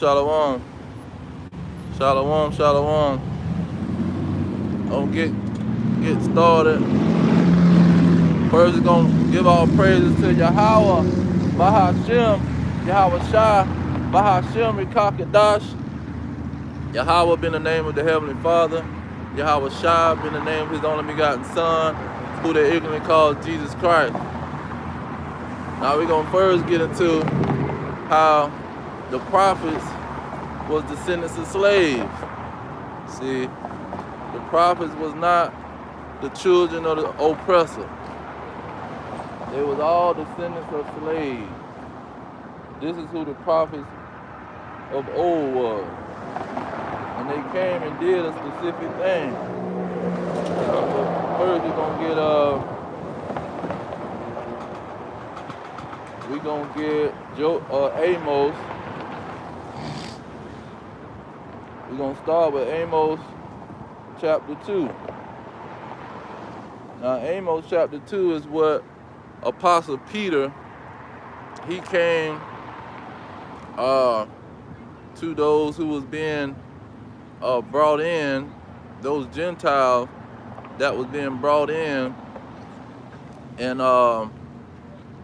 Shalom. Shalom, shalom. I'll get started. First, we're going to give all praises to Yahweh, Bahashem, Yahawashi, Bahashem, Rekakadash. Yahweh being the name of the Heavenly Father. Yahawashi being the name of His only begotten Son, who they ignorantly call Jesus Christ. Now we're going to first get into how the prophets was descendants of slaves. See, the prophets was not the children of the oppressor. They was all descendants of slaves. This is who the prophets of old was. And they came and did a specific thing. First we're gonna get Amos. We're going to start with Amos chapter 2. Now, Amos chapter 2 is what Apostle Peter, he came to those who was being brought in, those Gentiles that was being brought in and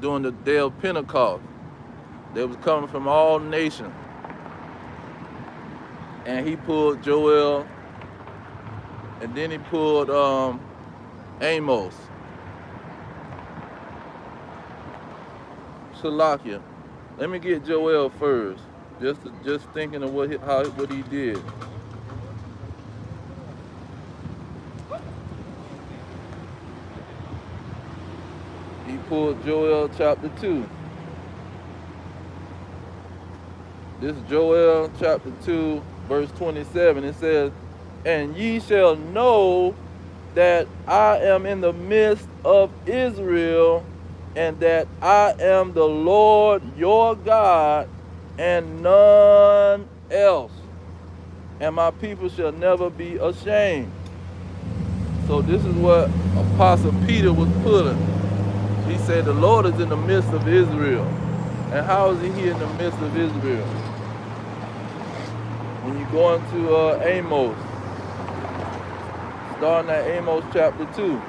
during the day of Pentecost. They was coming from all nations. And he pulled Joel, and then he pulled Amos. Shalakia. Let me get Joel first, just thinking of what he did. He pulled Joel chapter 2. This is Joel chapter 2. Verse 27, it says, "And ye shall know that I am in the midst of Israel, and that I am the Lord your God, and none else. And my people shall never be ashamed." So this is what Apostle Peter was putting. He said the Lord is in the midst of Israel. And how is he here in the midst of Israel? When you go into Amos, starting at Amos chapter 2.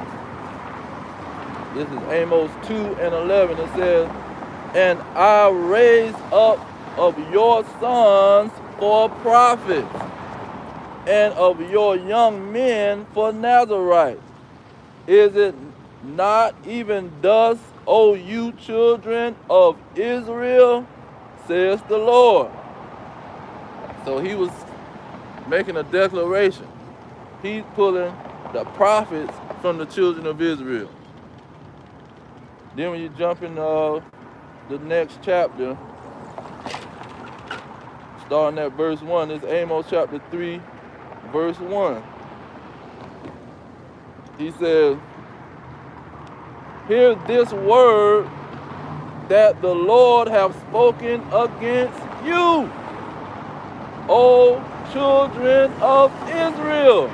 This is Amos 2 and 11. It says, "And I raise up of your sons for prophets, and of your young men for Nazarites. Is it not even thus, O you children of Israel, says the Lord?" So he was making a declaration. He's pulling the prophets from the children of Israel. Then when you jump in the next chapter, starting at verse 1, it's Amos chapter 3, verse 1. He says, "Hear this word that the Lord hath spoken against you, O children of Israel,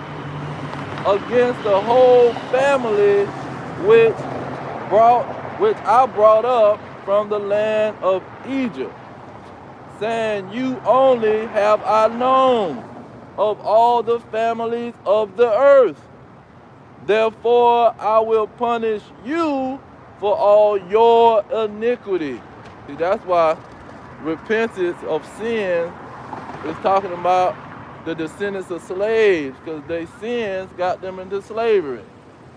against the whole family which I brought up from the land of Egypt, saying, you only have I known of all the families of the earth. Therefore I will punish you for all your iniquity." See, that's why repentance of sin is talking about the descendants of slaves, because their sins got them into slavery.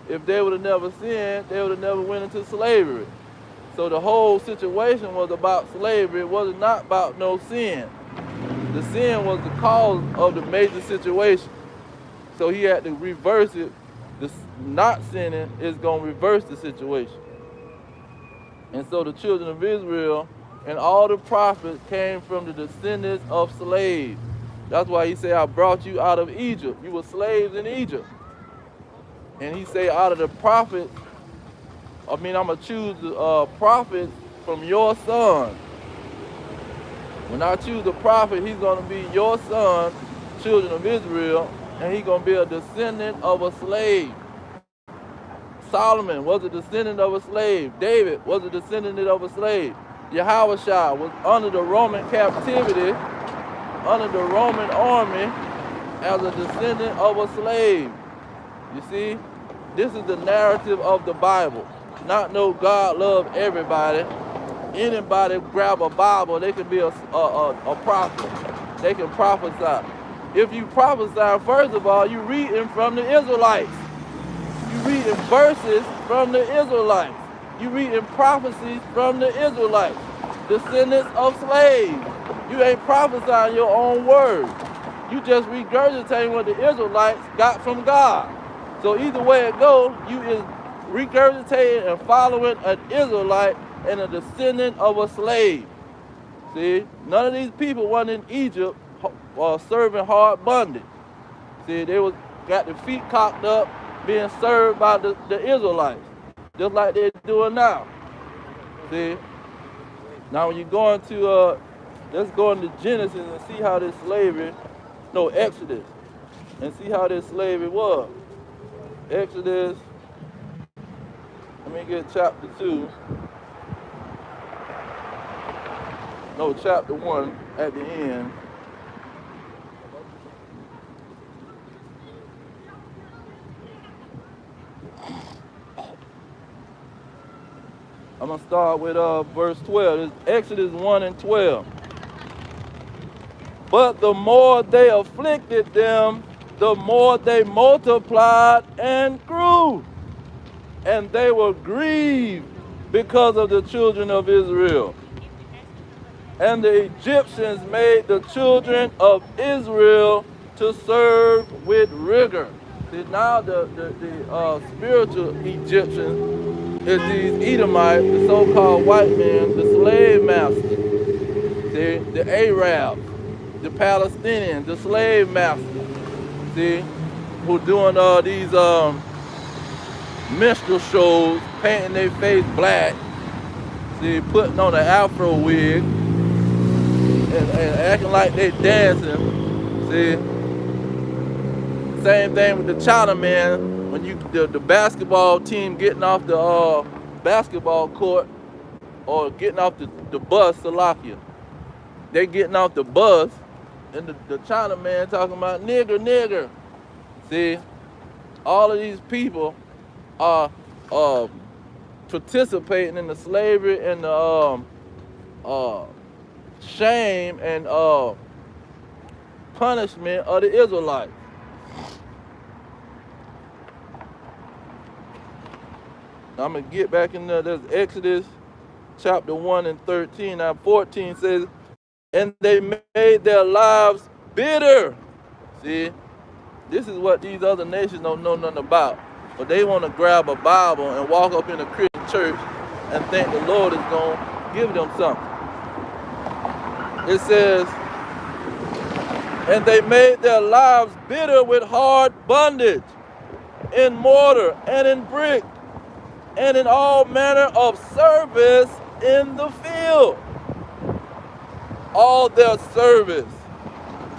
If they would have never sinned, they would have never went into slavery. So the whole situation was about slavery. It was not about no sin. The sin was the cause of the major situation. So he had to reverse it. The not sinning is going to reverse the situation. And so the children of Israel and all the prophets came from the descendants of slaves. That's why he said, "I brought you out of Egypt." You were slaves in Egypt. And he said, out of the prophets, I'm going to choose the prophets from your son. When I choose the prophet, he's going to be your son, children of Israel, and he's going to be a descendant of a slave. Solomon was a descendant of a slave. David was a descendant of a slave. Yahawashi was under the Roman captivity under the Roman army as a descendant of a slave. You see, this is the narrative of the Bible. Not no God love everybody. Anybody grab a Bible, they can be a prophet. They can prophesy. If you prophesy, first of all, you reading from the Israelites. You reading verses from the Israelites. You reading prophecies from the Israelites, descendants of slaves. You ain't prophesying your own words. You just regurgitating what the Israelites got from God. So either way it goes, you is regurgitating and following an Israelite and a descendant of a slave. See, none of these people wasn't in Egypt serving hard bondage. See, they got their feet cocked up, being served by the Israelites, just like they're doing now. See, now when you go into, let's go into Genesis and see how this slavery, no, Exodus, and see how this slavery was. Exodus, let me get chapter 2. No, chapter 1 at the end. I'm going to start with verse 12. It's Exodus 1 and 12. But the more they afflicted them, the more they multiplied and grew. And they were grieved because of the children of Israel. And the Egyptians made the children of Israel to serve with rigor. See, now the spiritual Egyptians is these Edomites, the so-called white men, the slave masters. See, the Arabs, the Palestinians, the slave masters. See, who doing these minstrel shows, painting their face black. See, putting on an afro wig and acting like they dancing. See, same thing with the Chinaman. When the basketball team getting off the basketball court or getting off the bus, Salakia, they getting off the bus, and the Chinaman talking about nigger, nigger. See, all of these people are participating in the slavery and the shame and punishment of the Israelites. I'm going to get back in there. There's Exodus chapter 1 and 13. Now 14 says, and they made their lives bitter. See, this is what these other nations don't know nothing about. But they want to grab a Bible and walk up in a Christian church and think the Lord is going to give them something. It says, and they made their lives bitter with hard bondage, in mortar and in brick, and in all manner of service in the field. All their service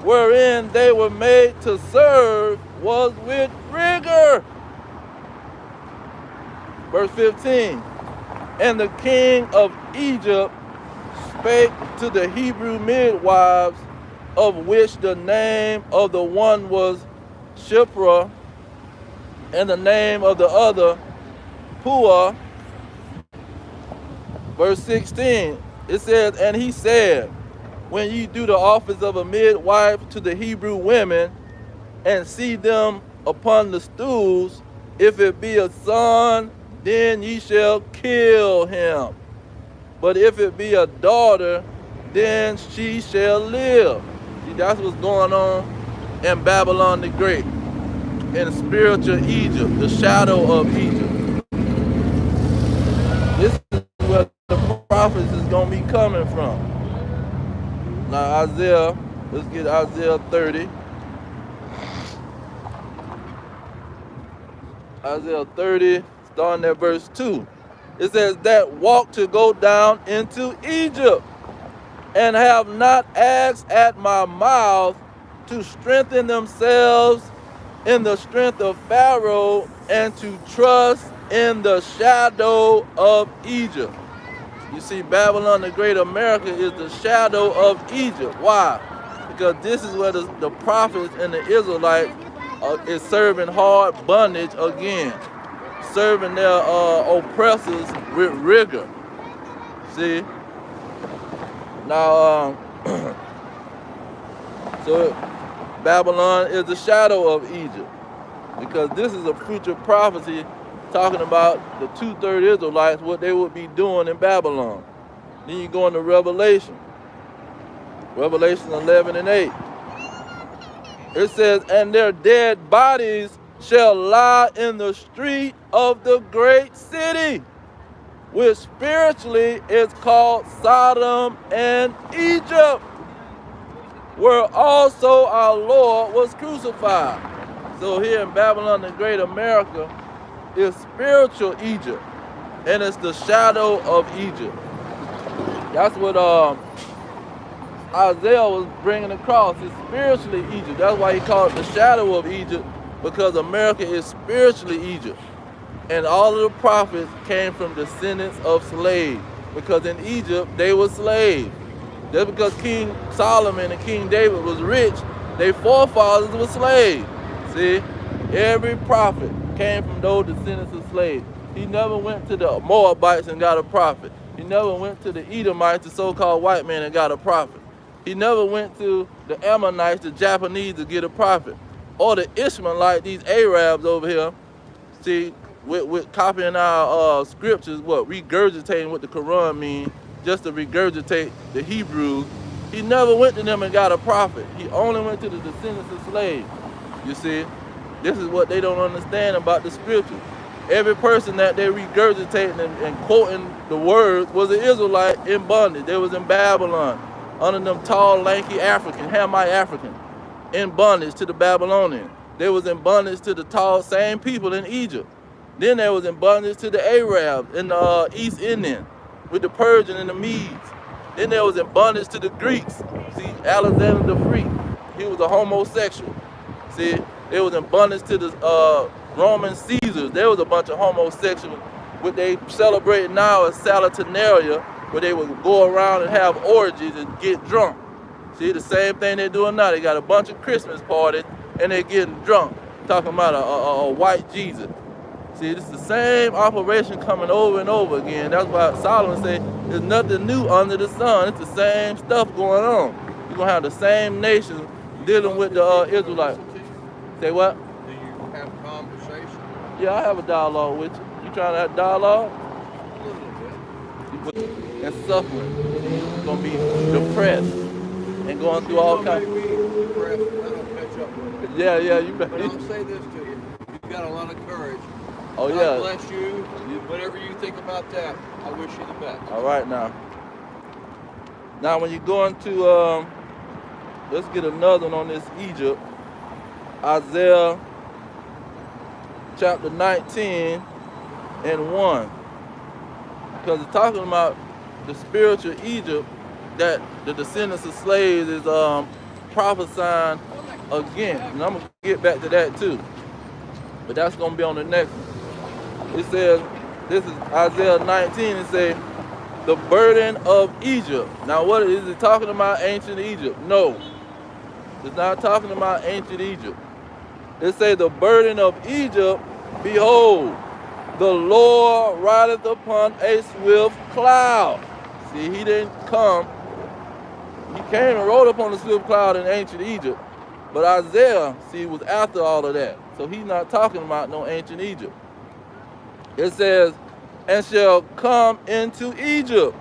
wherein they were made to serve was with rigor. Verse 15, and the king of Egypt spake to the Hebrew midwives, of which the name of the one was Shiphrah, and the name of the other Puah. Verse 16, it says, and he said, when ye do the office of a midwife to the Hebrew women, and see them upon the stools, if it be a son, then ye shall kill him. But if it be a daughter, then she shall live. See, that's what's going on in Babylon the Great, in spiritual Egypt, the shadow of Egypt. This is where the prophets is going to be coming from. Now Isaiah, let's get Isaiah 30. Isaiah 30, starting at verse 2. It says, that walk to go down into Egypt, and have not asked at my mouth to strengthen themselves in the strength of Pharaoh, and to trust in the shadow of Egypt. You see, Babylon the Great, America, is the shadow of Egypt. Why? because this is where the prophets and the Israelites is serving hard bondage again, serving their oppressors with rigor. See? Now, so Babylon is the shadow of Egypt, because this is a future prophecy talking about the 2/3 Israelites, what they would be doing in Babylon. Then you go into Revelation 11 and 8. It says, and their dead bodies shall lie in the street of the great city, which spiritually is called Sodom and Egypt, where also our Lord was crucified. So here in Babylon, the great America, is spiritual Egypt, and it's the shadow of Egypt. That's what Isaiah was bringing across. It's spiritually Egypt. That's why he called it the shadow of Egypt, because America is spiritually Egypt. And all of the prophets came from descendants of slaves, because in Egypt they were slaves. Just because King Solomon and King David was rich, their forefathers were slaves. See, every prophet came from those descendants of slaves. He never went to the Moabites and got a prophet. He never went to the Edomites, the so-called white man, and got a prophet. He never went to the Ammonites, the Japanese, to get a prophet. Or the Ishmaelites, these Arabs over here, see, with copying our scriptures, regurgitating what the Quran means, just to regurgitate the Hebrew. He never went to them and got a prophet. He only went to the descendants of slaves. You see, this is what they don't understand about the scriptures. Every person that they regurgitating and quoting the words was an Israelite in bondage. They was in Babylon, under them tall, lanky African, Hamite African, in bondage to the Babylonians. They was in bondage to the tall, same people in Egypt. Then they was in bondage to the Arabs in the East Indian, with the Persian and the Medes. Then they was in bondage to the Greeks. See, Alexander the Free, he was a homosexual. See, they was in bondage to the Roman Caesars. There was a bunch of homosexuals, what they celebrate now as Saturnalia, where they would go around and have orgies and get drunk. See, the same thing they're doing now. They got a bunch of Christmas parties and they're getting drunk, talking about a white Jesus. See, this is the same operation coming over and over again. That's why Solomon said there's nothing new under the sun. It's the same stuff going on. You're going to have the same nation dealing with the Israelites. Say what? Do you have conversation? Yeah, I have a dialogue with you. You trying to have dialogue? A little bit. And suffering. You're going to be depressed and going through all kinds of... Depressed, I don't catch up with it. Yeah, you better. But I'll say this to you. You've got a lot of courage. Oh, God yeah. bless you. Whatever you think about that, I wish you the best. All right, now. Now, when you go into, let's get another one on this Egypt. Isaiah chapter 19 and 1. Because it's talking about the spiritual Egypt that the descendants of slaves is prophesying again. And I'm going to get back to that too. But that's going to be on the next one. It says, this is Isaiah 19, it says, the burden of Egypt. Now what is it talking about? Ancient Egypt? No. It's not talking about ancient Egypt. It says the burden of Egypt, behold, the Lord rideth upon a swift cloud. See, he didn't come. He came and rode upon the swift cloud in ancient Egypt. But Isaiah, see, was after all of that. So he's not talking about no ancient Egypt. It says, and shall come into Egypt,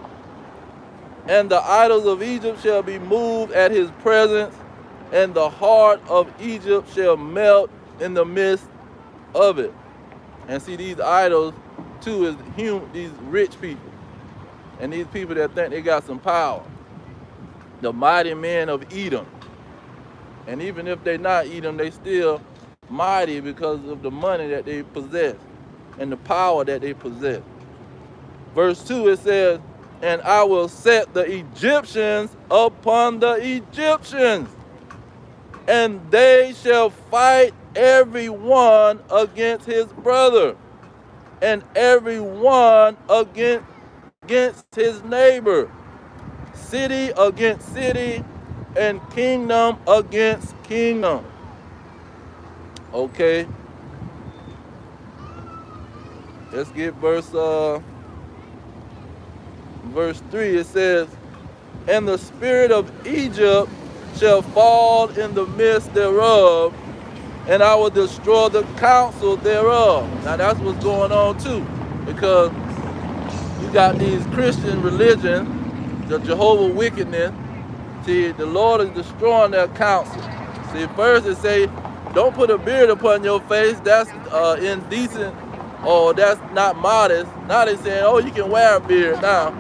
and the idols of Egypt shall be moved at his presence, and the heart of Egypt shall melt in the midst of it. And see, these idols too is these rich people, and these people that think they got some power. The mighty men of Edom. And even if they're not Edom, they still mighty because of the money that they possess and the power that they possess. Verse 2, it says, and I will set the Egyptians upon the Egyptians, and they shall fight every one against his brother, and every one against his neighbor, city against city, and kingdom against kingdom. Okay. Let's get verse 3. It says, and the spirit of Egypt shall fall in the midst thereof, and I will destroy the counsel thereof. Now that's what's going on too, because you got these Christian religions, the Jehovah wickedness. See, the Lord is destroying their counsel. See, first it say, don't put a beard upon your face, that's indecent, or that's not modest. Now they saying, oh, you can wear a beard now,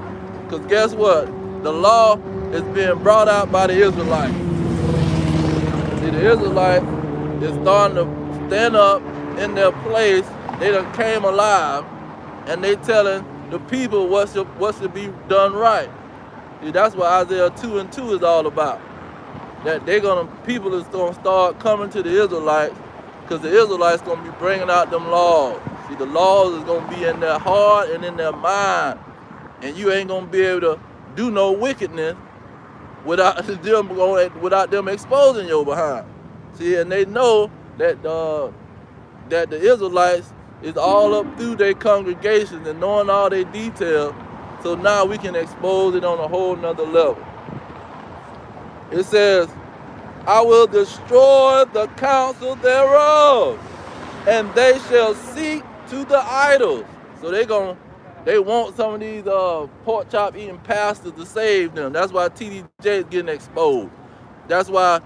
because guess what? The law is being brought out by the Israelites. See, the Israelites is starting to stand up in their place. They done came alive, and they telling the people what should be done right. See, that's what Isaiah 2:2 is all about. That people is gonna start coming to the Israelites, because the Israelites gonna be bringing out them laws. See, the laws is gonna be in their heart and in their mind, and you ain't gonna be able to do no wickedness without them exposing your behind. See, and they know that the Israelites is all up through their congregations and knowing all their details. So now we can expose it on a whole nother level. It says, I will destroy the counsel thereof, and they shall seek to the idols. So they want some of these pork chop eating pastors to save them. That's why TDJ is getting exposed. That's why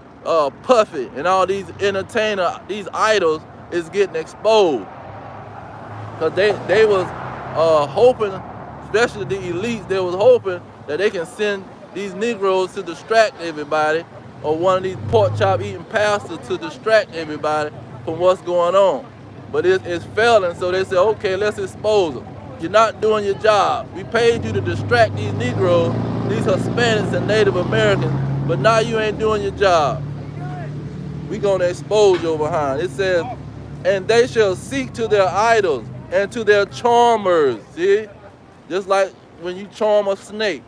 Puffy and all these these idols is getting exposed. Because they was hoping, especially the elites, they was hoping that they can send these Negroes to distract everybody, or one of these pork chop eating pastors to distract everybody from what's going on. But it's failing, so they say, okay, let's expose them. You're not doing your job. We paid you to distract these Negroes, these Hispanics and Native Americans, but now you ain't doing your job. We gonna expose your behind. It says, and they shall seek to their idols and to their charmers. See? Just like when you charm a snake.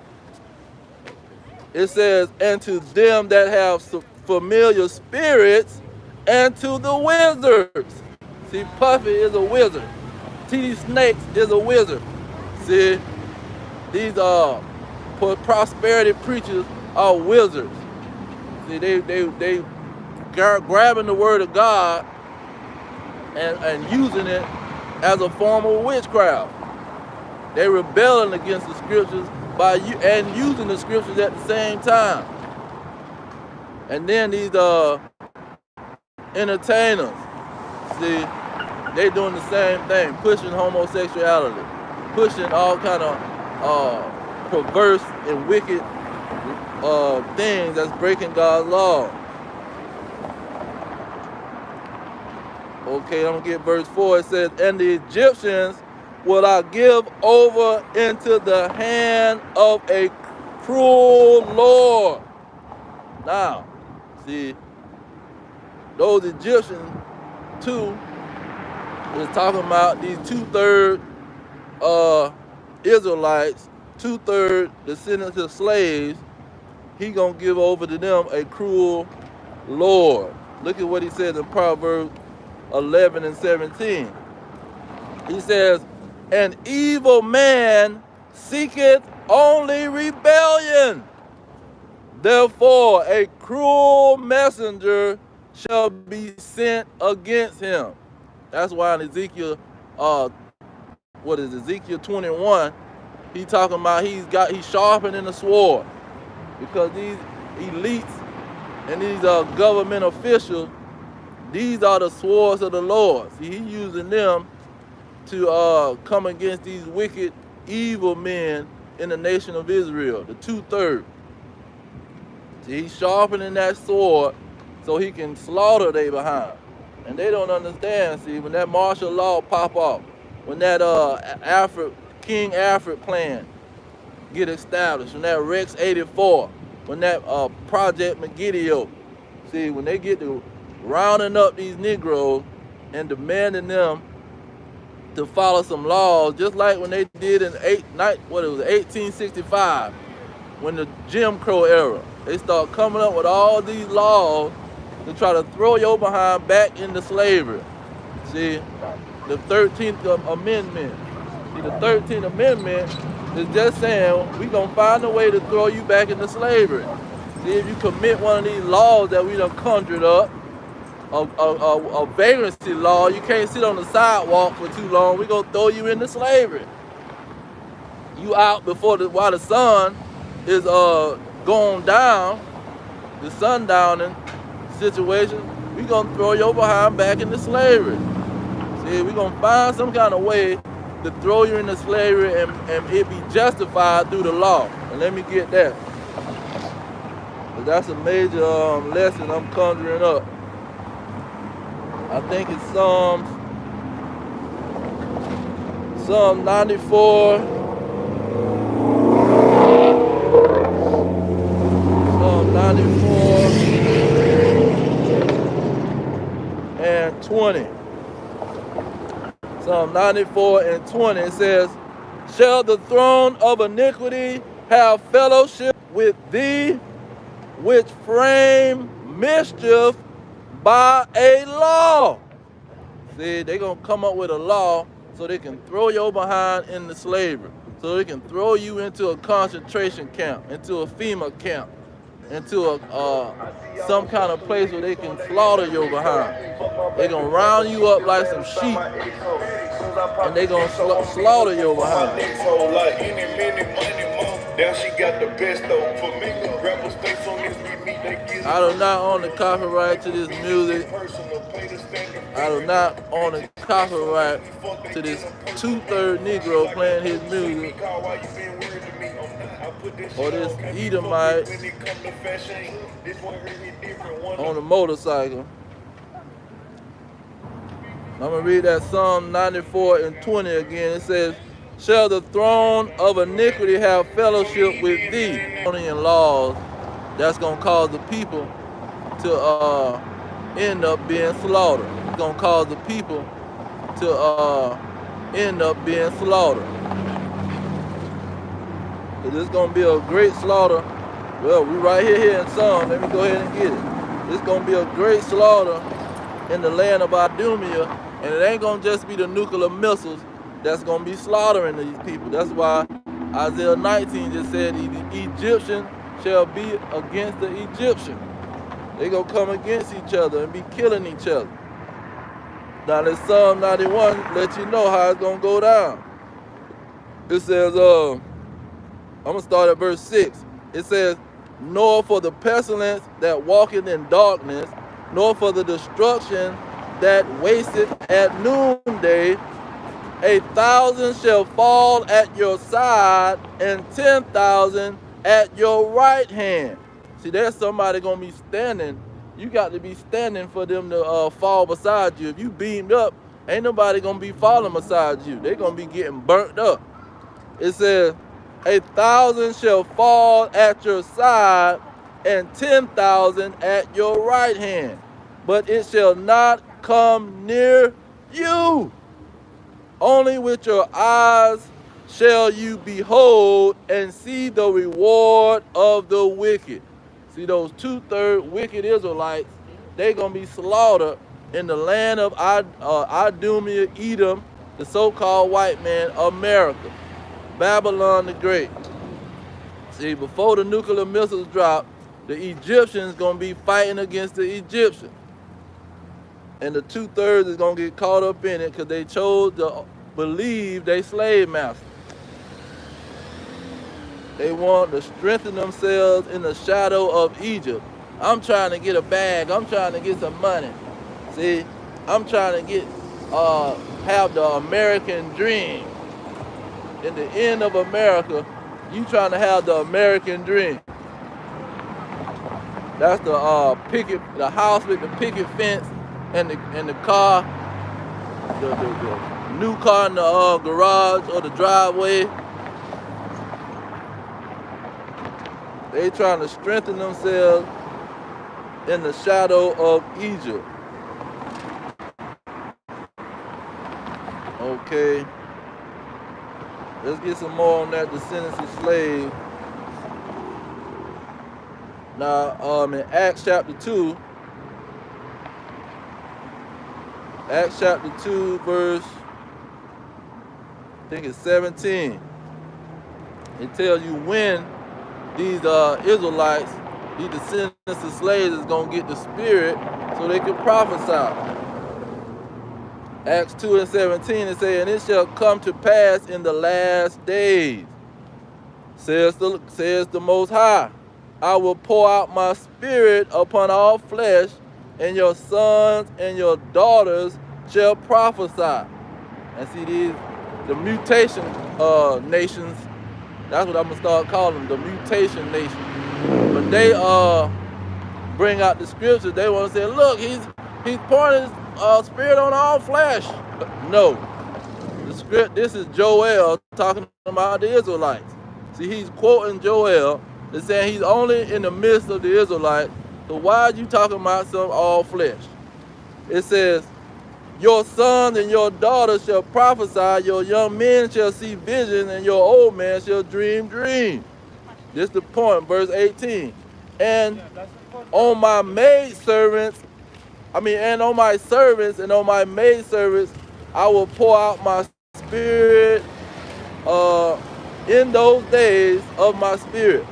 It says, and to them that have familiar spirits, and to the wizards. See, Puffy is a wizard. T.D. Snakes is a wizard. See, these prosperity preachers are wizards. See, they grabbing the word of God and using it as a form of witchcraft. They rebelling against the scriptures and using the scriptures at the same time. And then these entertainers, see, they doing the same thing, pushing homosexuality, pushing all kind of perverse and wicked things that's breaking God's law. Okay, I'm gonna get verse 4. It says, and the Egyptians will I give over into the hand of a cruel Lord. Now, see, those Egyptians too is talking about these 2/3 Israelites, 2/3 descendants of slaves. He gonna give over to them a cruel Lord. Look at what he says in Proverbs 11 and 17. He says, an evil man seeketh only rebellion. Therefore, a cruel messenger shall be sent against him. That's why in Ezekiel, Ezekiel 21, he talking about he's sharpening the sword, because these elites and these government officials, these are the swords of the Lord. See, he's using them to come against these wicked, evil men in the nation of Israel, the 2/3. See, he's sharpening that sword so he can slaughter they behind. And they don't understand, see, when that martial law pop off, when that King Alfred plan get established, when that Rex 84, when that Project Megiddo, see, when they get to rounding up these Negroes and demanding them to follow some laws, just like when they did in 1865, when the Jim Crow era. They start coming up with all these laws to try to throw your behind back into slavery. See, the 13th Amendment. See, the 13th Amendment is just saying we're going to find a way to throw you back into slavery. See, if you commit one of these laws that we done conjured up, a vagrancy law, you can't sit on the sidewalk for too long, we're going to throw you into slavery. You out before while the sun is going down, the sundowning situation, we're going to throw your behind back into slavery. See, we're going to find some kind of way to throw you into slavery and it be justified through the law. And let me get that. But that's a major lesson I'm conjuring up. I think it's Psalm 94. Psalm 94 and 20. Psalm 94 and 20, it says, shall the throne of iniquity have fellowship with thee, which frame mischief by a law? See, they're going to come up with a law so they can throw your behind into slavery, so they can throw you into a concentration camp, into a FEMA camp, into some kind of place where they can slaughter your behind. They're going to round you up like some sheep, and they're going to slaughter your behind. I do not own the copyright to this music. I do not own the copyright to this 2/3 Negro playing his music, or this Edomite on a motorcycle. I'm going to read that Psalm 94 and 20 again. It says, shall the throne of iniquity have fellowship with thee? Laws that's going to cause the people to end up being slaughtered. It's going to cause the people to end up being slaughtered. Because it's going to be a great slaughter. Well, we right here in Psalm. Let me go ahead and get it. It's going to be a great slaughter in the land of Idumea, and it ain't going to just be the nuclear missiles that's going to be slaughtering these people. That's why Isaiah 19 just said the Egyptian shall be against the Egyptian. They're going to come against each other and be killing each other. Now this Psalm 91 lets you know how it's going to go down. It says, I'm going to start at verse 6. It says, nor for the pestilence that walketh in darkness, nor for the destruction that wasteth at noonday. 1,000 shall fall at your side, and 10,000 at your right hand. See, there's somebody going to be standing. You got to be standing for them to fall beside you. If you beamed up, ain't nobody going to be falling beside you. They're going to be getting burnt up. It says, 1,000 shall fall at your side, and 10,000 at your right hand, but it shall not come near you. Only with your eyes shall you behold and see the reward of the wicked. See, those 2/3 wicked Israelites, they're going to be slaughtered in the land of Idumea, Edom, the so-called white man, America, Babylon the Great. See, before the nuclear missiles drop, the Egyptians going to be fighting against the Egyptians. And the 2/3 is going to get caught up in it because they chose to believe they slave masters. They want to strengthen themselves in the shadow of Egypt. I'm trying to get a bag. I'm trying to get some money. See, I'm trying to have the American dream. In the end of America, you trying to have the American dream. That's the the house with the picket fence and the car, the new car in the garage or the driveway. They trying to strengthen themselves in the shadow of Egypt. Okay. Let's get some more on that Descendants of Slaves. Now, in Acts chapter 2, verse, I think it's 17, it tells you when these Israelites, these descendants of slaves, is going to get the Spirit so they can prophesy. Acts 2 and 17, it says, and it shall come to pass in the last days, says the Most High, I will pour out my Spirit upon all flesh, and your sons and your daughters shall prophesy. And see, the mutation nations, that's what I'm going to start calling them, the mutation nations. When they bring out the scriptures, they want to say, look, he's pouring his Spirit on all flesh. No. This is Joel talking about the Israelites. See, he's quoting Joel. It's saying he's only in the midst of the Israelites. So why are you talking about some all flesh? It says, your sons and your daughters shall prophesy, your young men shall see visions, and your old man shall dream dreams. This is the point, verse 18. And on my maidservants, and on my servants and on my maidservants, I will pour out my Spirit in those days of my Spirit.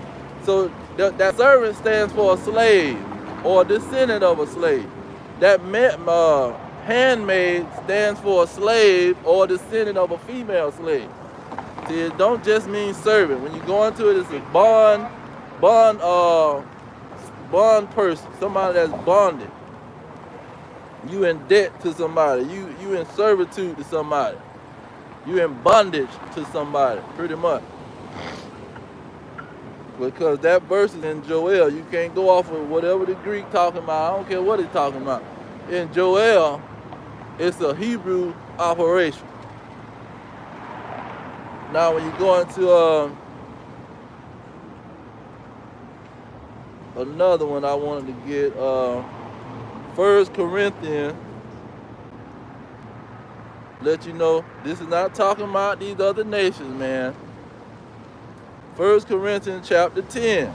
So that servant stands for a slave or a descendant of a slave. That handmaid stands for a slave or a descendant of a female slave. See, it don't just mean servant. When you go into it, it's a bond person, somebody that's bonded. You in debt to somebody. You in servitude to somebody. You in bondage to somebody, pretty much. Because that verse is in Joel. You can't go off of whatever the Greek talking about. I don't care what he's talking about. In Joel, it's a Hebrew operation. Now, when you go into another one I wanted to get, 1 Corinthians, let you know, this is not talking about these other nations, man. 1 Corinthians chapter 10,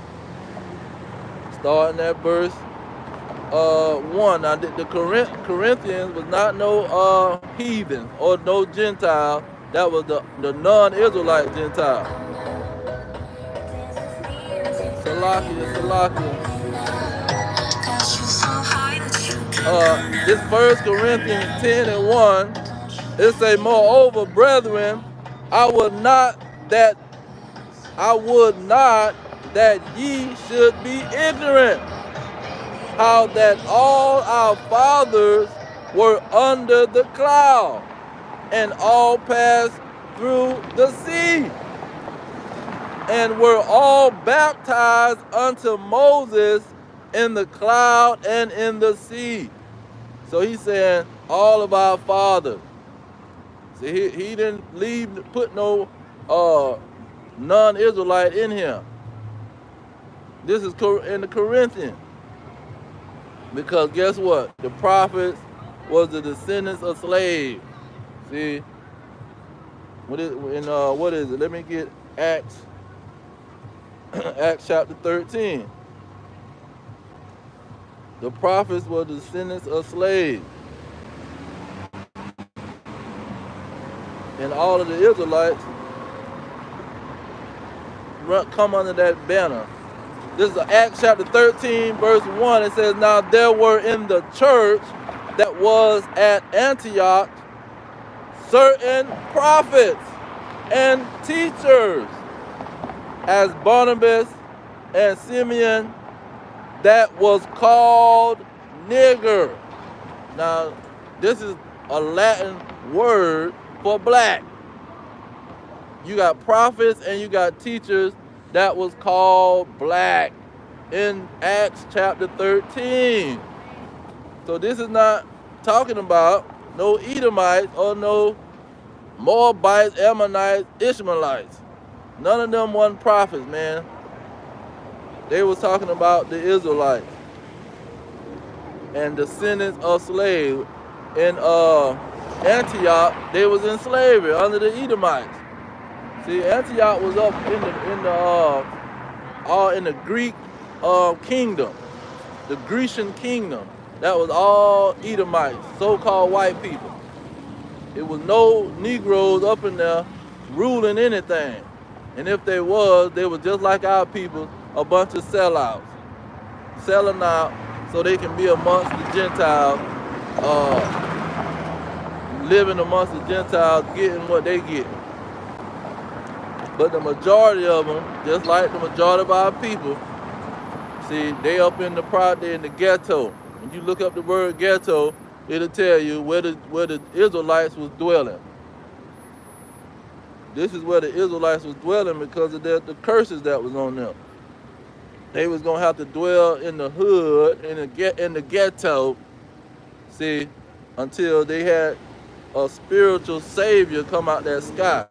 starting at verse 1. Now, the Corinthians was not no heathen or no Gentile. That was the non-Israelite Gentile. Salakia. This 1 Corinthians 10 and 1, it say, moreover, brethren, I would not that ye should be ignorant, how that all our fathers were under the cloud, and all passed through the sea, and were all baptized unto Moses in the cloud and in the sea. So he's saying all of our fathers. See, he didn't put no non-Israelite in here. This is in the Corinthians. Because guess what? The prophets was the descendants of slaves. See? What is it? Let me get Acts. Acts chapter 13. The prophets were the descendants of slaves. And all of the Israelites come under that banner. This is Acts chapter 13, verse 1. It says, now there were in the church that was at Antioch certain prophets and teachers, as Barnabas and Simeon, that was called nigger. Now, this is a Latin word for black. You got prophets and you got teachers that was called black in Acts chapter 13. So this is not talking about no Edomites or no Moabites, Ammonites, Ishmaelites. None of them wasn't prophets, man. They was talking about the Israelites and descendants of slaves. In Antioch, they was in slavery under the Edomites. See, Antioch was up in the Greek kingdom, the Grecian kingdom. That was all Edomites, so-called white people. It was no Negroes up in there ruling anything. And if they were just like our people, a bunch of sellouts, selling out so they can be amongst the Gentiles, living amongst the Gentiles, getting what they get. But the majority of them, just like the majority of our people, see, they up in the ghetto. When you look up the word ghetto, it'll tell you where the Israelites was dwelling. This is where the Israelites was dwelling because of the curses that was on them. They was gonna have to dwell in the hood, in the ghetto, see, until they had a spiritual savior come out that sky.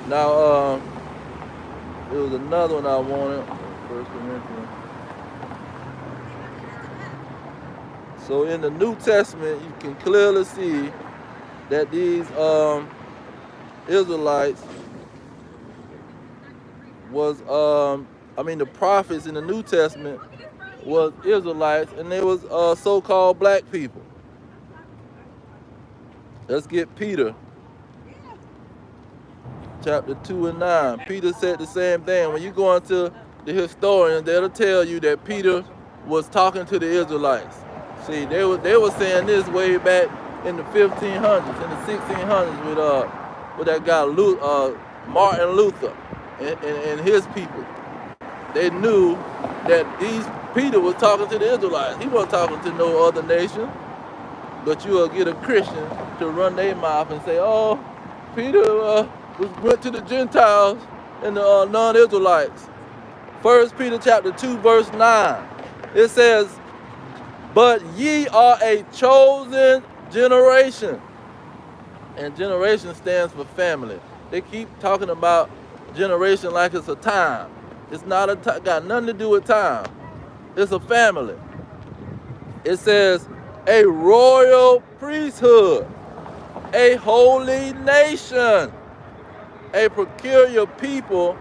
Now, there was another one I wanted, 1 Corinthians. So in the New Testament, you can clearly see that these Israelites was, the prophets in the New Testament was Israelites, and they was so-called black people. Let's get Peter, chapter 2 and 9. Peter said the same thing. When you go into the historians, they'll tell you that Peter was talking to the Israelites. See, they were saying this way back in the 1500s, in the 1600s with that guy Martin Luther and his people. They knew that Peter was talking to the Israelites. He wasn't talking to no other nation. But you will get a Christian to run their mouth and say, oh, Peter went to the Gentiles and the non-Israelites. 1 Peter chapter 2, verse 9. It says, but ye are a chosen generation. And generation stands for family. They keep talking about generation like it's a time. It's not got nothing to do with time. It's a family. It says, a royal priesthood, a holy nation, a peculiar people,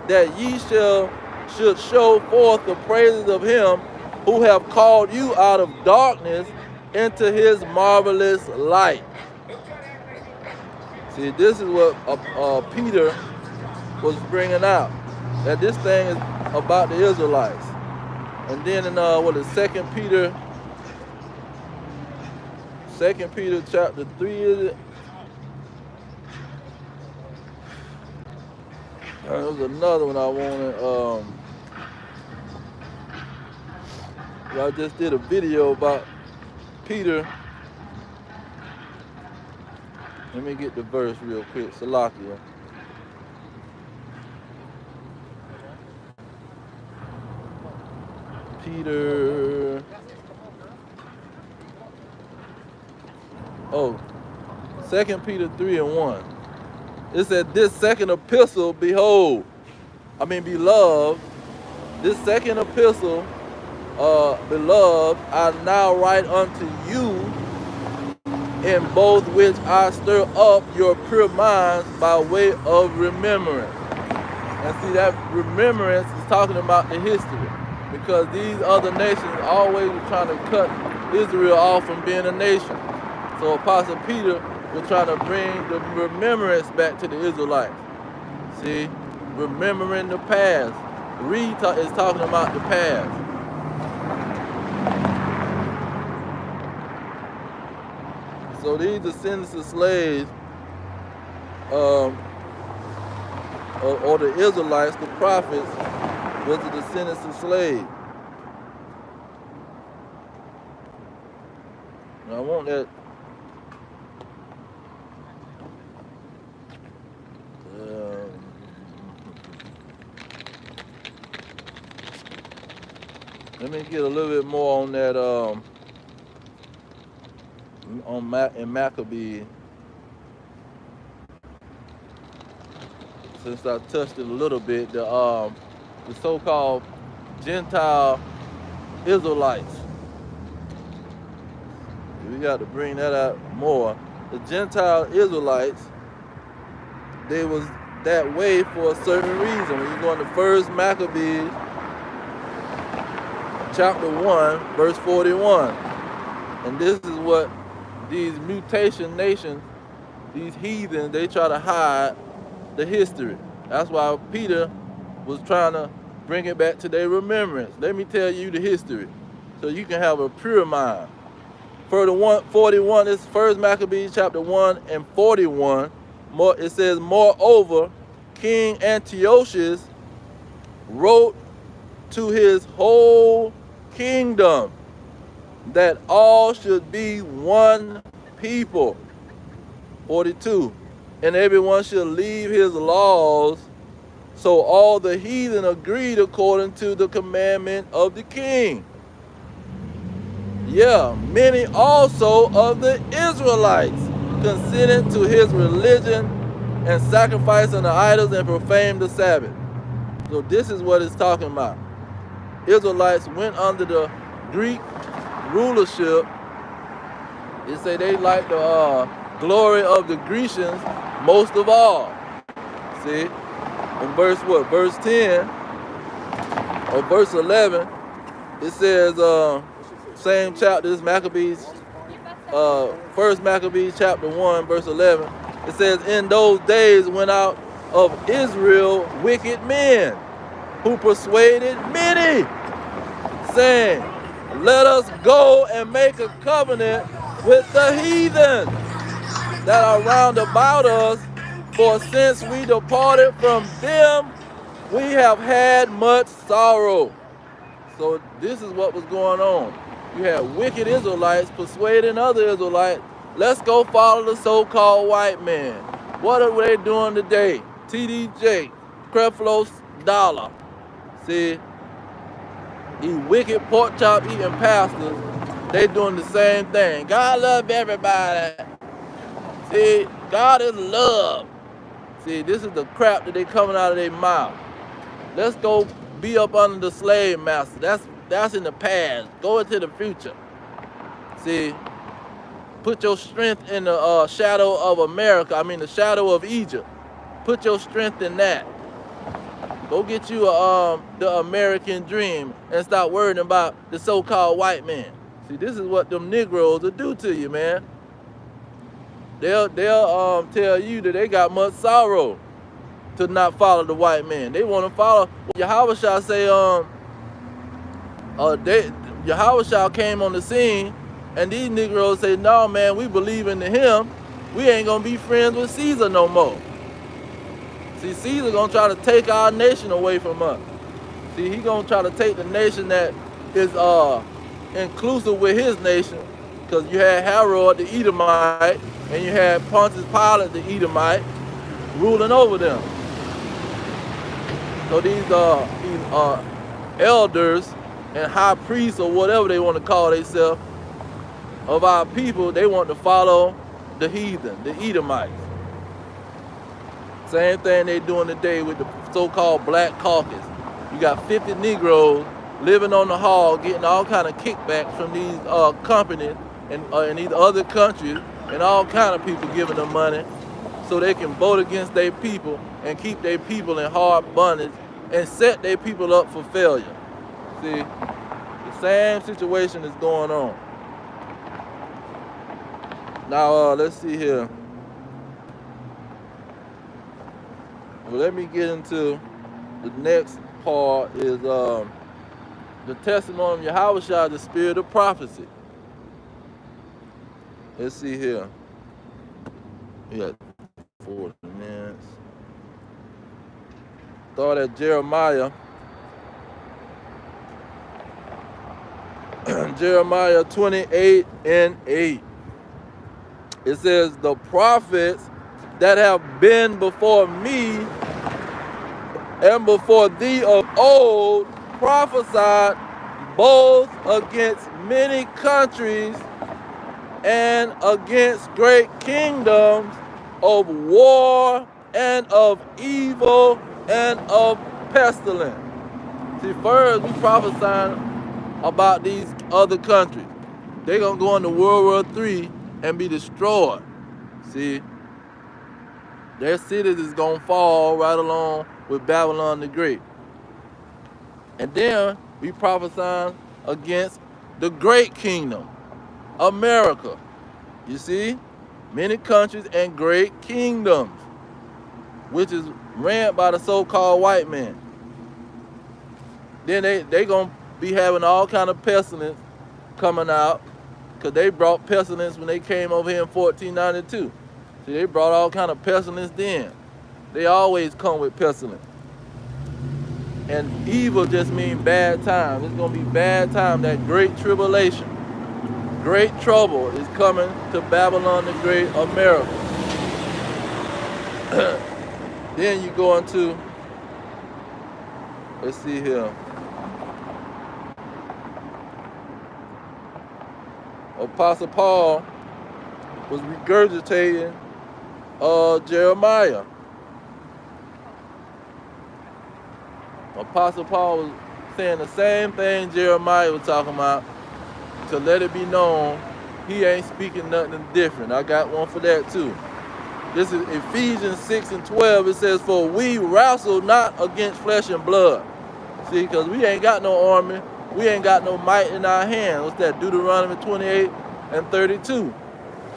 that ye should show forth the praises of him who have called you out of darkness into his marvelous light. See, this is what Peter was bringing out, that this thing is about the Israelites. And then in 2 Peter chapter 3, is it? There was another one I wanted. I just did a video about Peter. Let me get the verse real quick. Salakia. Peter. Oh, 2 Peter 3 and 1. It said, this second epistle, beloved, this second epistle, beloved, I now write unto you, in both which I stir up your pure minds by way of remembrance. And see, that remembrance is talking about the history, because these other nations always were trying to cut Israel off from being a nation. So Apostle Peter was trying to bring the remembrance back to the Israelites. See, remembering the past. Is talking about the past. So these descendants of slaves, or the Israelites, the prophets, was the descendants of slaves. Now I want that. Let me get a little bit more on that. In Maccabee, since I touched it a little bit, the so-called Gentile Israelites. We got to bring that out more. The Gentile Israelites, they was that way for a certain reason. When you go into 1 Maccabees, chapter 1, verse 41. And this is what these mutation nations, these heathens, they try to hide the history. That's why Peter was trying to bring it back to their remembrance. Let me tell you the history so you can have a pure mind. For the 41, it's 1 Maccabees chapter 1 and 41. It says, moreover, King Antiochus wrote to his whole kingdom that all should be one people. 42. And everyone should leave his laws. So all the heathen agreed according to the commandment of the king. Yeah, many also of the Israelites consented to his religion and sacrificed unto idols and profaned the Sabbath. So this is what it's talking about. Israelites went under the Greek rulership. They say they like the glory of the Grecians most of all. See, in verse what? Verse 10 or verse 11, it says, same chapter, this Maccabees, 1 Maccabees chapter 1, verse 11. It says, in those days went out of Israel wicked men who persuaded many, saying, let us go and make a covenant with the heathen that are round about us, for since we departed from them, we have had much sorrow. So this is what was going on. You had wicked Israelites persuading other Israelites, let's go follow the so-called white man. What are they doing today? TDJ, Creflo Dollar. See, these wicked pork chop eating pastors, they doing the same thing. God love everybody. See, God is love. See, this is the crap that they coming out of their mouth. Let's go be up under the slave master. That's in the past. Go into the future. See, put your strength in the shadow of America. I mean, the shadow of Egypt. Put your strength in that. Go get you the American dream and stop worrying about the so-called white man. See, this is what them Negroes will do to you, man. They'll tell you that they got much sorrow to not follow the white man. They want to follow. Yahawashi say, Yahawashi came on the scene, and these Negroes say, no, man, we believe in him. We ain't gonna be friends with Caesar no more. See, Caesar gonna try to take our nation away from us. See, he gonna try to take the nation that is inclusive with his nation, because you had Herod the Edomite, and you had Pontius Pilate the Edomite ruling over them. So these elders and high priests, or whatever they want to call themselves, of our people, they want to follow the heathen, the Edomites. Same thing they doing today with the so-called Black Caucus. You got 50 Negroes living on the hall, getting all kind of kickbacks from these companies and these other countries, and all kind of people giving them money so they can vote against their people and keep their people in hard bondage and set their people up for failure. See, the same situation is going on. Now, let's see here. Well, let me get into the next part is the testimony of Yahawashi, the spirit of prophecy. Let's see here. We got 40 minutes. Start at Jeremiah. Jeremiah 28 and 8. It says, the prophets that have been before me and before thee of old prophesied both against many countries and against great kingdoms, of war and of evil and of pestilence. See, first we prophesying about these other countries. They're going to go into World War III and be destroyed. See? Their cities is going to fall right along with Babylon the Great. And then we prophesying against the great kingdom, America. You see? Many countries and great kingdoms, which is ran by the so-called white man. Then they going to be having all kind of pestilence coming out, because they brought pestilence when they came over here in 1492. See, they brought all kind of pestilence then. They always come with pestilence. And evil just means bad time. It's going to be bad time, that great tribulation. Great trouble is coming to Babylon the Great, America. Then you go into, let's see here. Apostle Paul was regurgitating Jeremiah. Apostle Paul was saying the same thing Jeremiah was talking about, to let it be known he ain't speaking nothing different. I got one for that too. This is Ephesians 6:12. It says, for we wrestle not against flesh and blood. See, because we ain't got no army. We ain't got no might in our hand. What's that? Deuteronomy 28:32.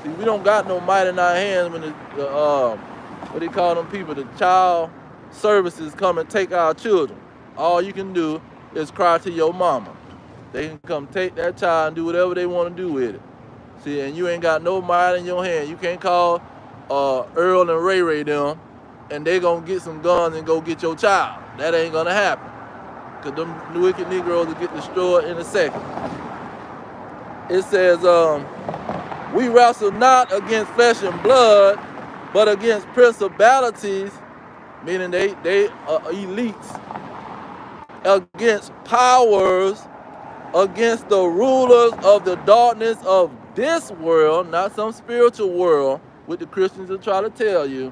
See, we don't got no might in our hands when the what do you call them people? The child services come and take our children. All you can do is cry to your mama. They can come take that child and do whatever they want to do with it. See, and you ain't got no might in your hand. You can't call Earl and Ray Ray them, and they gonna get some guns and go get your child. That ain't gonna happen. Because them wicked Negroes will get destroyed in a second. It says, we wrestle not against flesh and blood, but against principalities, meaning they are elites, against powers, against the rulers of the darkness of this world, not some spiritual world, which the Christians will try to tell you,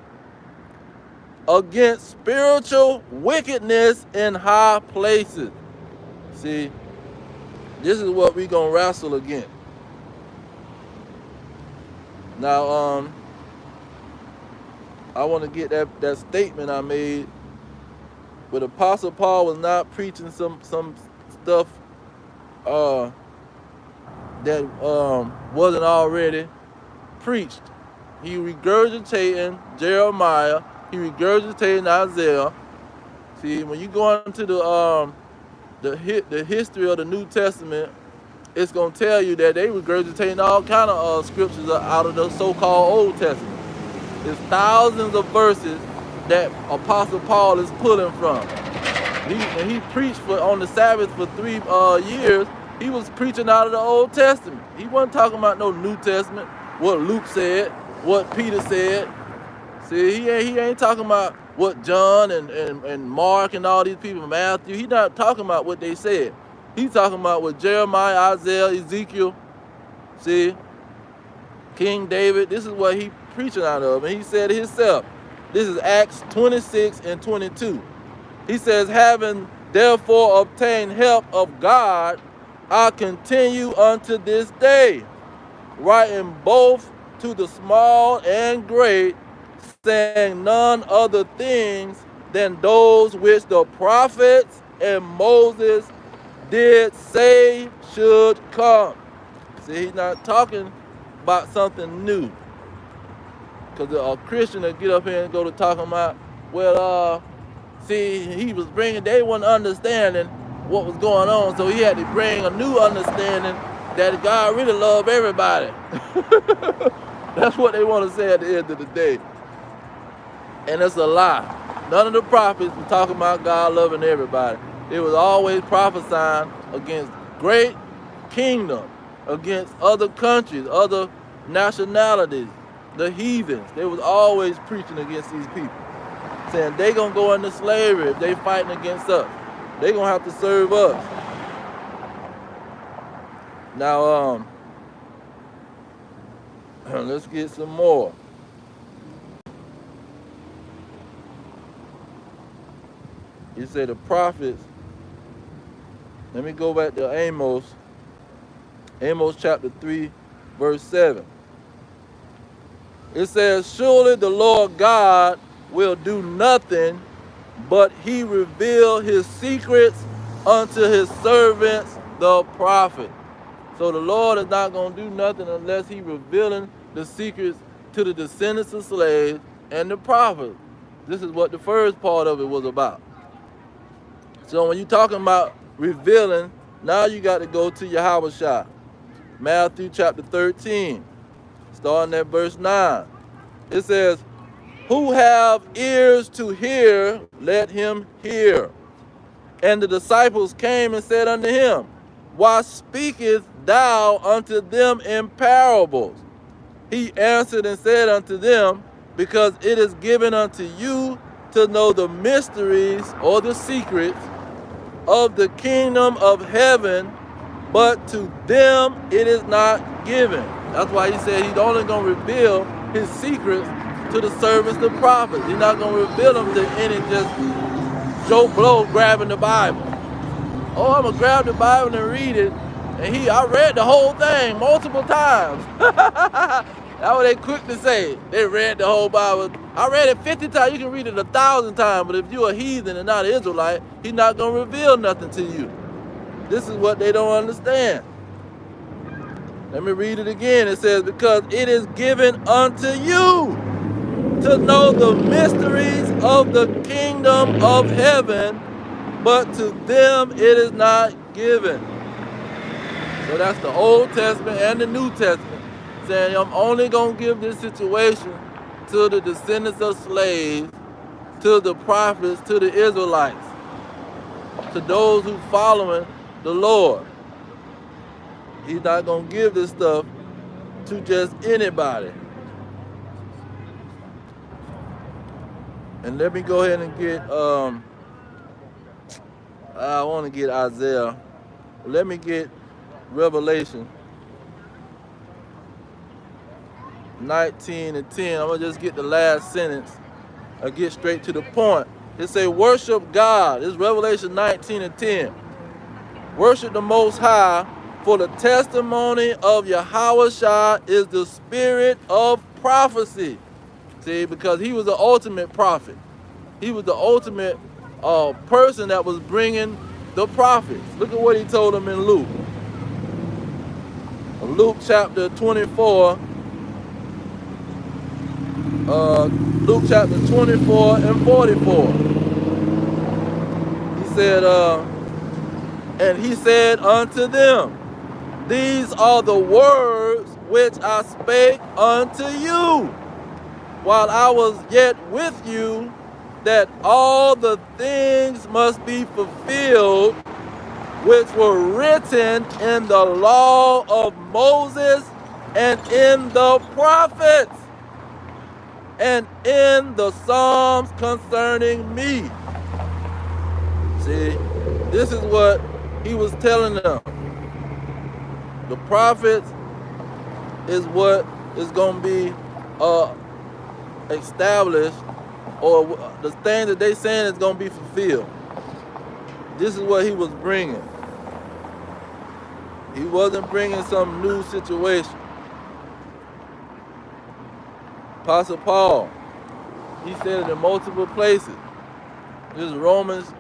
against spiritual wickedness in high places. See, this is what we're going to wrestle against. Now, I want to get that statement I made, but Apostle Paul was not preaching some stuff that wasn't already preached. He regurgitating Jeremiah. He regurgitating Isaiah. See, when you go into the history of the New Testament, it's going to tell you that they regurgitating all kind of scriptures out of the so-called Old Testament. There's thousands of verses that Apostle Paul is pulling from. When he preached on the Sabbath for 3 years, he was preaching out of the Old Testament. He wasn't talking about no New Testament, what Luke said, what Peter said. See, he ain't talking about what John and Mark and all these people, Matthew. He's not talking about what they said. He's talking about what Jeremiah, Isaiah, Ezekiel, see, King David, this is what he preaching out of. And he said himself, this is Acts 26:22. He says, having therefore obtained help of God, I continue unto this day, writing both to the small and great, saying none other things than those which the prophets and Moses did say should come. See, he's not talking about something new. Because a Christian will get up here and go to talking about, well, see, he was bringing, they weren't understanding what was going on, so he had to bring a new understanding that God really loved everybody. That's what they want to say at the end of the day. And it's a lie. None of the prophets were talking about God loving everybody. They was always prophesying against great kingdom, against other countries, other nationalities, the heathens. They was always preaching against these people, saying they gonna go into slavery if they fighting against us. They gonna have to serve us. Now, let's get some more. You say the prophets. Let me go back to Amos. Amos chapter 3, verse 7. It says, surely the Lord God will do nothing, but he reveal his secrets unto his servants, the prophet. So the Lord is not going to do nothing unless he revealing the secrets to the descendants of slaves and the prophets. This is what the first part of it was about. So when you're talking about revealing, now you got to go to Yahawashi. Matthew chapter 13, starting at verse 9. It says, who have ears to hear, let him hear. And the disciples came and said unto him, why speakest thou unto them in parables? He answered and said unto them, because it is given unto you to know the mysteries or the secrets of the kingdom of heaven, but to them it is not given. That's why he said he's only going to reveal his secrets to the servants, the prophets. He's not going to reveal them to any just Joe Blow grabbing the Bible. Oh, I'm going to grab the Bible and read it. And I read the whole thing multiple times. That's what they quick to say. They read the whole Bible. I read it 50 times. You can read it 1,000 times. But if you're a heathen and not an Israelite, he's not going to reveal nothing to you. This is what they don't understand. Let me read it again. It says, because it is given unto you to know the mysteries of the kingdom of heaven, but to them it is not given. So that's the Old Testament and the New Testament saying, I'm only going to give this situation to the descendants of slaves, to the prophets, to the Israelites, to those who following the Lord. He's not going to give this stuff to just anybody. And let me go ahead and get, I want to get Isaiah. Let me get Revelation 19 and 10. I'm going to just get the last sentence. I'll get straight to the point. It say, worship God. It's Revelation 19 and 10. Worship the Most High, for the testimony of Yahawashi is the spirit of prophecy. See, because he was the ultimate prophet. He was the ultimate person that was bringing the prophets. Look at what he told them in Luke. Luke chapter 24. Luke chapter 24 and 44. He said, and he said unto them, these are the words which I spake unto you while I was yet with you, that all the things must be fulfilled which were written in the law of Moses and in the prophets and in the Psalms concerning me. See, this is what he was telling them. The prophets is what is going to be established, or the thing that they saying is going to be fulfilled. This is what he was bringing. He wasn't bringing some new situation. Apostle Paul, he said it in multiple places. This is Romans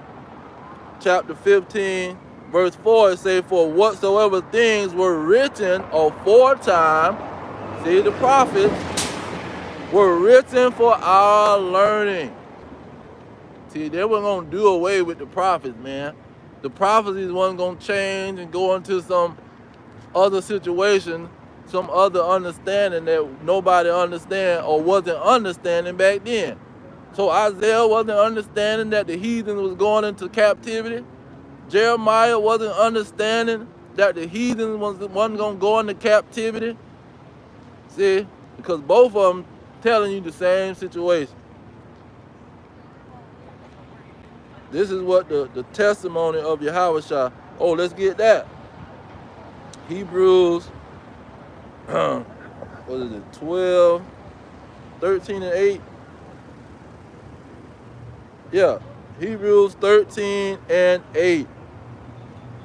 chapter 15, verse 4. It says, for whatsoever things were written aforetime, see, the prophets, were written for our learning. See, they weren't going to do away with the prophets, man. The prophecies wasn't going to change and go into some other situation, some other understanding that nobody understand or wasn't understanding back then. So Isaiah wasn't understanding that the heathen was going into captivity. Jeremiah wasn't understanding that the heathen wasn't going to go into captivity. See, because both of them telling you the same situation. This is what the testimony of Yahawashi. Oh, let's get that. Hebrews, what is it, 12, 13 and 8? Yeah, Hebrews 13 and 8.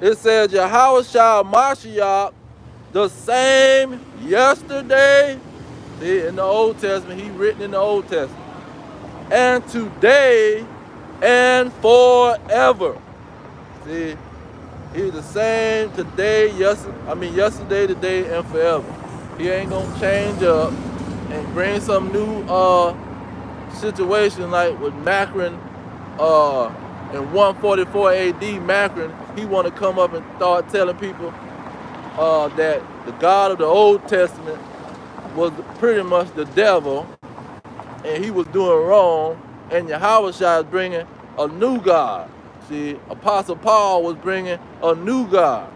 It says, Yahawashi Mashiach, the same yesterday, See, in the Old Testament, he written in the Old Testament. And today and forever. See, he's the same today, yesterday, today, and forever. He ain't gonna change up and bring some new situation like with Macron in 144 AD. Macron, he want to come up and start telling people that the God of the Old Testament was pretty much the devil, and he was doing wrong, and Yahawashi is bringing a new God. See, Apostle Paul was bringing a new God.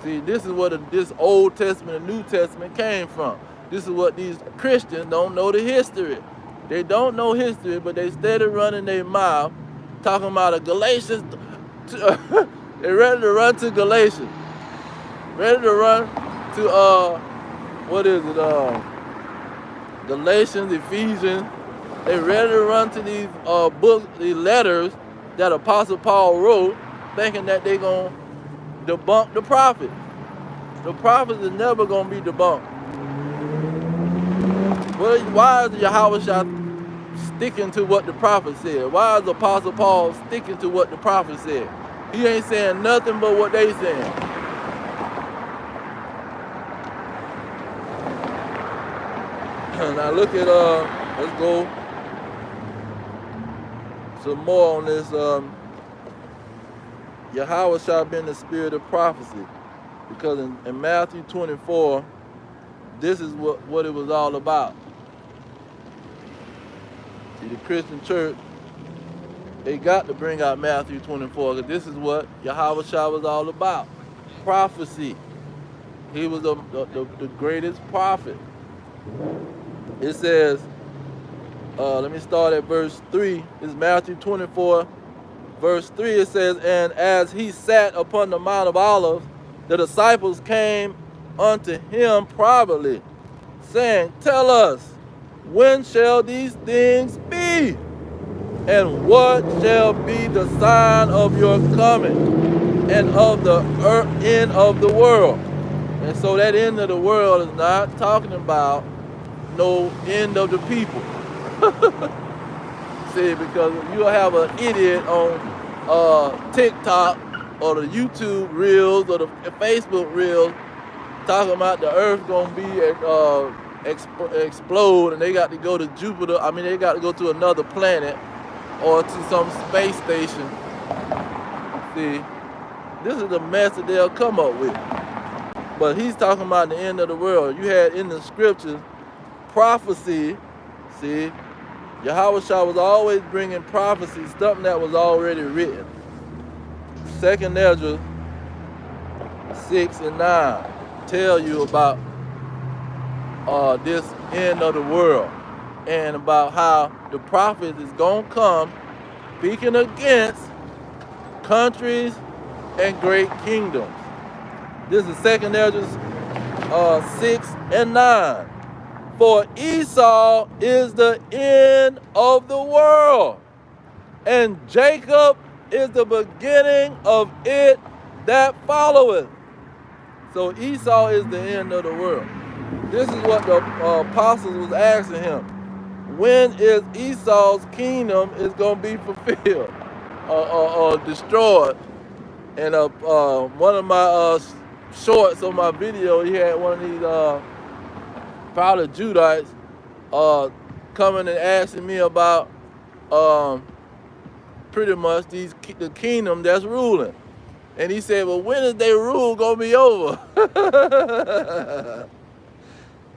See, this is what this Old Testament and New Testament came from. This is what these Christians don't know the history. They don't know history, but they steady running their mouth, talking about a Galatians. They're ready to run to Galatians. Ready to run to, what is it, Galatians, Ephesians. They ready to run to these books, these letters that Apostle Paul wrote, thinking that they gonna debunk the prophets. The prophets is never gonna be debunked. Well, why is Yahawashi sticking to what the prophet said? Why is Apostle Paul sticking to what the prophet said? He ain't saying nothing but what they saying. Now look at let's go some more on this Yahawashi being the spirit of prophecy, because in Matthew 24, this is what it was all about. See, the Christian church, they got to bring out Matthew 24, because this is what Yahawashi was all about. Prophecy. He was the greatest prophet. It says, let me start at verse 3. It's Matthew 24, verse 3. It says, and as he sat upon the Mount of Olives, the disciples came unto him privately, saying, tell us, when shall these things be? And what shall be the sign of your coming and of the end of the world? And so that end of the world is not talking about no end of the people. See, because you'll have an idiot on TikTok or the YouTube reels or the Facebook reels talking about the earth gonna be explode and they got to go to Jupiter. I mean, they got to go to another planet or to some space station. See, this is the mess that they'll come up with. But he's talking about the end of the world. You had in the scriptures prophecy. See, Yahawashi was always bringing prophecy, something that was already written. 2nd Ezra 6 and 9 tell you about this end of the world and about how the prophet is going to come speaking against countries and great kingdoms. This is 2nd Ezra 6 and 9. For Esau is the end of the world, and Jacob is the beginning of it that followeth. So Esau is the end of the world. This is what the apostles was asking him. When is Esau's kingdom is going to be fulfilled or destroyed? And one of my shorts on my video, he had one of these probably Judites coming and asking me about pretty much the kingdom that's ruling. And he said, well, when is their rule going to be over?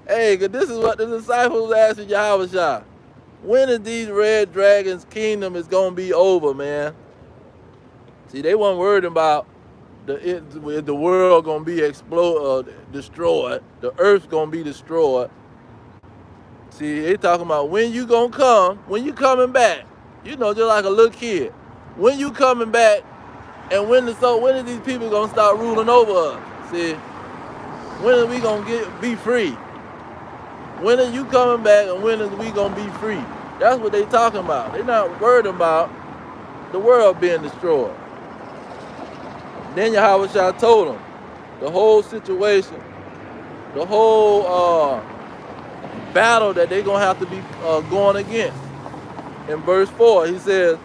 Hey, cause this is what the disciples asked Yahawashi. When is these red dragons' kingdom is going to be over, man? See, they weren't worried about the world going to be destroyed. The earth's going to be destroyed. See, they talking about when you going to come, when you coming back. You know, just like a little kid. When you coming back, and when is these people going to start ruling over us? See, when are we going to be free? When are you coming back, and when are we going to be free? That's what they talking about. They're not worried about the world being destroyed. Then Yahawashi told them the whole situation, the whole battle that they're going to have to be going against. In verse 4, he says,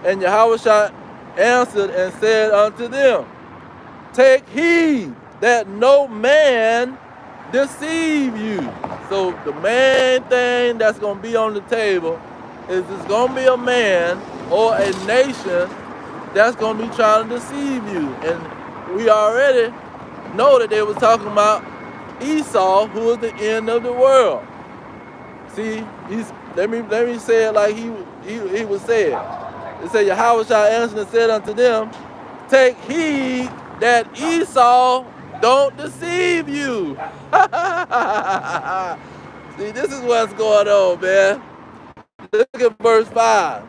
and Yahawashi answered and said unto them, take heed that no man deceive you. So the main thing that's going to be on the table is it's going to be a man or a nation that's going to be trying to deceive you. And we already know that they were talking about Esau, who is the end of the world. See, let me say it like he would say it. It said, Yahawashi answered and said unto them, take heed that Esau don't deceive you. See, this is what's going on, man. Look at verse 5.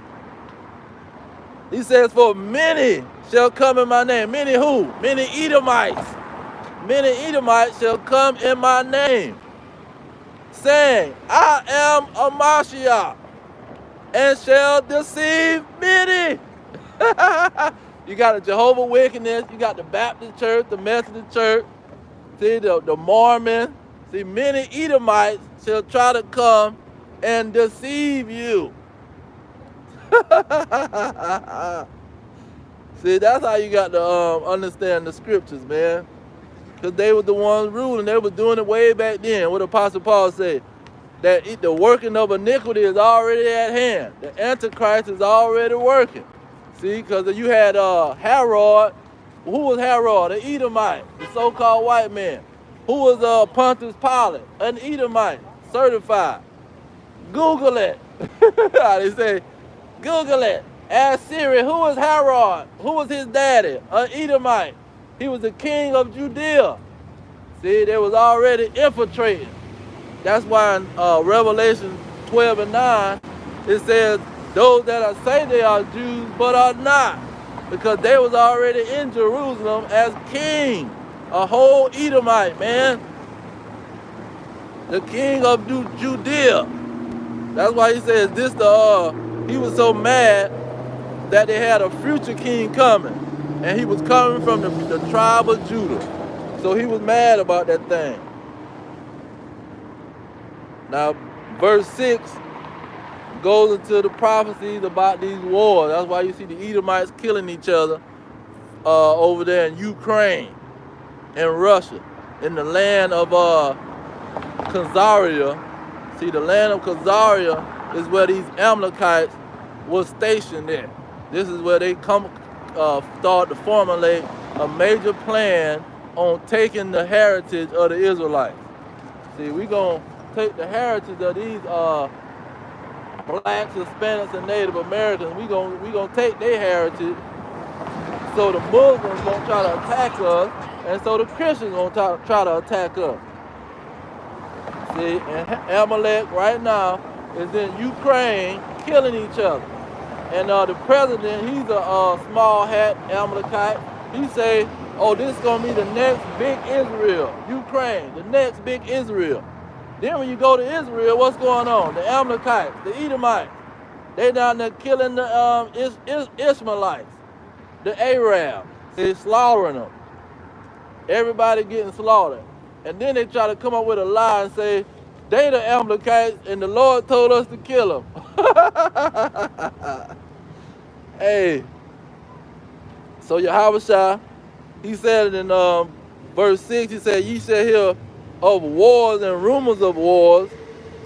He says, for many shall come in my name. Many who? Many Edomites. Many Edomites shall come in my name, saying, I am a Mashiach, and shall deceive many. You got the Jehovah Witness, you got the Baptist church, the Methodist church, see, the Mormon. See, many Edomites shall try to come and deceive you. See, that's how you got to understand the scriptures, man. Because they were the ones ruling. They were doing it way back then. What Apostle Paul said, that the working of iniquity is already at hand. The Antichrist is already working. See, because you had Herod. Who was Herod? An Edomite, the so-called white man. Who was Pontius Pilate? An Edomite, certified. Google it. They say, Google it. Ask Siri, who was Herod? Who was his daddy? An Edomite. He was the king of Judea. See, they was already infiltrating. That's why in Revelation 12 and 9, it says, those that are say they are Jews but are not, because they was already in Jerusalem as king, a whole Edomite, man, the king of Judea. That's why he says this. He was so mad that they had a future king coming, and he was coming from the tribe of Judah. So he was mad about that thing. Now, verse 6 goes into the prophecies about these wars. That's why you see the Edomites killing each other over there in Ukraine and Russia, in the land of Khazaria. See, the land of Khazaria is where these Amalekites were stationed at. This is where they start to formulate a major plan on taking the heritage of the Israelites. See, we're going to take the heritage of these blacks, Hispanics, and Native Americans. We gonna take their heritage. So the Muslims gonna try to attack us, and so the Christians gonna try to attack us. See, and Amalek right now is in Ukraine killing each other. And the president, he's a small hat Amalekite. He say, oh, this is gonna be the next big Israel, Ukraine, the next big Israel. Then when you go to Israel, what's going on? The Amalekites, the Edomites, they down there killing the Ishmaelites, the Arabs. They're slaughtering them. Everybody getting slaughtered. And then they try to come up with a lie and say, they the Amalekites and the Lord told us to kill them. Hey, so Yahawashi, he said in verse 6, he said, ye shall hear of wars and rumors of wars.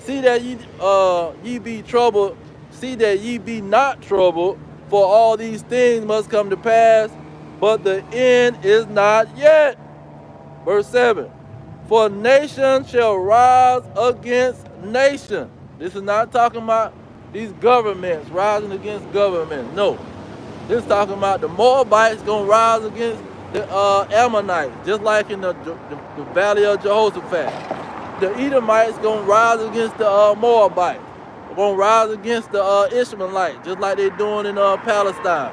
See that ye be troubled. See that ye be not troubled, for all these things must come to pass, but the end is not yet. Verse 7, for nation shall rise against nation. This is not talking about these governments rising against governments. No, this is talking about the Moabites going to rise against the Ammonites, just like in the valley of Jehoshaphat. The Edomites going to rise against the Moabites. They're going to rise against the Ishmaelites, just like they're doing in Palestine.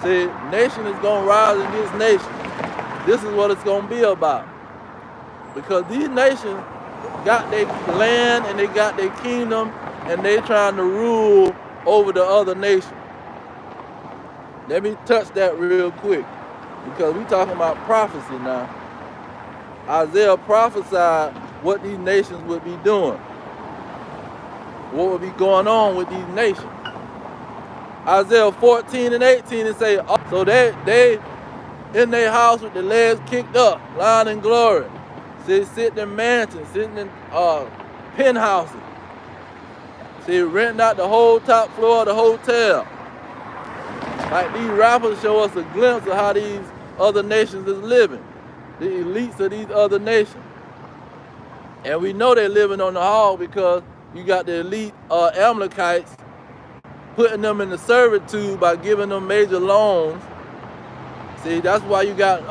See, nation is going to rise against nation. This is what it's going to be about. Because these nations got their land and they got their kingdom, and they trying to rule over the other nations. Let me touch that real quick, because we talking about prophecy now. Isaiah prophesied what these nations would be doing. what would be going on with these nations. Isaiah 14 and 18, it say, so they in their house with their legs kicked up, lying in glory. See, sitting in mansions, sitting in penthouses. See, renting out the whole top floor of the hotel. Like these rappers show us a glimpse of how these other nations is living. The elites of these other nations. And we know they're living on the hog because you got the elite Amalekites putting them in the servitude by giving them major loans. See, that's why you got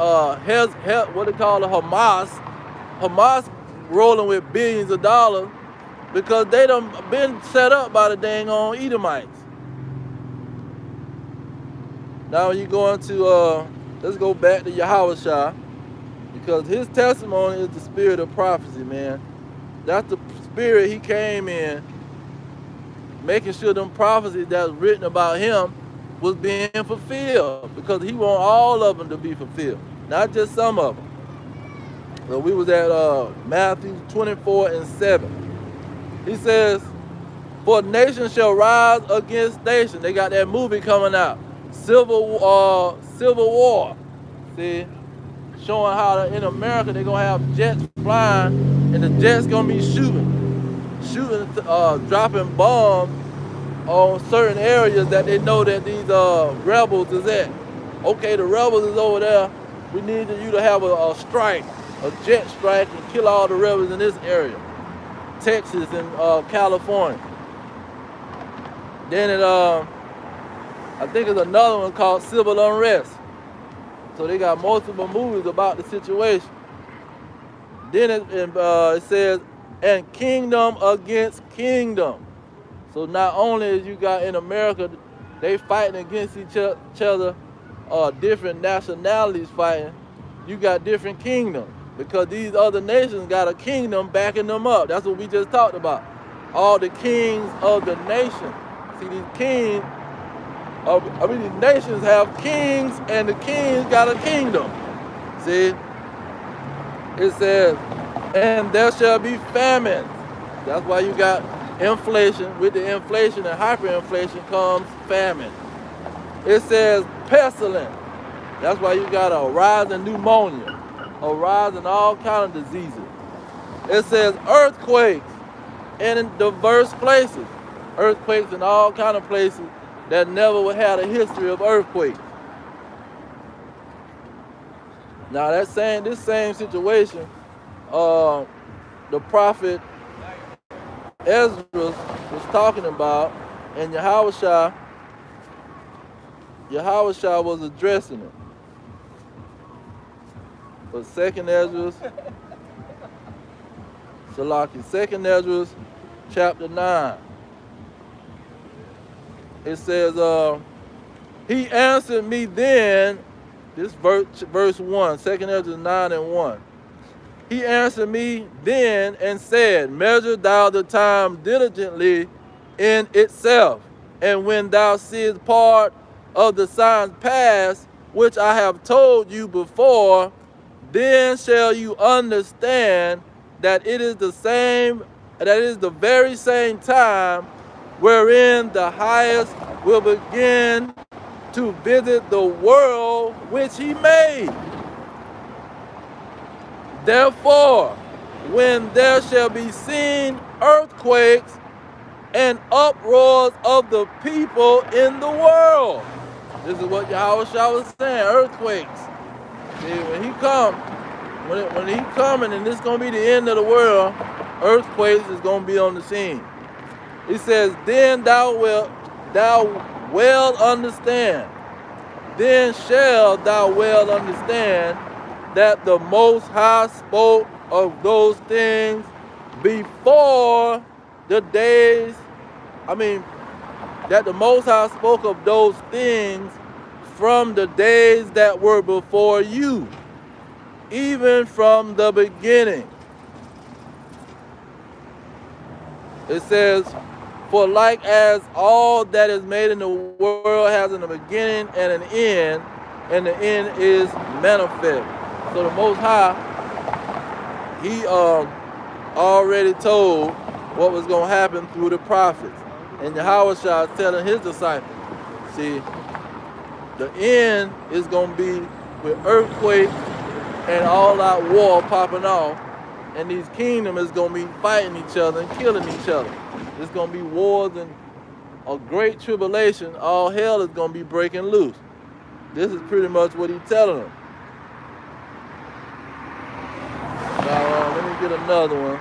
what they call the Hamas rolling with billions of dollars because they done been set up by the dang on Edomites. Now you go into, let's go back to Yahawashi, because his testimony is the spirit of prophecy, man. That's the spirit he came in, making sure them prophecies that's written about him was being fulfilled, because he want all of them to be fulfilled, not just some of them. So we was at Matthew 24 and 7. He says, for nation shall rise against nation. They got that movie coming out, Civil War. See, showing how in America they're gonna have jets flying, and the jets gonna be shooting, dropping bombs on certain areas that they know that these rebels is at. Okay, the rebels is over there. We need you to have a strike, a jet strike, and kill all the rebels in this area, Texas and California. Then I think it's another one called Civil Unrest. So they got multiple movies about the situation. Then it says, and kingdom against kingdom. So not only as you got in America, they fighting against each other, different nationalities fighting, you got different kingdoms, because these other nations got a kingdom backing them up. That's what we just talked about. All the kings of the nation. See, these kings, these nations have kings, and the kings got a kingdom. See, it says, and there shall be famine. That's why you got inflation. With the inflation and hyperinflation comes famine. It says pestilence. That's why you got a rise in pneumonia, a rise in all kind of diseases. It says earthquakes in diverse places. Earthquakes in all kind of places that never would have a history of earthquakes. Now this same situation, the prophet Ezra was talking about, and Yahawashi was addressing it. But Second Ezra, chapter 9. It says, he answered me then, this verse 1, 2 Ezra 9 and 1. He answered me then and said, measure thou the time diligently in itself, and when thou seest part of the signs pass, which I have told you before, then shall you understand that it is the very same time wherein the highest will begin to visit the world which he made. Therefore, when there shall be seen earthquakes and uproars of the people in the world. This is what Yahawashi was saying, earthquakes. See, when he coming, and this is going to be the end of the world, earthquakes is going to be on the scene. He says, then thou well understand. Then shall thou well understand that the Most High spoke of those things before the days, that the Most High spoke of those things from the days that were before you, even from the beginning. It says, for like as all that is made in the world has a beginning and an end, and the end is manifest. So the Most High, he already told what was going to happen through the prophets. And Yahawashi is telling his disciples, see, the end is going to be with earthquakes and all-out war popping off, and these kingdoms is going to be fighting each other and killing each other. It's going to be wars and a great tribulation. All hell is going to be breaking loose. This is pretty much what he's telling them. Now, let me get another one.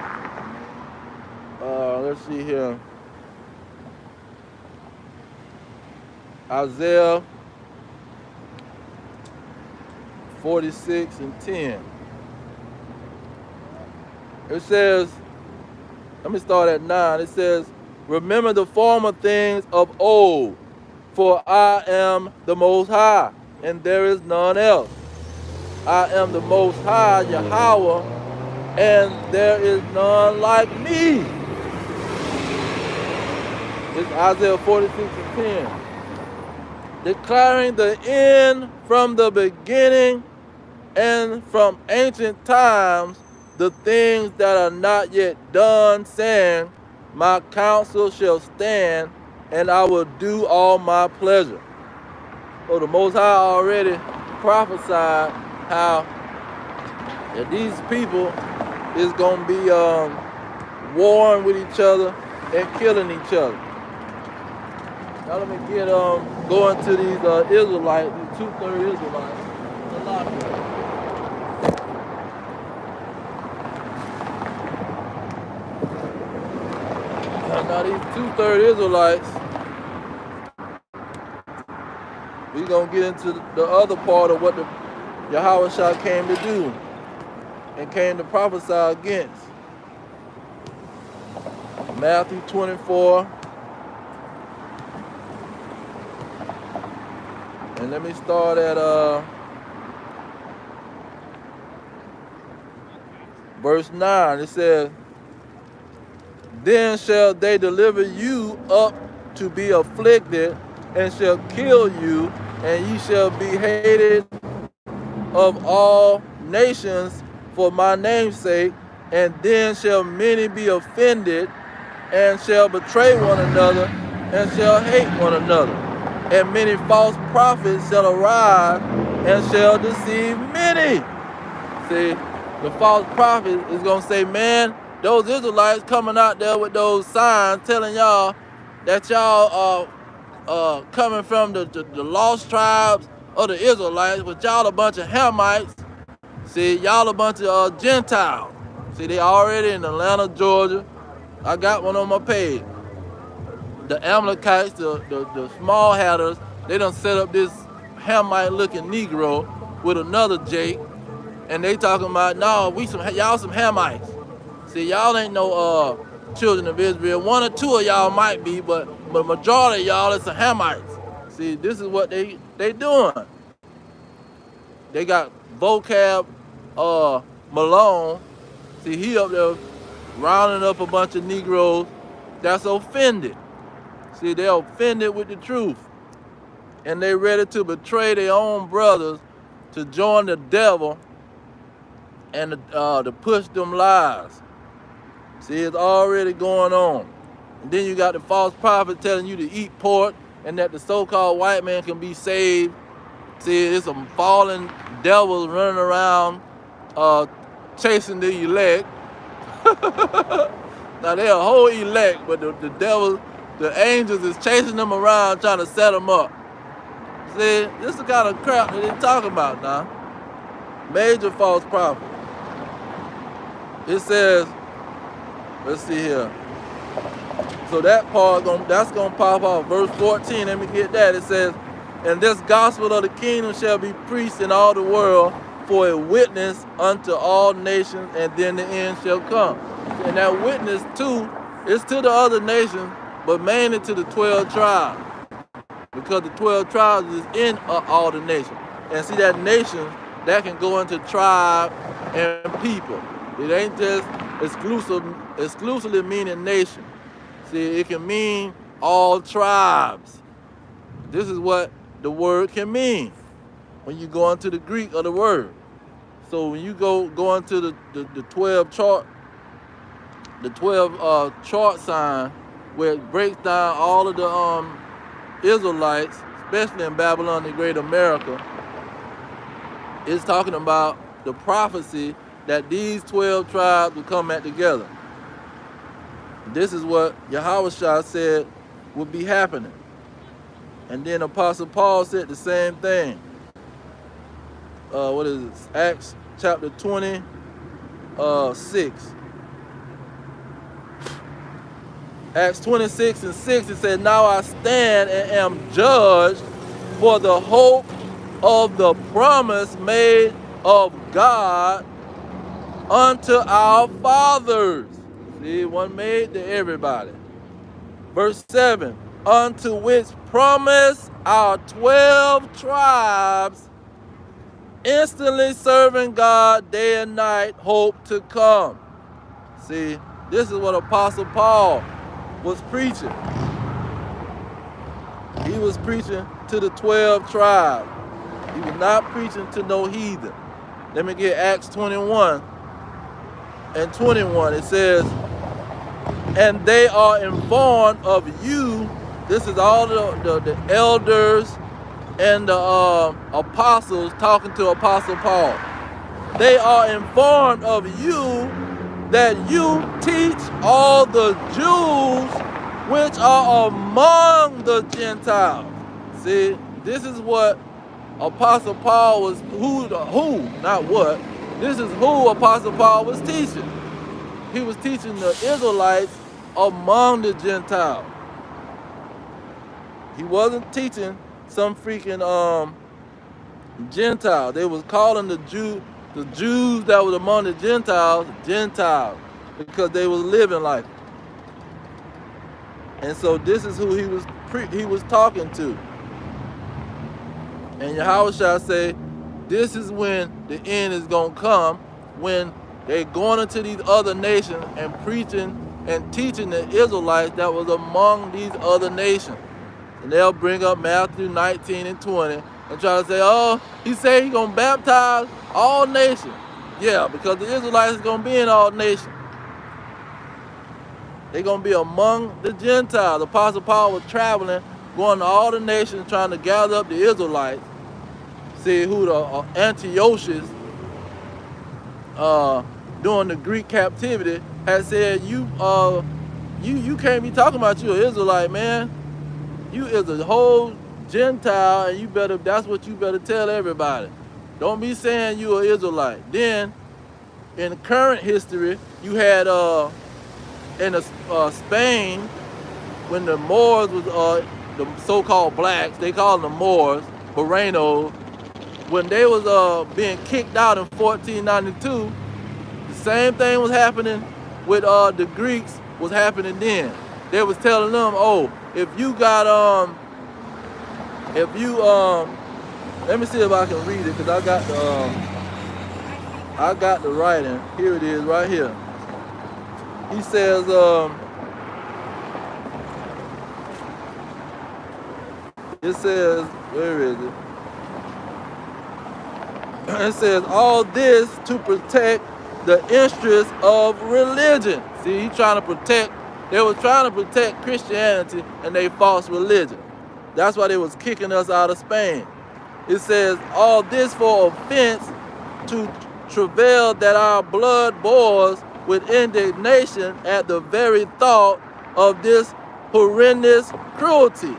Let's see here. Isaiah 46 and 10. It says, let me start at 9. It says, remember the former things of old, for I am the Most High, and there is none else. I am the Most High, Yahweh, and there is none like me. It's Isaiah 46 and 10. Declaring the end from the beginning and from ancient times, the things that are not yet done, saying, my counsel shall stand, and I will do all my pleasure. So the Most High already prophesied how that these people is going to be warring with each other and killing each other. Now let me get going to these Israelites, these 2/3 Israelites. There's a lot of them. Now these 2/3 Israelites, we're going to get into the other part of what the Yahawashi came to do and came to prophesy against. Matthew 24. And let me start at verse 9. It says, then shall they deliver you up to be afflicted, and shall kill you, and ye shall be hated of all nations for my name's sake, and then shall many be offended, and shall betray one another, and shall hate one another. And many false prophets shall arise, and shall deceive many. See, the false prophet is going to say, man, those Israelites coming out there with those signs telling y'all that y'all are coming from the lost tribes of the Israelites, but y'all a bunch of Hamites. See, y'all a bunch of Gentiles. See, they already in Atlanta, Georgia. I got one on my page. The Amalekites, the small hatters, they done set up this Hamite-looking Negro with another Jake, and they talking about, no, y'all some Hamites. See, y'all ain't no children of Israel. One or two of y'all might be, but majority of y'all is some Hamites. See, this is what they doing. They got Vocab Malone. See, he up there rounding up a bunch of Negroes that's offended. See, they're offended with the truth. And they ready to betray their own brothers to join the devil and to push them lies. See, it's already going on. And then you got the false prophet telling you to eat pork and that the so-called white man can be saved. See, there's some fallen devils running around chasing the elect. Now, they're a whole elect, but the devil, the angels is chasing them around trying to set them up. See, this is the kind of crap that they're talking about now. Major false prophet. It says, let's see here. So that part, that's going to pop off. Verse 14, let me get that. It says, and this gospel of the kingdom shall be preached in all the world for a witness unto all nations, and then the end shall come. And that witness, too, is to the other nations, but mainly to the 12 tribes. Because the 12 tribes is in all the nations. And see, that nation, that can go into tribe and people. It ain't just exclusively meaning nation. See, it can mean all tribes. This is what the word can mean when you go into the Greek of the word. So when you go into the 12 chart, the 12 chart sign, where it breaks down all of the Israelites, especially in Babylon the Great America. It's talking about the prophecy that these 12 tribes would come back together. This is what Yahawashi said would be happening. And then Apostle Paul said the same thing. What is it? Acts chapter 20, 6. Acts 26:6, it said, "Now I stand and am judged for the hope of the promise made of God unto our fathers." See, one made to everybody. Verse 7, "Unto which promise our 12 tribes, instantly serving God day and night, hope to come." See, this is what Apostle Paul was preaching. He was preaching to the 12 tribes. He was not preaching to no heathen. Let me get Acts 21 and 21. It says, "And they are informed of you." This is all the elders and the apostles talking to Apostle Paul. "They are informed of you that you teach all the Jews which are among the Gentiles." See, this is what Apostle Paul was, this is who Apostle Paul was teaching. He was teaching the Israelites among the Gentiles. He wasn't teaching some freaking Gentile. They was calling the Jews that was among the Gentiles, because they was living like it. And so this is who he was talking to. And Yahawashi say, this is when the end is gonna come, when they're going into these other nations and preaching and teaching the Israelites that was among these other nations. And they'll bring up Matthew 19 and 20 and try to say, oh, he said he's gonna baptize all nations. Yeah, because the Israelites is gonna be in all nations. They're gonna be among the Gentiles. The Apostle Paul was traveling, going to all the nations, trying to gather up the Israelites. See who the Antiochus during the Greek captivity had said, you can't be talking about you an Israelite, man. You is a whole Gentile, and that's what you better tell everybody. Don't be saying you an Israelite. Then in current history, you had in Spain, when the Moors was the so-called blacks, they called them Moors, Morenos, when they was being kicked out in 1492, the same thing was happening with the Greeks was happening then. They was telling them, oh, if you got let me see if I can read it, because I got the writing. Here it is, right here. He says, it says, where is it? It says, all this to protect the interests of religion. See, they was trying to protect Christianity and their false religion. That's why they was kicking us out of Spain. It says, all this for offense to travail that our blood boils with indignation at the very thought of this horrendous cruelty.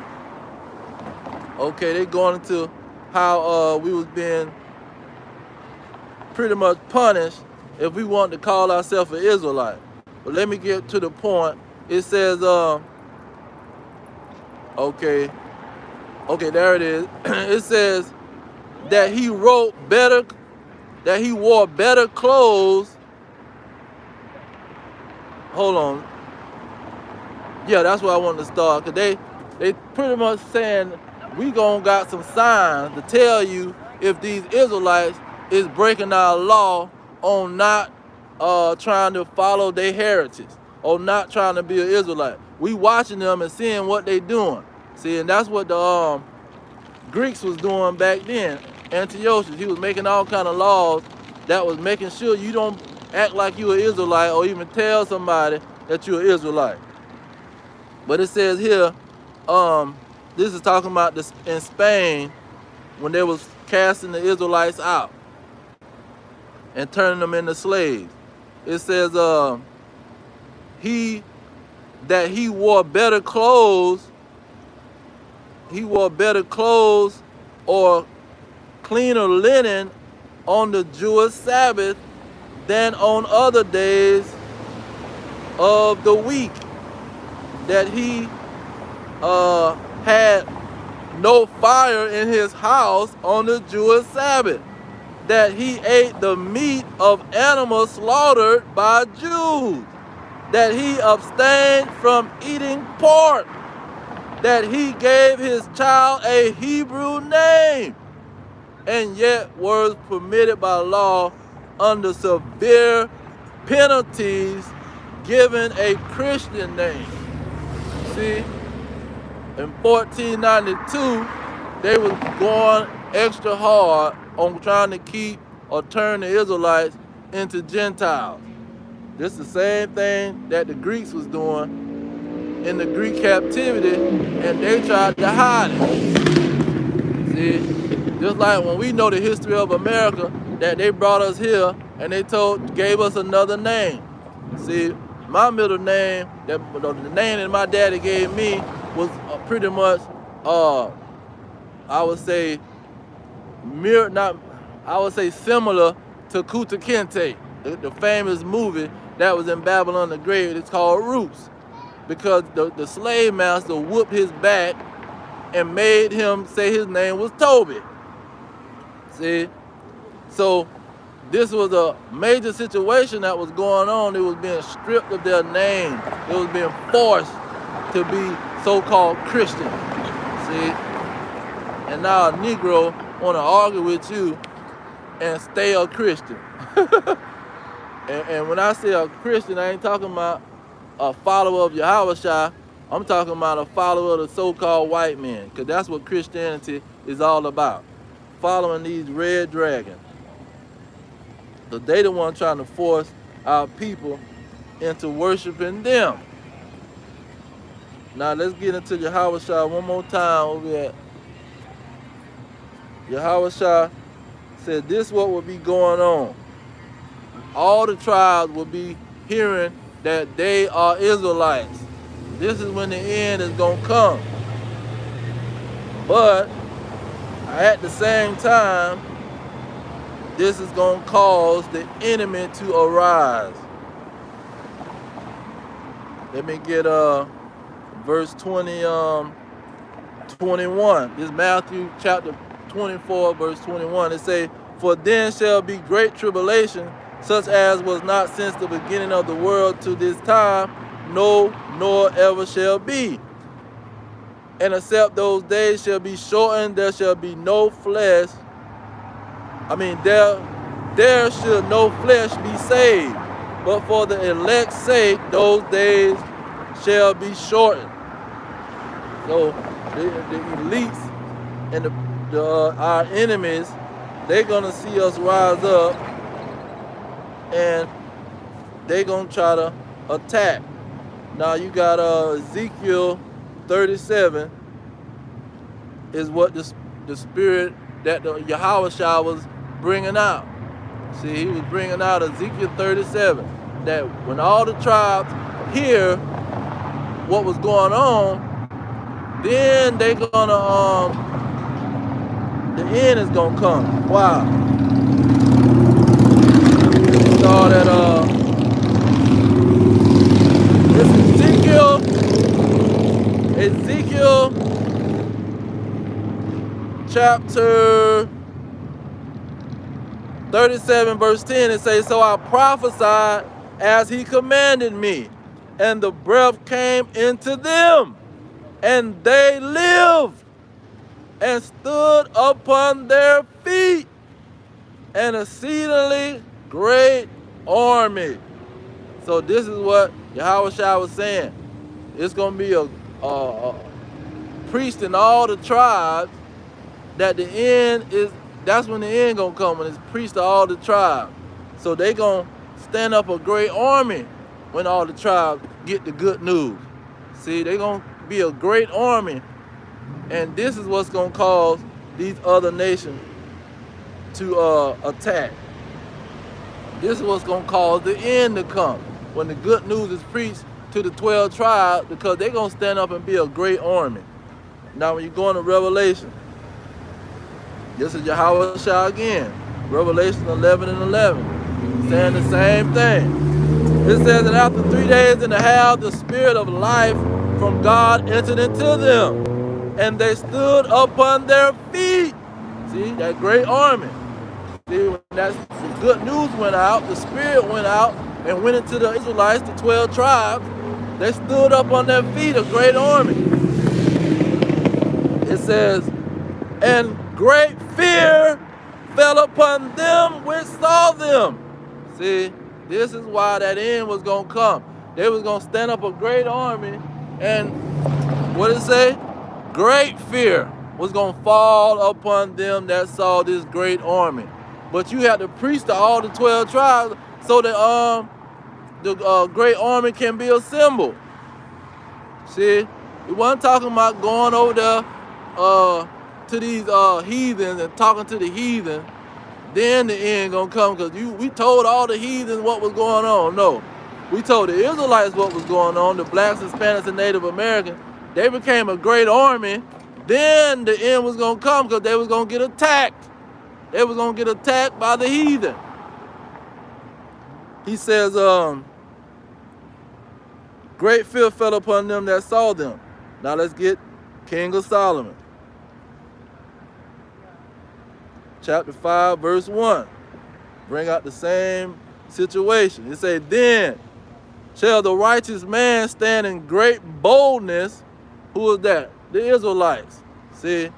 Okay, they going into how we was being pretty much punished if we want to call ourselves an Israelite. But let me get to the point. It says, okay, there it is. It says that he wore better clothes. Hold on. Yeah, that's where I wanted to start, because they pretty much saying we gonna got some signs to tell you if these Israelites is breaking our law on not trying to follow their heritage or not trying to be an Israelite. We watching them and seeing what they doing. See, and that's what the Greeks was doing back then. Antiochus, he was making all kind of laws that was making sure you don't act like you an Israelite or even tell somebody that you're an Israelite. But it says here, this is talking about this in Spain when they was casting the Israelites out and turning them into slaves. It says he wore better clothes. He wore better clothes or cleaner linen on the Jewish Sabbath than on other days of the week. That he had no fire in his house on the Jewish Sabbath. That he ate the meat of animals slaughtered by Jews. That he abstained from eating pork. That he gave his child a Hebrew name, and yet was permitted by law under severe penalties given a Christian name. See, in 1492, they was going extra hard on trying to keep or turn the Israelites into Gentiles. This is the same thing that the Greeks was doing in the Greek captivity, and they tried to hide it. See, just like when we know the history of America, that they brought us here and they gave us another name. See, my middle name, the name that my daddy gave me was pretty much, I would say similar to Kuta Kinte, the famous movie that was in Babylon the Great. It's called Roots, because the slave master whooped his back and made him say his name was Toby. See, so this was a major situation that was going on. They was being stripped of their name. They was being forced to be so-called Christian. See, and now a Negro want to argue with you and stay a Christian. and when I say a Christian, I ain't talking about a follower of Yahawashi. I'm talking about a follower of the so-called white men, because that's what Christianity is all about. Following these red dragons. So they the one trying to force our people into worshiping them. Now let's get into Yahawashi one more time over at Yahawashi said this what will be going on. All the tribes will be hearing that they are Israelites. This is when the end is going to come. But at the same time, this is going to cause the enemy to arise. Let me get verse 21. This is Matthew chapter 24, verse 21. It says, "For then shall be great tribulation, such as was not since the beginning of the world to this time, no, nor ever shall be. And except those days shall be shortened, there shall be no flesh. There should no flesh be saved. But for the elect's sake, those days shall be shortened." So the elites and our enemies, they're gonna see us rise up, and they're gonna try to attack. Now you got Ezekiel 37 is what the spirit that the Yahawashi was bringing out. See, he was bringing out Ezekiel 37, that when all the tribes hear what was going on, then they gonna the end is gonna come. Wow. Start at this is Ezekiel chapter 37 verse 10. It says, "So I prophesied as he commanded me, and the breath came into them, and they lived and stood upon their feet, an exceedingly great army." So this is what Yahawashi was saying. It's going to be a priest in all the tribes, that the end is, that's when the end going to come, when it's priest of all the tribes. So they going to stand up a great army when all the tribes get the good news. See, they're going to be a great army. And this is what's going to cause these other nations to attack. This is what's going to cause the end to come. When the good news is preached to the 12 tribes, because they're going to stand up and be a great army. Now, when you go into Revelation, this is Yahawashi again. Revelation 11 and 11, saying the same thing. It says that after 3 days and a half, the spirit of life from God entered into them, and they stood upon their feet. See, that great army. See, when the good news went out, the spirit went out and went into the Israelites, the 12 tribes. They stood up on their feet, a great army. It says, and great fear fell upon them which saw them. See, this is why that end was going to come. They was going to stand up a great army, and what did it say? Great fear was going to fall upon them that saw this great army. But you have to preach to all the 12 tribes so that the great army can be assembled. See, we wasn't talking about going over there to these heathens and talking to the heathen. Then the end gonna come, because we told all the heathens what was going on. No, we told the Israelites what was going on, the blacks, Hispanics, and Native Americans. They became a great army. Then the end was gonna come, because they was gonna get attacked. They was gonna get attacked by the heathen. He says, great fear fell upon them that saw them. Now let's get King of Solomon. Chapter 5, verse 1. Bring out the same situation. It says, then shall the righteous man stand in great boldness. Who is that? The Israelites. See,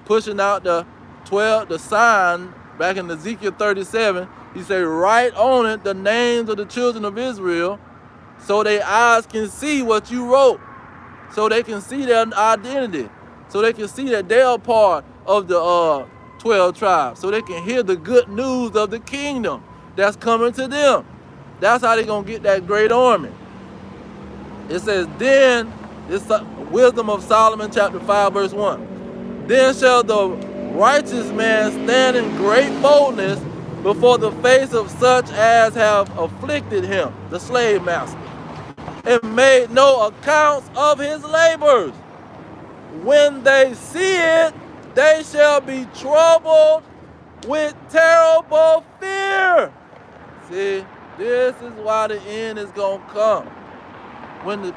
pushing out the 12, the sign back in Ezekiel 37. He said, write on it the names of the children of Israel, so their eyes can see what you wrote, so they can see their identity, so they can see that they are part of the 12 tribes, so they can hear the good news of the kingdom that's coming to them. That's how they're going to get that great army. It says, then, it's Wisdom of Solomon, chapter 5, verse 1. Then shall the righteous man stand in great boldness before the face of such as have afflicted him, the slave master, and made no accounts of his labors. When they see it, they shall be troubled with terrible fear. See, this is why the end is going to come. When the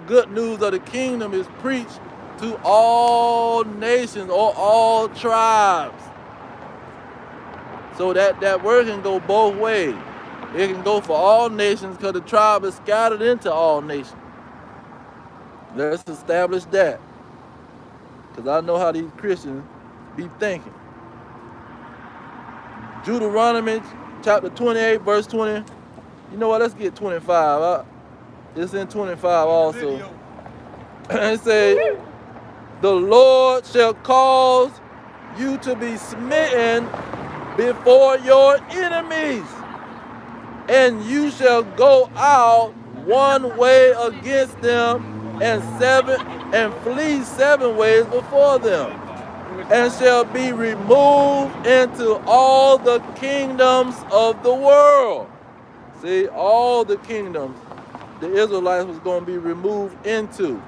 good news of the kingdom is preached to all nations or all tribes. So that word can go both ways. It can go for all nations, because the tribe is scattered into all nations. Let's establish that, because I know how these Christians be thinking. Deuteronomy chapter 28, verse 20. You know what? Let's get 25. It's in 25 also. It says, the Lord shall cause you to be smitten before your enemies, and you shall go out one way against them, and flee 7 ways before them, and shall be removed into all the kingdoms of the world. See, all the kingdoms the Israelites was going to be removed into.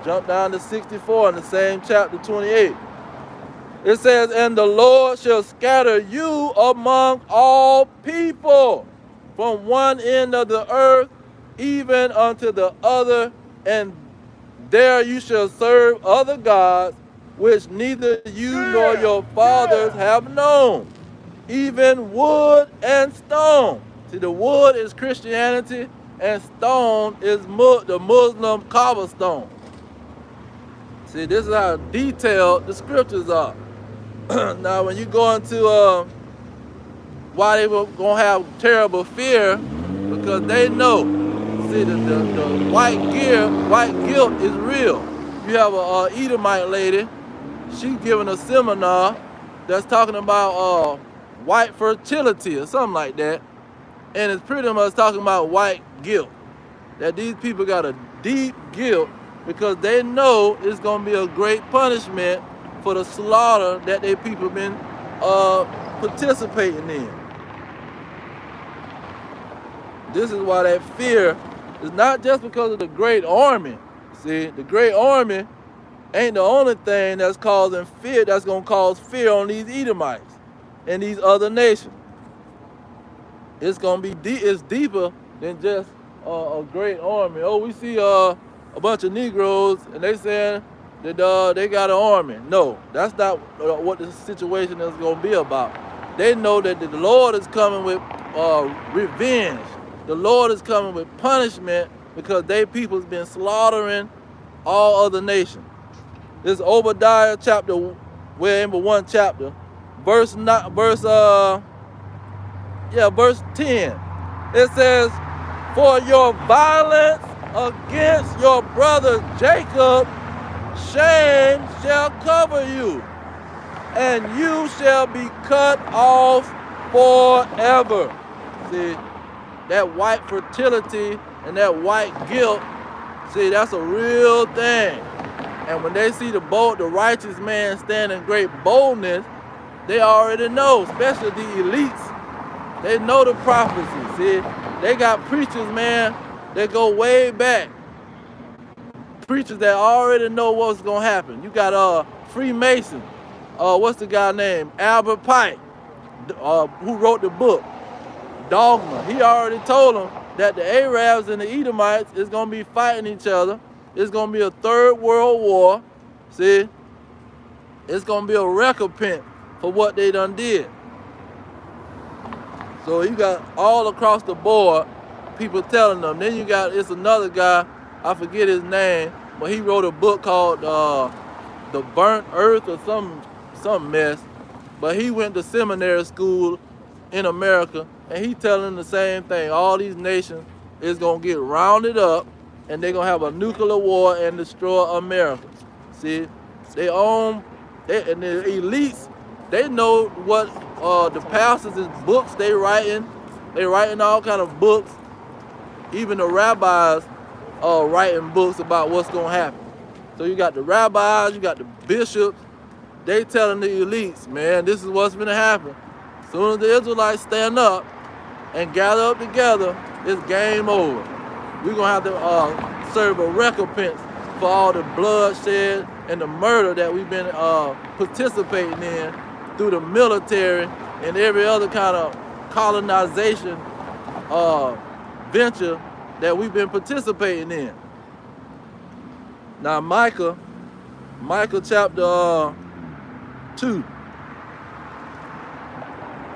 Jump down to 64 in the same chapter 28. It says, and the Lord shall scatter you among all people, from one end of the earth even unto the other, and there you shall serve other gods, which neither you nor your fathers have known, even wood and stone. See, the wood is Christianity, and stone is the Muslim cobblestone. See, this is how detailed the scriptures are. Now, when you go into why they were going to have terrible fear, because they know, see, the white guilt is real. You have a Edomite lady, she's giving a seminar that's talking about white fertility or something like that. And it's pretty much talking about white guilt. That these people got a deep guilt because they know it's going to be a great punishment for the slaughter that their people been participating in. This is why that fear is not just because of the great army. See, the great army ain't the only thing that's causing fear, that's going to cause fear on these Edomites and these other nations. It's going to be it's deeper than just a great army. Oh, we see a bunch of Negroes and they saying that they got an army. No, that's not what the situation is going to be about. They know that the Lord is coming with revenge. The Lord is coming with punishment because their people's been slaughtering all other nations. This Obadiah chapter, number 1 chapter, verse 10. It says, "For your violence against your brother Jacob, shame shall cover you, and you shall be cut off forever." See, that white fertility and that white guilt, see, that's a real thing. And when they see the righteous man stand in great boldness, they already know, especially the elites. They know the prophecy. See, they got preachers, man, that go way back. Preachers that already know what's gonna happen. You got Freemason. What's the guy named? Albert Pike, who wrote the book Dogma. He already told them that the Arabs and the Edomites is gonna be fighting each other. It's gonna be a third world war. See, it's gonna be a recompense for what they done did. So you got all across the board people telling them. Then you got, it's another guy, I forget his name, but he wrote a book called The Burnt Earth or some mess. But he went to seminary school in America, and he telling the same thing. All these nations is gonna get rounded up, and they're gonna have a nuclear war and destroy America. See, and the elites, they know what the pastors' books they writing. They writing all kind of books. Even the rabbis writing books about what's gonna happen. So you got the rabbis, you got the bishops. They telling the elites, man, this is what's gonna happen. As soon as the Israelites stand up and gather up together, it's game over. We're gonna have to serve a recompense for all the bloodshed and the murder that we've been participating in through the military and every other kind of colonization venture that we've been participating in. Now Micah chapter 2.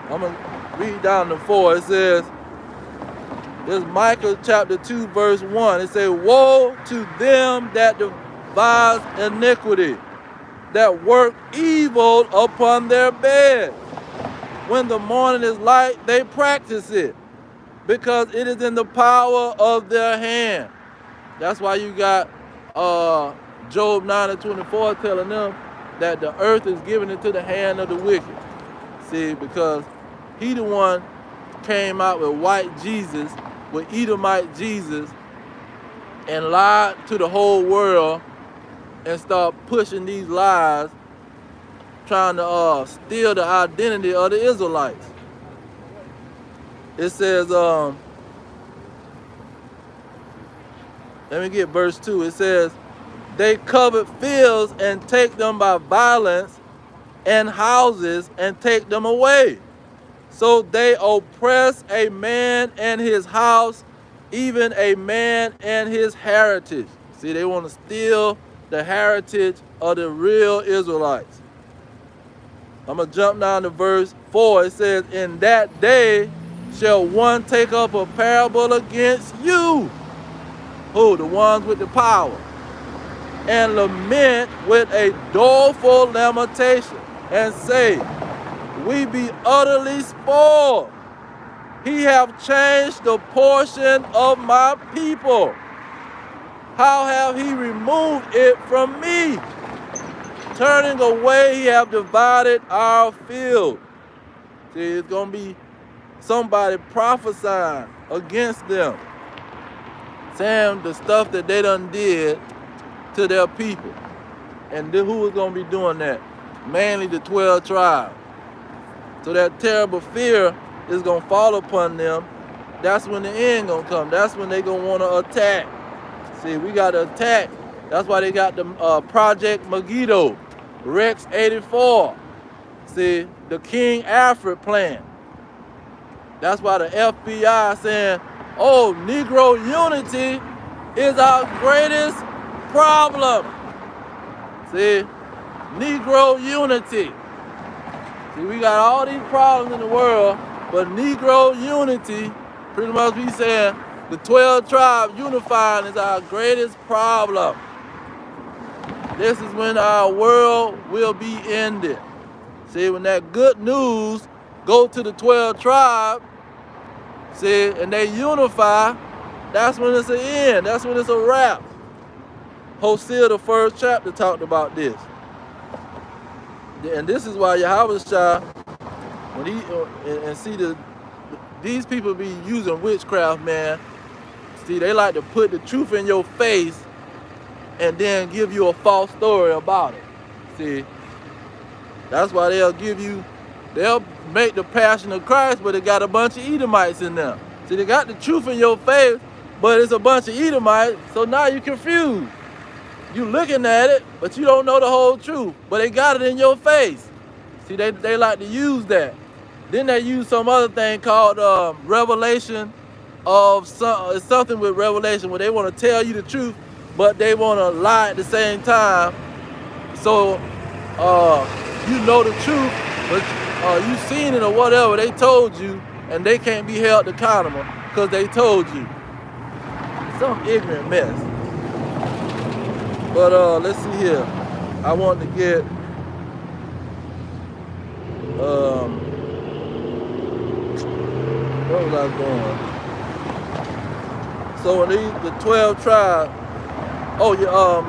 I'm going to read down to 4. It says, this Micah chapter 2 verse 1. It says, "Woe to them that devise iniquity, that work evil upon their bed. When the morning is light, they practice it, because it is in the power of their hand." That's why you got Job 9:24 telling them that the earth is given into the hand of the wicked. See, because he the one came out with white Jesus, with Edomite Jesus, and lied to the whole world and start pushing these lies, trying to steal the identity of the Israelites. It says, let me get verse 2. It says, "They covet fields and take them by violence, and houses and take them away. So they oppress a man and his house, even a man and his heritage." See, they want to steal the heritage of the real Israelites. I'm going to jump down to verse 4. It says, "In that day shall one take up a parable against you." Who? The ones with the power. "And lament with a doleful lamentation, and say, We be utterly spoiled. He have changed the portion of my people. How have he removed it from me? Turning away, he have divided our field. See, it's going to be somebody prophesying against them, saying the stuff that they done did to their people. And who is going to be doing that? Mainly the 12 tribes. So that terrible fear is going to fall upon them. That's when the end going to come. That's when they going to want to attack. See, we got to attack. That's why they got the Project Megiddo, Rex 84. See, the King Alfred plan. That's why the FBI saying, oh, Negro unity is our greatest problem. See, Negro unity. See, we got all these problems in the world, but Negro unity, pretty much we saying the 12 tribes unifying is our greatest problem. This is when our world will be ended. See, when that good news go to the 12 tribes, see, and they unify, that's when it's an end. That's when it's a wrap. Hosea, the first chapter, talked about this. And this is why Yahawashi, when he, see, these people be using witchcraft, man. See, they like to put the truth in your face and then give you a false story about it. See, that's why they'll make the Passion of Christ, but they got a bunch of Edomites in there. See, they got the truth in your face, but it's a bunch of Edomites, so now you're confused. You looking at it, but you don't know the whole truth, but they got it in your face. See, they like to use that. Then they use some other thing called revelation of something with revelation, where they want to tell you the truth, but they want to lie at the same time. So you know the truth, but you seen it or whatever, they told you, and they can't be held accountable because they told you. Some ignorant mess. But let's see here. I want to get where was I going? So when the 12 tribes,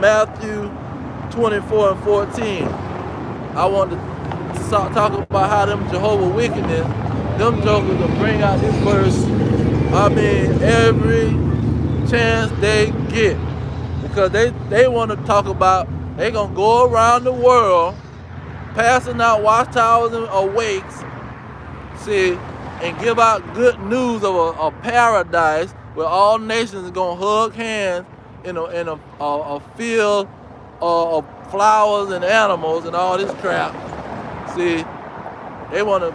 Matthew 24 and 14. I want to talk about how them Jehovah wickedness, them jokers will bring out this verse, I mean, every chance they get. Because they want to talk about, they going to go around the world passing out watchtowers and awakes, see, and give out good news of a paradise where all nations are going to hug hands in a field of flowers and animals and all this crap. See, they want to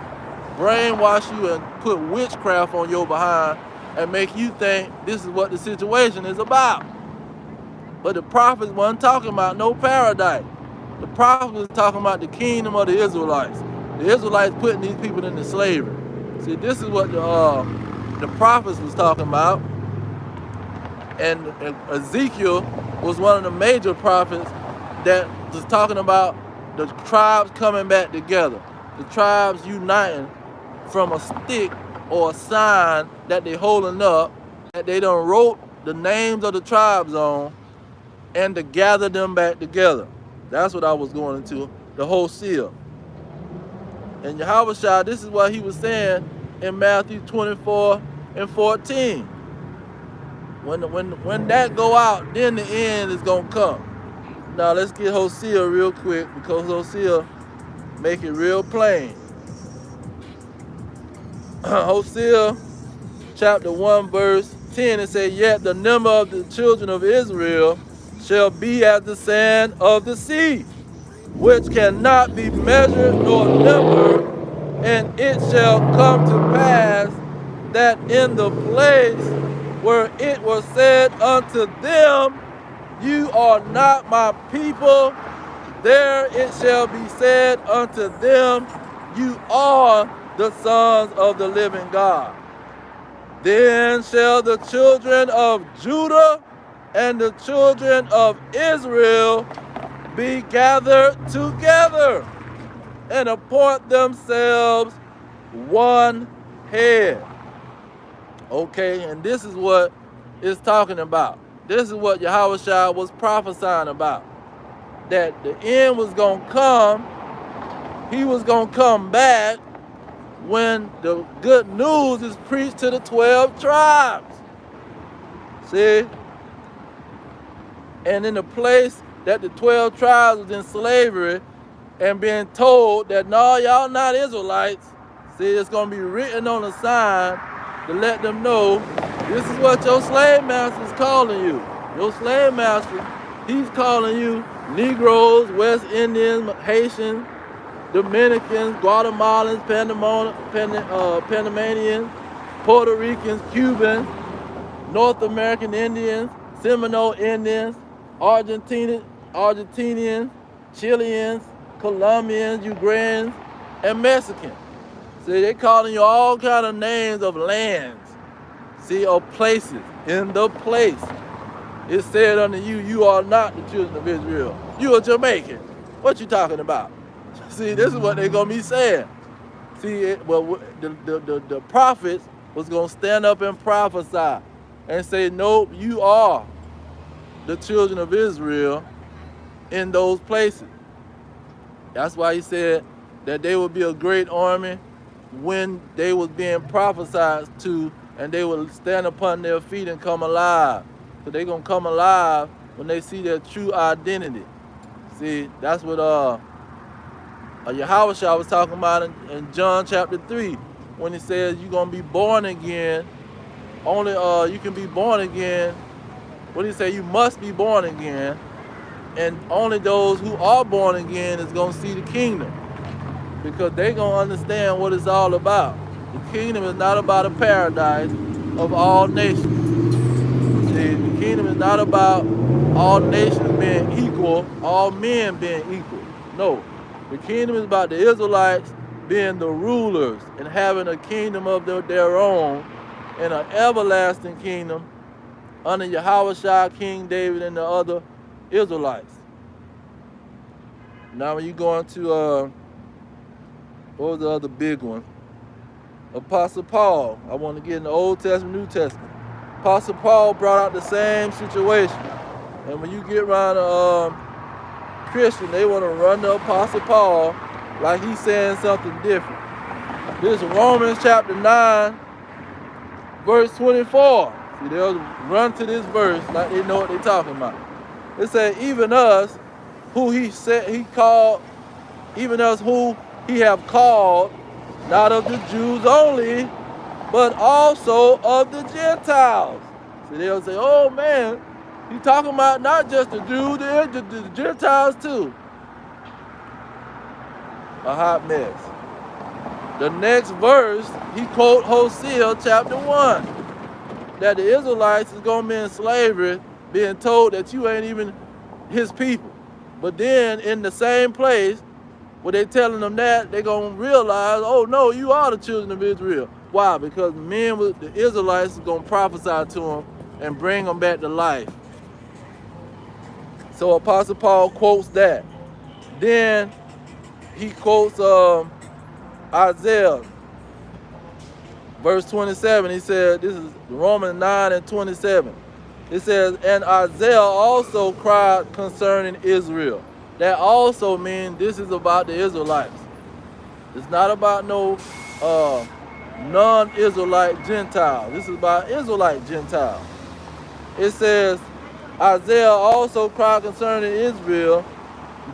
brainwash you and put witchcraft on your behind and make you think this is what the situation is about. But the prophets wasn't talking about no paradise. The prophets was talking about the kingdom of the Israelites. The Israelites putting these people into slavery. See, this is what the prophets was talking about. And Ezekiel was one of the major prophets that was talking about the tribes coming back together. The tribes uniting from a stick or a sign that they holding up, that they done wrote the names of the tribes on, and to gather them back together. That's what I was going into, the Hosea. And Yahawashi, this is what he was saying in Matthew 24 and 14. When that go out, then the end is going to come. Now let's get Hosea real quick, because Hosea make it real plain. Hosea chapter 1 verse 10, it says, yet the number of the children of Israel shall be as the sand of the sea, which cannot be measured nor numbered, and it shall come to pass that in the place where it was said unto them, you are not my people, there it shall be said unto them, you are the sons of the living God. Then shall the children of Judah and the children of Israel be gathered together and appoint themselves one head. Okay, and this is what it's talking about. This is what Yahawashi was prophesying about. That the end was going to come. He was going to come back, when the good news is preached to the 12 tribes. See? And in the place that the 12 tribes was in slavery and being told that, no, y'all not Israelites, see, it's going to be written on a sign to let them know this is what your slave master is calling you. Your slave master, he's calling you Negroes, West Indians, Haitians, Dominicans, Guatemalans, Panamanians, Puerto Ricans, Cubans, North American Indians, Seminole Indians, Argentinians, Chileans, Colombians, Uruguayans, and Mexicans. See, they calling you all kind of names of lands, see, of places. In the place, it said unto you, you are not the children of Israel. You are Jamaican. What you talking about? See, this is what they're going to be saying. See, the prophets was going to stand up and prophesy and say, nope, you are the children of Israel in those places. That's why he said that they would be a great army when they was being prophesied to, and they would stand upon their feet and come alive. So they're going to come alive when they see their true identity. See, that's what Yahawashi was talking about in John chapter 3, when he says you're going to be born again. Only you can be born again. What do you say? You must be born again. And only those who are born again is going to see the kingdom, because they're going to understand what it's all about. The kingdom is not about a paradise of all nations. See, the kingdom is not about all nations being equal, all men being equal. No. The kingdom is about the Israelites being the rulers and having a kingdom of their own, and an everlasting kingdom under Yahawashi, King David, and the other Israelites. Now when you go into, what was the other big one? Apostle Paul. I want to get in the Old Testament, New Testament. Apostle Paul brought out the same situation. And when you get around Christian, they want to run to Apostle Paul like he's saying something different. This is Romans chapter 9, verse 24. See, they'll run to this verse like they know what they're talking about. It says, even us, who he said he called, even us who he have called, not of the Jews only, but also of the Gentiles. See, they'll say, oh man, he's talking about not just the Jews, the Gentiles too. A hot mess. The next verse, he quote Hosea chapter 1, that the Israelites is going to be in slavery, being told that you ain't even his people. But then in the same place, where they telling them that, they're going to realize, oh no, you are the children of Israel. Why? Because men with the Israelites is going to prophesy to them and bring them back to life. So Apostle Paul quotes that. Then he quotes Isaiah, verse 27. He said, this is Romans 9 and 27. It says, and Isaiah also cried concerning Israel. That also means this is about the Israelites. It's not about no non-Israelite Gentile. This is about Israelite Gentile. It says, Isaiah also cried concerning Israel,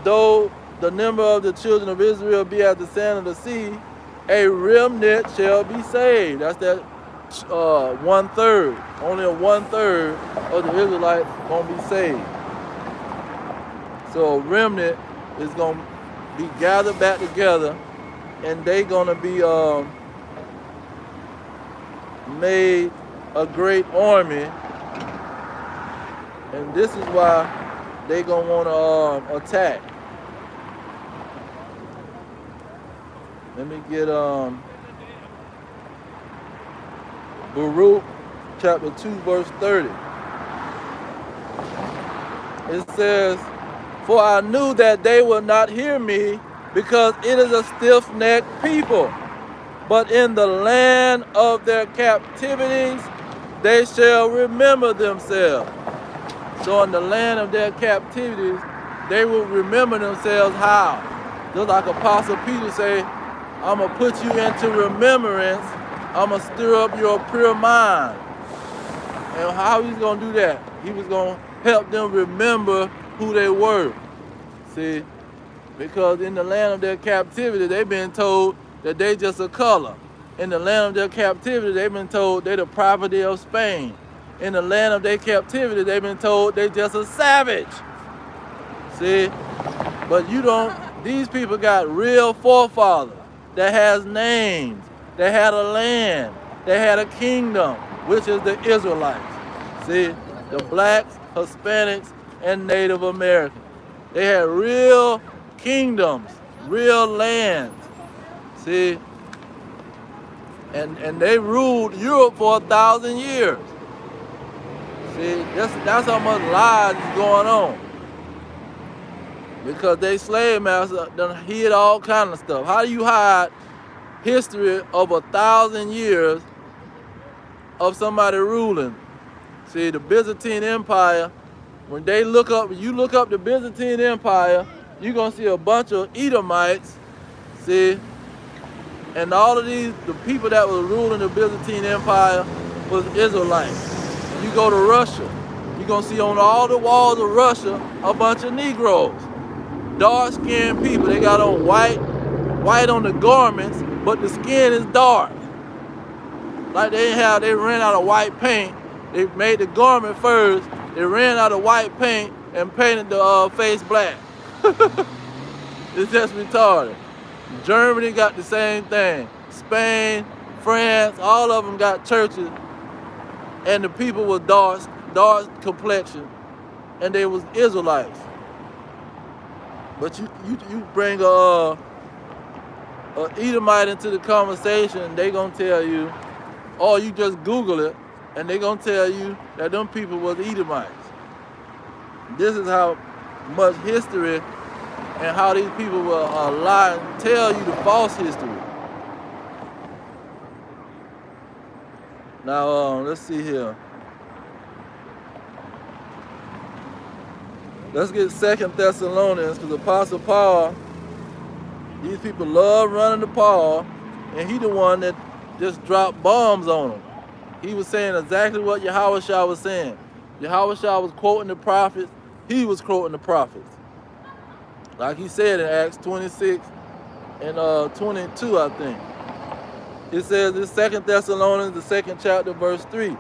though the number of the children of Israel be as the sand of the sea, a remnant shall be saved. That's that 1/3. Only a 1/3 of the Israelites gonna be saved. So a remnant is gonna be gathered back together, and they gonna be made a great army. And this is why they gonna want to attack. Let me get Baruch chapter 2 verse 30. It says, for I knew that they will not hear me, because it is a stiff-necked people. But in the land of their captivities they shall remember themselves. So in the land of their captivities, they will remember themselves how? Just like Apostle Peter say, I'm going to put you into remembrance. I'm going to stir up your pure mind. And how he's going to do that? He was going to help them remember who they were. See? Because in the land of their captivity, they've been told that they just a color. In the land of their captivity, they've been told they're the property of Spain. In the land of their captivity, they've been told they just a savage. See? But you don't, these people got real forefathers that has names, that had a land, that had a kingdom, which is the Israelites. See? The blacks, Hispanics, and Native Americans. They had real kingdoms, real lands. See? And they ruled Europe for 1,000 years. See, that's how much lies is going on. Because they slave masters done hid all kind of stuff. How do you hide history of 1,000 years of somebody ruling? See, the Byzantine Empire, when you look up the Byzantine Empire, you're gonna see a bunch of Edomites, see, and all of the people that were ruling the Byzantine Empire was Israelites. You go to Russia, you're gonna see on all the walls of Russia a bunch of Negroes, dark-skinned people. They got on white on the garments, but the skin is dark. Like they ran out of white paint. They made the garment first. They ran out of white paint and painted the face black. It's just retarded. Germany got the same thing. Spain, France, all of them got churches, and the people were dark complexion, and they was Israelites. But you bring a Edomite into the conversation, they gonna tell you, or you just Google it, and they gonna tell you that them people was Edomites. This is how much history and how these people will lie and tell you the false history. Now, let's see here. Let's get 2 Thessalonians, because Apostle Paul, these people love running to Paul, and he the one that just dropped bombs on them. He was saying exactly what Yahawashi was saying. Yahawashi was quoting the prophets. He was quoting the prophets. Like he said in Acts 26 and 22, I think. It says in 2 Thessalonians, the 2nd chapter, verse 3.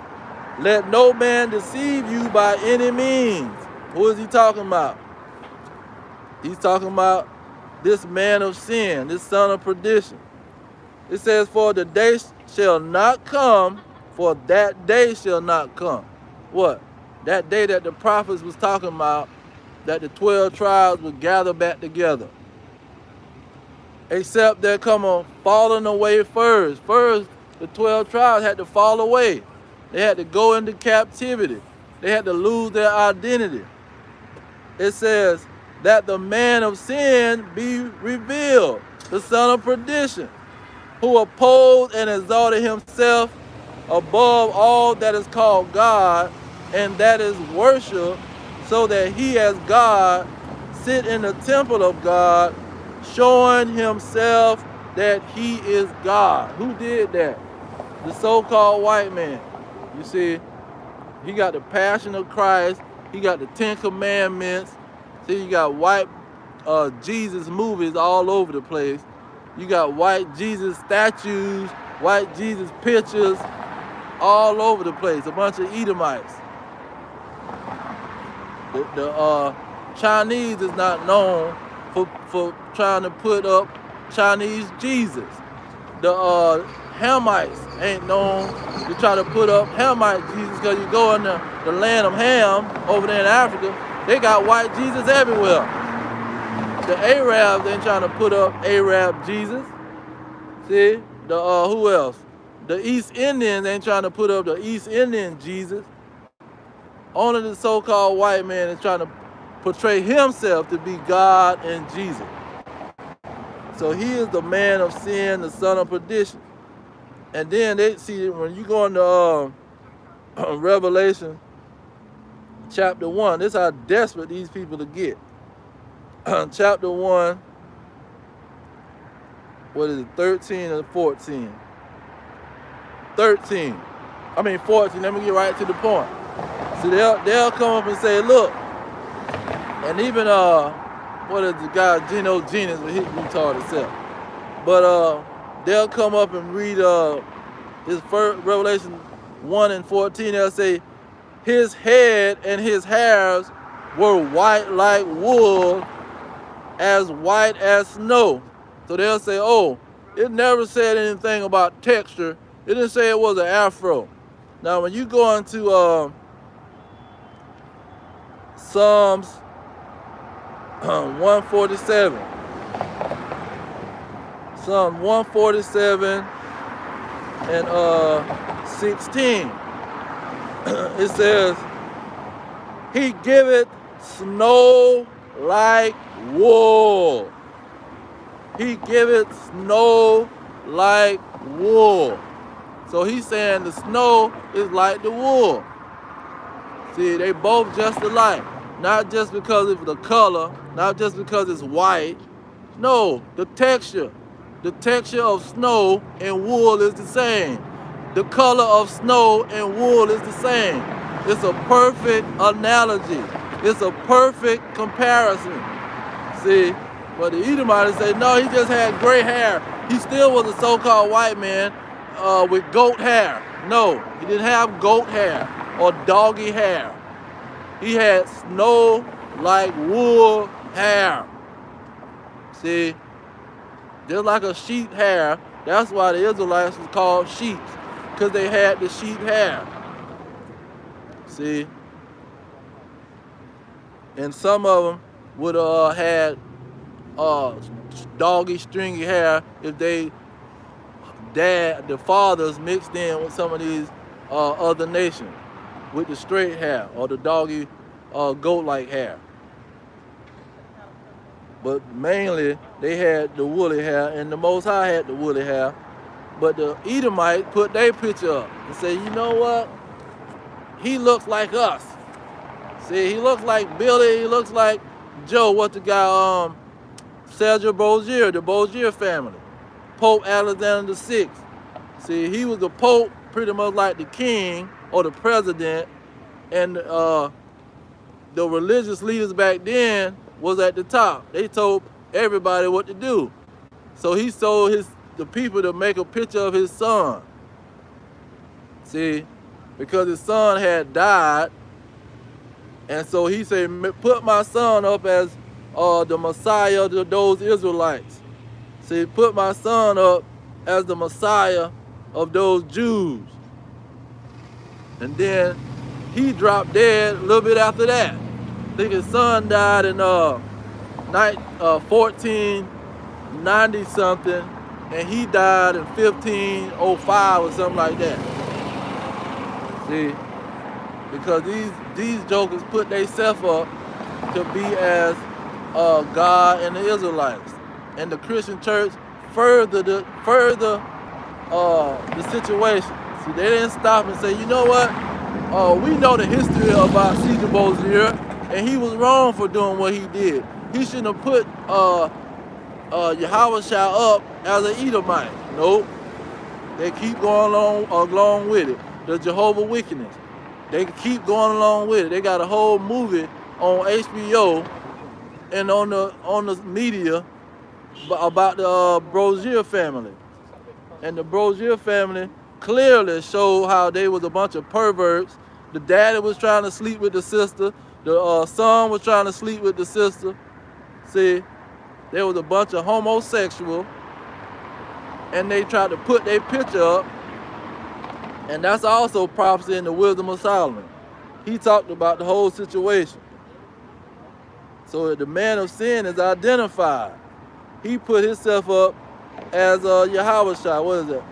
Let no man deceive you by any means. Who is he talking about? He's talking about this man of sin, this son of perdition. It says, for the day shall not come, for that day shall not come. What? That day that the prophets was talking about, that the 12 tribes would gather back together. Except there come a falling away first. First, the 12 tribes had to fall away. They had to go into captivity. They had to lose their identity. It says that the man of sin be revealed, the son of perdition, who opposed and exalted himself above all that is called God and that is worship, so that he as God sit in the temple of God, showing himself that he is God. Who did that? The so-called white man. You see, he got the passion of Christ. He got the 10 Commandments. See, you got white Jesus movies all over the place. You got white Jesus statues, white Jesus pictures all over the place. A bunch of Edomites. The Chinese is not known for trying to put up Chinese Jesus. The Hamites ain't known to try to put up Hamite Jesus, because you go in the land of Ham over there in Africa, they got white Jesus everywhere. The Arabs ain't trying to put up Arab Jesus. See? The who else? The East Indians ain't trying to put up the East Indian Jesus. Only the so-called white man is trying to portray himself to be God and Jesus. So he is the man of sin, the son of perdition. And then they see, when you go into Revelation chapter 1, this is how desperate these people to get. Chapter 1, what is it, 13 or 14? 13. 14. Let me get right to the point. See, they'll come up and say, look, and even what is the guy, Geno Genius, with his retarded self. But they'll come up and read his first Revelation 1 and 14. They'll say, his head and his hairs were white like wool, as white as snow. So they'll say, oh, it never said anything about texture. It didn't say it was an afro. Now, when you go into Psalms 147, Psalm 147 and 16, it says, he giveth snow like wool. He giveth snow like wool. So he's saying the snow is like the wool. See, they both just alike. Not just because of the color, not just because it's white. No, the texture. The texture of snow and wool is the same. The color of snow and wool is the same. It's a perfect analogy. It's a perfect comparison. See, but the Edomites say, no, he just had gray hair. He still was a so-called white man with goat hair. No, he didn't have goat hair or doggy hair. He had snow like wool hair. See, just like a sheep hair. That's why the Israelites was called sheep, because they had the sheep hair. See, and some of them would have had doggy, stringy hair if the fathers mixed in with some of these other nations with the straight hair or the doggy, goat-like hair. But mainly they had the woolly hair, and the Most High had the woolly hair. But the Edomites put their picture up and say, you know what? He looks like us. See, he looks like Billy. He looks like Joe. What the guy, Sergio Borgia, the Borgia family. Pope Alexander VI. See, he was the Pope, pretty much like the king or the president. And the religious leaders back then was at the top. They told everybody what to do. So he told the people to make a picture of his son. See, because his son had died. And so he said, put my son up as the Messiah to those Israelites. See, put my son up as the Messiah of those Jews. And then he dropped dead a little bit after that. I think his son died in 1490 something, and he died in 1505 or something like that. See, because these jokers put themselves up to be as God and the Israelites, and the Christian church further the situation. See, they didn't stop and say, you know what? We know the history about Caesar Borgia, and he was wrong for doing what he did. He shouldn't have put Yahawashi up as an Edomite. Nope. They keep going along with it. The Jehovah Wickedness. They keep going along with it. They got a whole movie on HBO and on the media about the Borgia family. And the Borgia family clearly showed how they was a bunch of perverts. The daddy was trying to sleep with the sister. The son was trying to sleep with the sister. See, there was a bunch of homosexual, and they tried to put their picture up. And that's also prophecy in the Wisdom of Solomon. He talked about the whole situation. So the man of sin is identified. He put himself up as Yahawashi. What is it?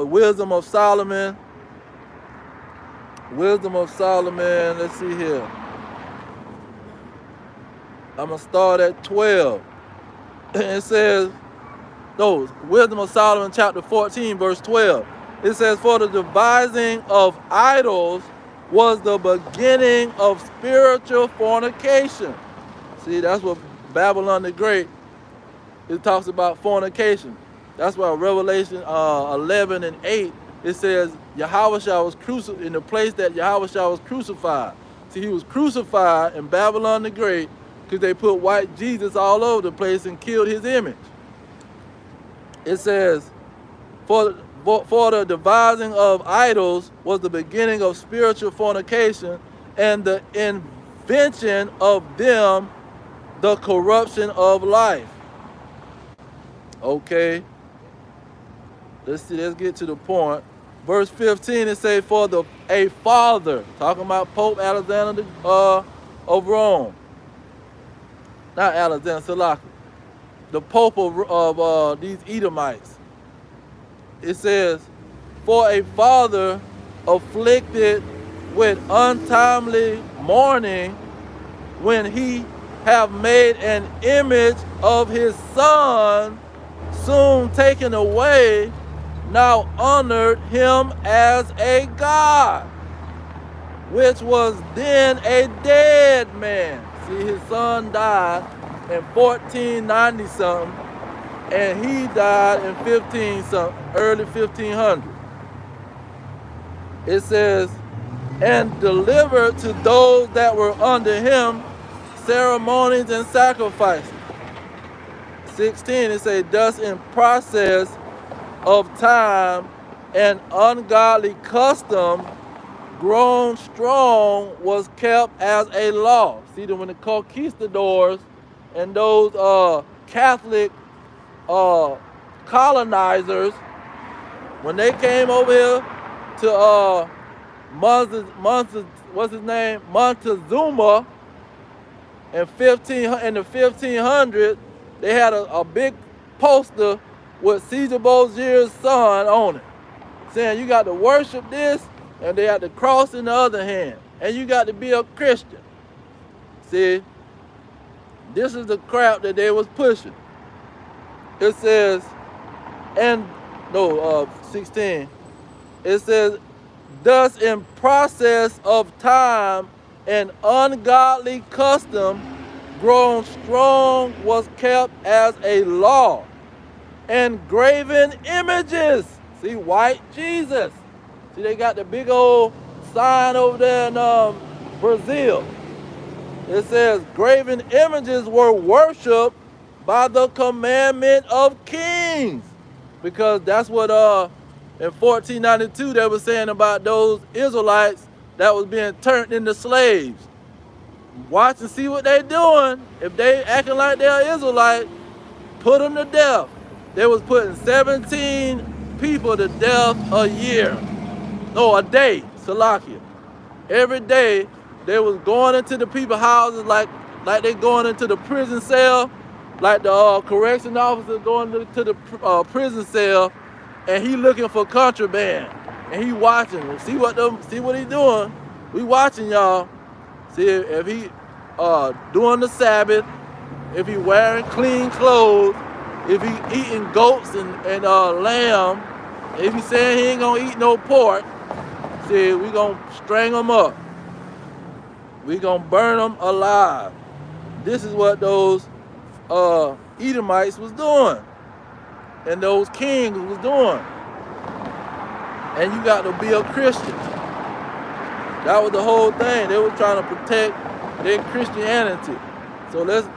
Wisdom of Solomon. Wisdom of Solomon. Let's see here. I'm going to start at 12. It says, Wisdom of Solomon chapter 14, verse 12. It says, for the devising of idols was the beginning of spiritual fornication. See, that's what Babylon the Great, it talks about fornication. That's why Revelation 11 and 8, it says Yahawashi was crucified in the place that Yahawashi was crucified. See, he was crucified in Babylon the Great because they put white Jesus all over the place and killed his image. It says, for the devising of idols was the beginning of spiritual fornication, and the invention of them the corruption of life. Okay. Let's get to the point. Verse 15, it says, for a father, talking about Pope Alexander of Rome. Not Alexander, Seleucus. The Pope of these Edomites. It says, for a father afflicted with untimely mourning, when he have made an image of his son, soon taken away, now honored him as a god, which was then a dead man. See, his son died in 1490 something, and he died in 15 something, early 1500. It says, and delivered to those that were under him ceremonies and sacrifices. 16, it says, thus in process of time and ungodly custom grown strong was kept as a law. See, that when the conquistadors and those Catholic colonizers, when they came over here to Montezuma in the 1500s, they had a big poster with Caesar Borgia's son on it, saying you got to worship this, and they had the cross in the other hand, and you got to be a Christian. See, this is the crap that they was pushing. It says, 16, it says, thus in process of time and ungodly custom grown strong was kept as a law, and graven images. See, white Jesus. See, they got the big old sign over there in Brazil. It says, graven images were worshipped by the commandment of kings. Because that's what in 1492 they were saying about those Israelites that was being turned into slaves. Watch and see what they doing. If they acting like they're Israelite, put them to death. They was putting 17 people to death a year. No, a day, Salakia. Every day, they was going into the people's houses like they going into the prison cell, like the correction officer going to the prison cell, and he looking for contraband, and he watching. See what he doing. We watching y'all. See if he doing the Sabbath, if he wearing clean clothes, if he eating goats and lamb, if he saying he ain't gonna eat no pork. See, we gonna string him up. We gonna burn them alive. This is what those Edomites was doing, and those kings was doing. And you got to be a Christian. That was the whole thing. They were trying to protect their Christianity. So let's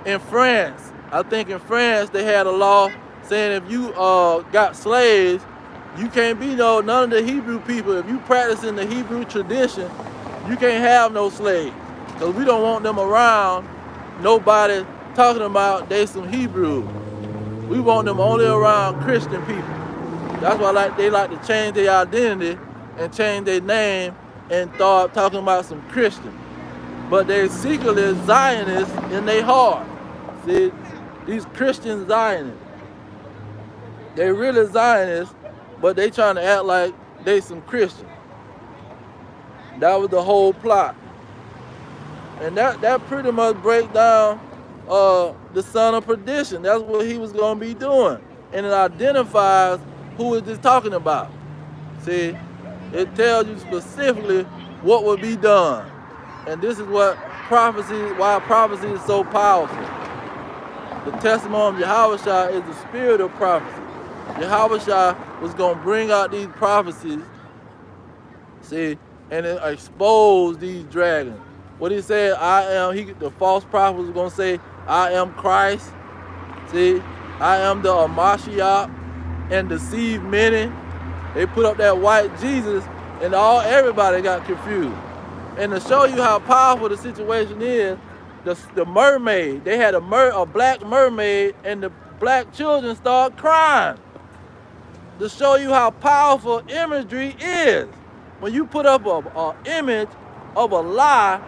in France, I think in France they had a law saying if you got slaves, you can't be none of the Hebrew people. If you practice in the Hebrew tradition, you can't have no slaves. Because we don't want them around, nobody talking about they some Hebrew. We want them only around Christian people. That's why they like to change their identity and change their name and start talking about some Christian. But they're secretly Zionists in their heart. See, these Christian Zionists. They really Zionists, but they trying to act like they some Christian. That was the whole plot. And that pretty much breaks down the son of perdition. That's what he was going to be doing. And it identifies who is this talking about. See, it tells you specifically what will be done. And this is why prophecy is so powerful. The testimony of Yahawashi is the spirit of prophecy. Yahawashi was going to bring out these prophecies, see, and then expose these dragons. What he said, the false prophet was going to say, I am Christ, see, I am the Mashiach, and deceive many. They put up that white Jesus, and everybody got confused. And to show you how powerful the situation is, the mermaid, they had a black mermaid, and the black children started crying. To show you how powerful imagery is. When you put up an image of a lie,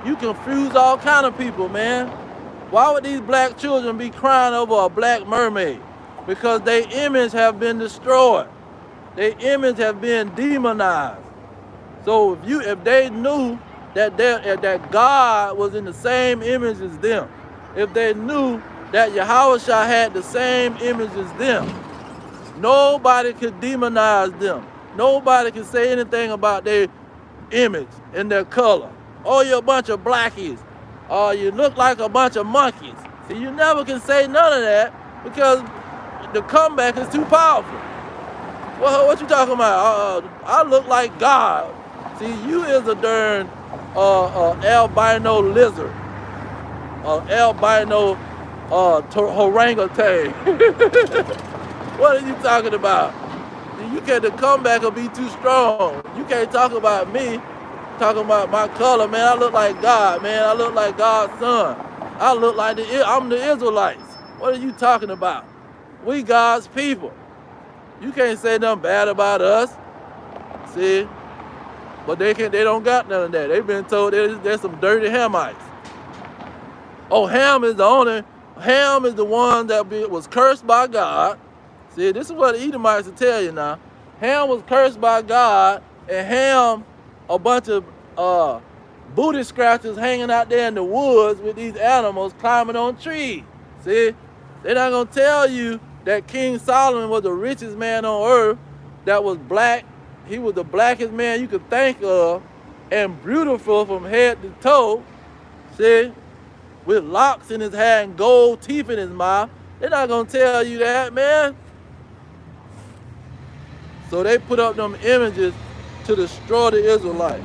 you confuse all kind of people, man. Why would these black children be crying over a black mermaid? Because their image have been destroyed. Their image have been demonized. So if they knew that God was in the same image as them, if they knew that Yahawashi had the same image as them, nobody could demonize them. Nobody could say anything about their image and their color. Oh, you're a bunch of blackies. Oh, you look like a bunch of monkeys. See, you never can say none of that because the comeback is too powerful. Well, what you talking about? I look like God. See, you is a darn albino lizard, albino orangutan. What are you talking about? The comeback will be too strong. You can't talk about me, talking about my color, man. I look like God, man. I look like God's son. I look like I'm the Israelites. What are you talking about? We God's people. You can't say nothing bad about us. See? But they don't got none of that. They've been told they're some dirty Hamites. Oh, Ham is the one that was cursed by God. See, this is what the Edomites will tell you now. Ham was cursed by God, and Ham, a bunch of booty scratchers hanging out there in the woods with these animals climbing on trees. See, they're not going to tell you that King Solomon was the richest man on earth that was black. He was the blackest man you could think of, and beautiful from head to toe, see, with locks in his hair and gold teeth in his mouth. They're not going to tell you that, man. So they put up them images to destroy the Israelites.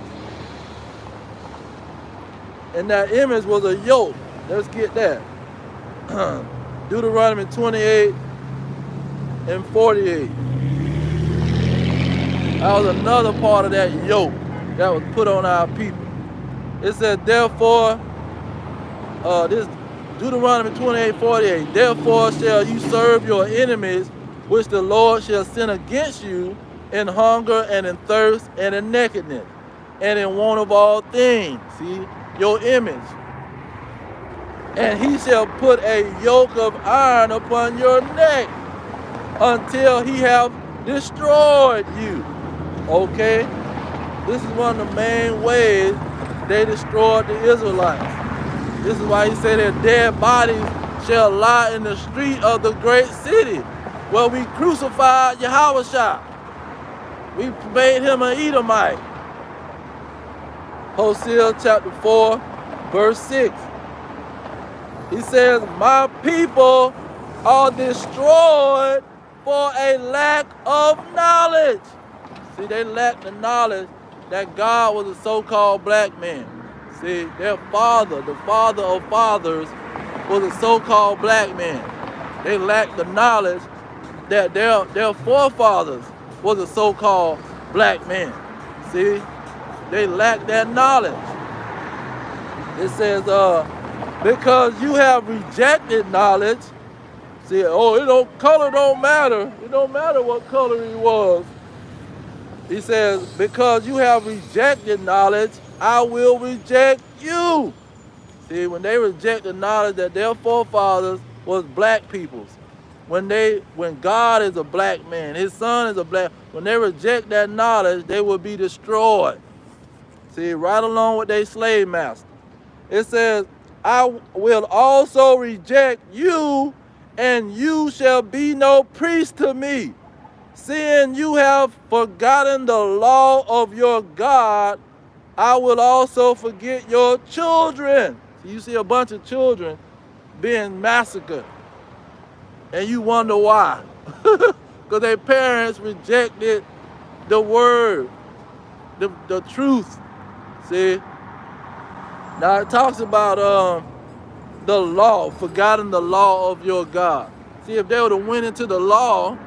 And that image was a yoke. Let's get that. Deuteronomy 28 and 48. That was another part of that yoke that was put on our people. It said, therefore, this Deuteronomy 28:48. Therefore shall you serve your enemies, which the Lord shall send against you in hunger and in thirst and in nakedness and in want of all things. See, your image. And he shall put a yoke of iron upon your neck until he have destroyed you. Okay? This is one of the main ways they destroyed the Israelites. This is why he said their dead bodies shall lie in the street of the great city where we crucified Yahawashi. We made him an Edomite. Hosea chapter 4, verse 6. He says, my people are destroyed for a lack of knowledge. See, they lacked the knowledge that God was a so-called black man. See, their father, the father of fathers, was a so-called black man. They lacked the knowledge that their forefathers was a so-called black man. See, they lacked that knowledge. It says, because you have rejected knowledge. See, color don't matter. It don't matter what color he was. He says, because you have rejected knowledge, I will reject you. See, when they reject the knowledge that their forefathers was black peoples, when God is a black man, his son is a black, when they reject that knowledge, they will be destroyed. See, right along with their slave master. It says, I will also reject you, and you shall be no priest to me. Seeing you have forgotten the law of your God, I will also forget your children. So you see a bunch of children being massacred And you wonder why. Because their parents rejected the word, the truth. See? Now it talks about the law, forgotten the law of your God. See, if they would have went into the law,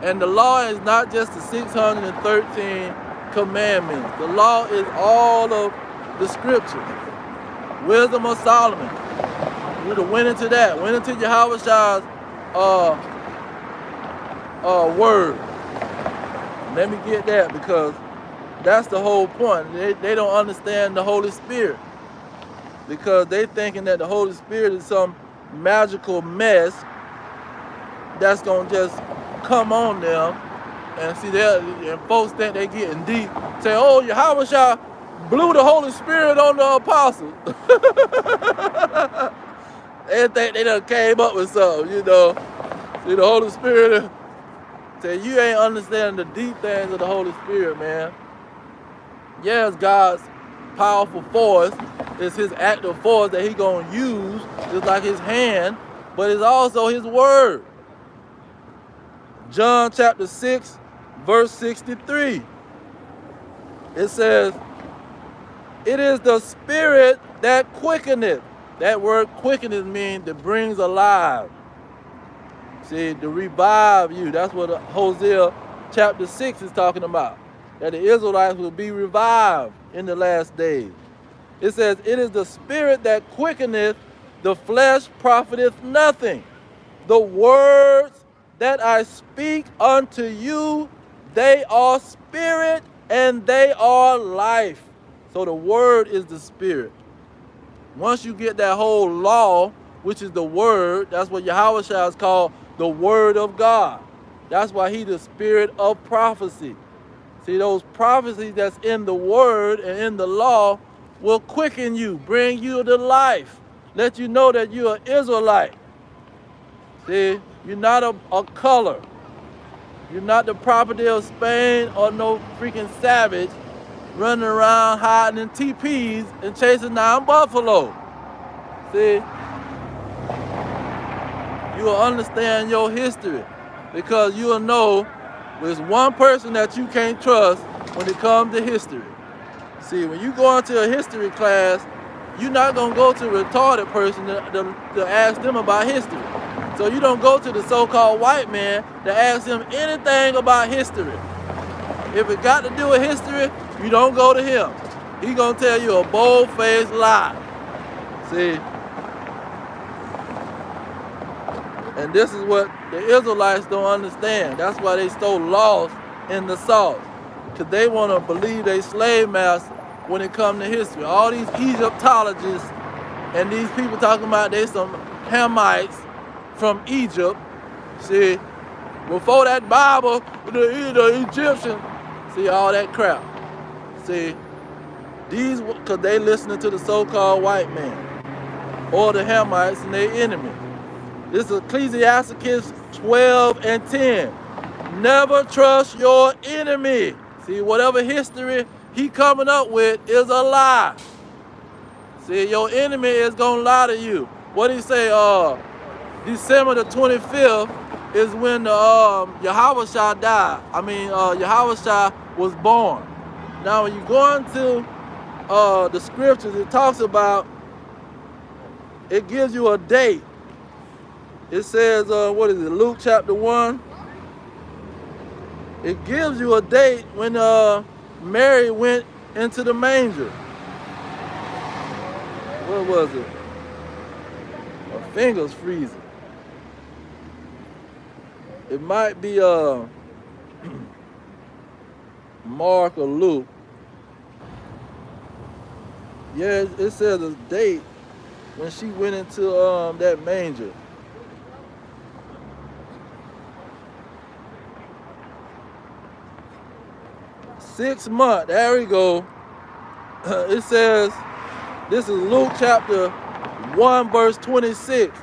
and the law is not just the 613 commandments. The law is all of the scriptures. Wisdom of Solomon. You would have went into that, went into Yahawashi's word. Let me get that, because that's the whole point. They don't understand the Holy Spirit, because they thinking that the Holy Spirit is some magical mess that's gonna just come on them. And see, and folks think they getting deep. Say, oh, Yahawashi blew the Holy Spirit on the apostles. They think they done came up with something, you know. See, the Holy Spirit, say, you ain't understanding the deep things of the Holy Spirit, man. Yes, God's powerful force is his active force that he gonna use, just like his hand, but it's also his word. John chapter 6, verse 63. It says, it is the spirit that quickeneth. That word quickeneth means that brings alive. See, to revive you. That's what Hosea chapter 6 is talking about. That the Israelites will be revived in the last days. It says, it is the spirit that quickeneth, the flesh profiteth nothing. The words that I speak unto you, they are spirit and they are life. So the word is the spirit. Once you get that whole law, which is the word, that's what Yahawashi is called the word of God. That's why he's the spirit of prophecy. See, those prophecies that's in the word and in the law will quicken you, bring you to life, let you know that you're an Israelite. See, you're not a color. You're not the property of Spain or no freaking savage running around hiding in teepees and chasing down buffalo. See, you will understand your history, because you will know there's one person that you can't trust when it comes to history. See, when you go into a history class, you're not going to go to a retarded person to ask them about history. So you don't go to the so-called white man to ask him anything about history. If it got to do with history, you don't go to him. He's going to tell you a bold-faced lie. See? And this is what the Israelites don't understand. That's why they so lost in the sauce. Because they want to believe they slave master when it comes to history. All these Egyptologists and these people talking about they some Hamites from Egypt. See, before that Bible, the Egyptians, see all that crap. See, these, because they listening to the so-called white man or the Hamites and their enemy. This is Ecclesiastes 12 and 10. Never trust your enemy. See, whatever history he coming up with is a lie. See, your enemy is going to lie to you. What did he say? December the 25th is when Yahawashi died. Yahawashi was born. Now, when you go into the scriptures, it talks about, it gives you a date. It says, what is it, Luke chapter 1? It gives you a date when Mary went into the manger. What was it? My finger's freezing. It might be Mark or Luke. Yeah, it says a date when she went into that manger. Six months, there we go. It says, this is Luke chapter 1 verse 26.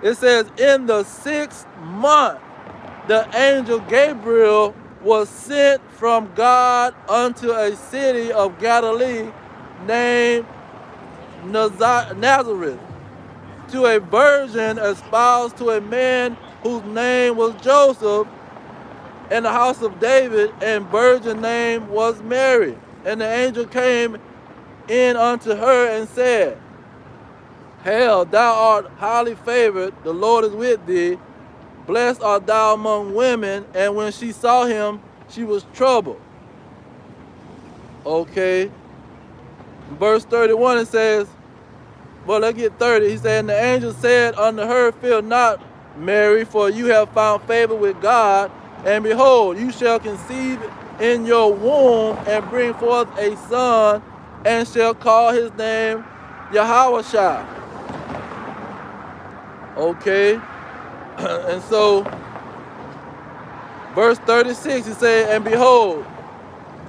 It says, in the 6th month, the angel Gabriel was sent from God unto a city of Galilee named Nazareth, to a virgin espoused to a man whose name was Joseph, in the house of David, and virgin name was Mary. And the angel came in unto her and said, Hail, thou art highly favored, the Lord is with thee. Blessed art thou among women. And when she saw him, she was troubled. Okay. Verse 31, it says, well, let's get 30. He said, and the angel said unto her, Fear not, Mary, for you have found favor with God. And behold, you shall conceive in your womb and bring forth a son, and shall call his name Yahawashi. Okay. And so, verse 36, he said, and behold,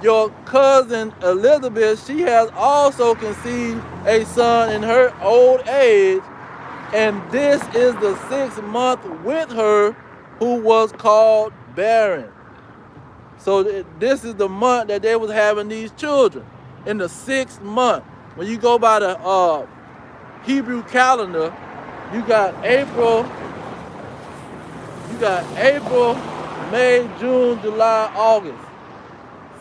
your cousin Elizabeth, she has also conceived a son in her old age, and this is the 6th month with her, who was called barren. So this is the month that they was having these children, in the 6th month. When you go by the Hebrew calendar, you got April, May, June, July, August,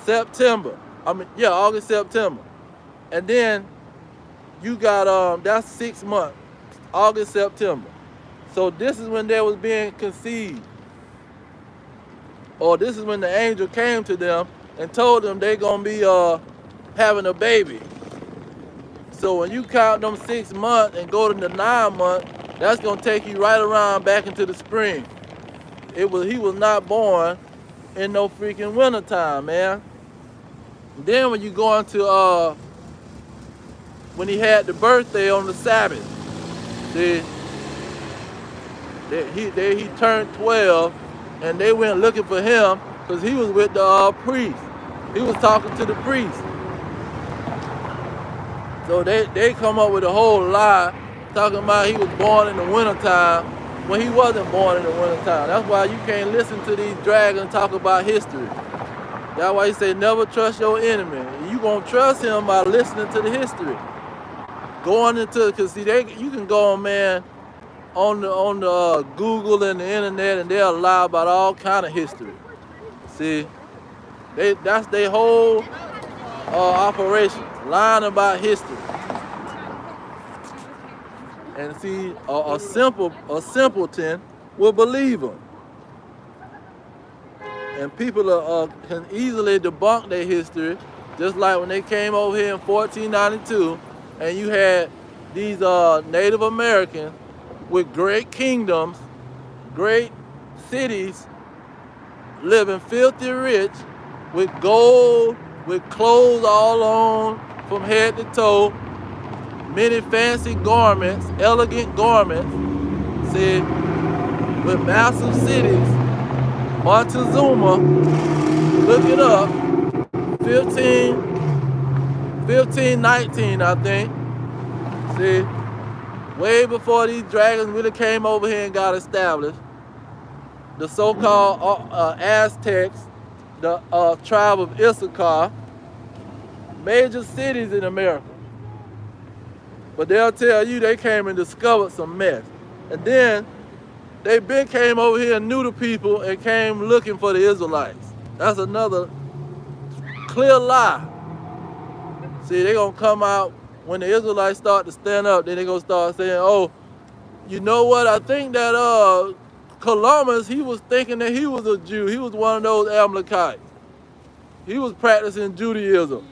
September. August, September. And then you got, that's 6 months, August, September. So this is when they was being conceived. Or this is when the angel came to them and told them they're going to be having a baby. So when you count them 6 months and go to the 9 months, that's going to take you right around back into the spring. He was not born in no freaking winter time, man. Then when you go into when he had the birthday on the Sabbath, see, he turned 12, and they went looking for him because he was with the priest. He was talking to the priest. So they come up with a whole lie, talking about he was born in the wintertime when he wasn't born in the wintertime. That's why you can't listen to these dragons talk about history. That's why he say never trust your enemy. You gonna trust him by listening to the history. Going into, because see, you can go on, man, on the Google and the internet, and they'll lie about all kind of history. See, that's their whole operation, lying about history. And see, a simpleton will believe them. And people can easily debunk their history, just like when they came over here in 1492, and you had these Native Americans with great kingdoms, great cities, living filthy rich, with gold, with clothes all on from head to toe, many fancy garments, elegant garments, see, with massive cities. Montezuma, look it up, 1519, I think. See, way before these dragons really came over here and got established. The so-called Aztecs, the tribe of Issachar, major cities in America. But they'll tell you they came and discovered some mess. And then they came over here and knew the people and came looking for the Israelites. That's another clear lie. See, they're going to come out when the Israelites start to stand up, then they're going to start saying, oh, you know what, I think that Columbus, he was thinking that he was a Jew. He was one of those Amalekites. He was practicing Judaism.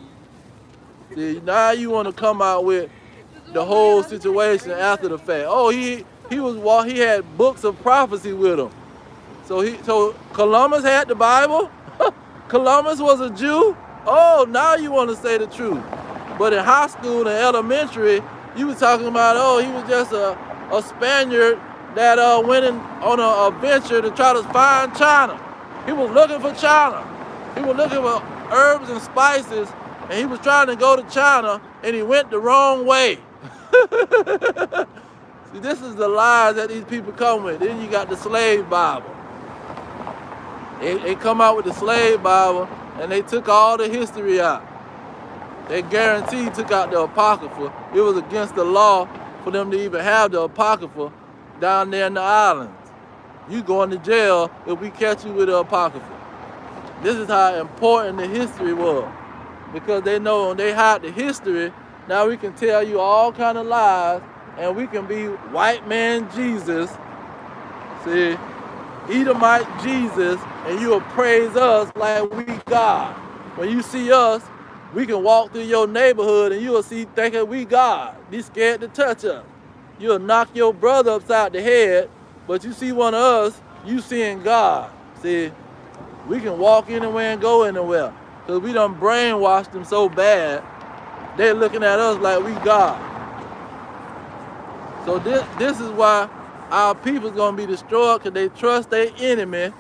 See, now you want to come out with the whole situation after the fact. Oh, he had books of prophecy with him. So Columbus had the Bible? Columbus was a Jew? Oh, now you want to say the truth. But in high school and elementary, you were talking about, oh, he was just a Spaniard that went on a venture to try to find China. He was looking for China. He was looking for herbs and spices, and he was trying to go to China, and he went the wrong way. See, this is the lies that these people come with. Then you got the slave Bible. They come out with the slave Bible, and they took all the history out. They guaranteed took out the Apocrypha. It was against the law for them to even have the Apocrypha down there in the islands. You going to jail if we catch you with the Apocrypha. This is how important the history was. Because they know when they hide the history, now we can tell you all kind of lies, and we can be white man Jesus, see, Edomite Jesus, and you'll praise us like we God. When you see us, we can walk through your neighborhood and you'll see thinking we God. Be scared to touch us. You'll knock your brother upside the head, but you see one of us, you seeing God. See, we can walk anywhere and go anywhere. Because we done brainwashed them so bad, they're looking at us like we God. So this is why our people's gonna be destroyed, because they trust their enemy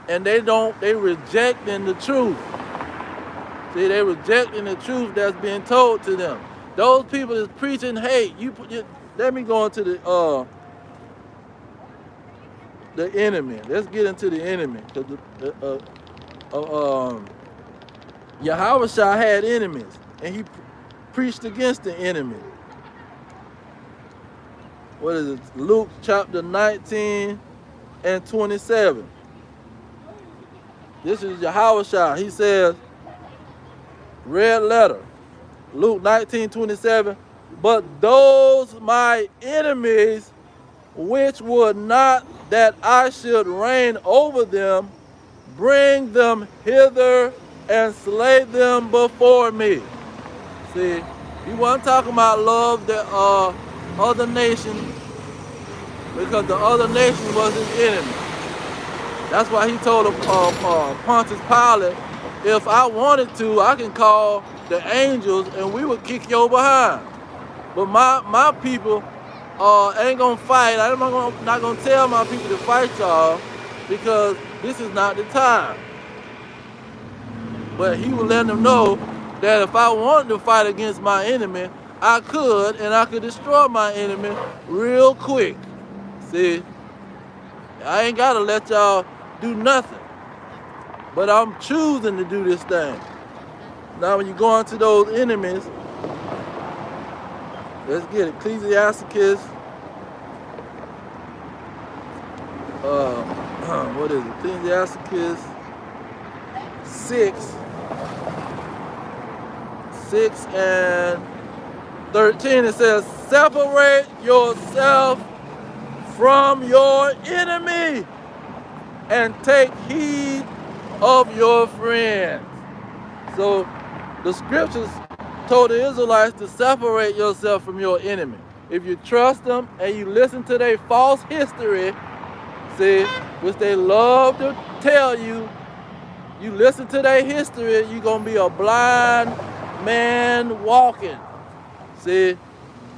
and they rejecting the truth. See, they rejecting the truth that's being told to them. Those people is preaching hate. Let me go into the enemy. Let's get into the enemy. Because Yahawashi had enemies, and he preached against the enemy. What is it? Luke chapter 19 and 27. This is Yahawashi. He says, red letter, Luke 19:27. But those my enemies, which would not that I should reign over them, bring them hither and slay them before me. See, he wasn't talking about love the other nation, because the other nation was his enemy. That's why he told Pontius Pilate, if I wanted to, I can call the angels and we would kick your behind. But my people ain't gonna fight. I'm not gonna tell my people to fight y'all, because this is not the time. But he would let them know that if I wanted to fight against my enemy, I could, and I could destroy my enemy real quick. See, I ain't gotta let y'all do nothing, but I'm choosing to do this thing. Now when you go into those enemies, let's get Ecclesiasticus, what is it? Ecclesiasticus 6 and 13, it says, separate yourself from your enemy and take heed of your friends. So the scriptures told the Israelites to separate yourself from your enemy. If you trust them and you listen to their false history, see, which they love to tell you, you listen to their history, you're going to be a blind man walking. See,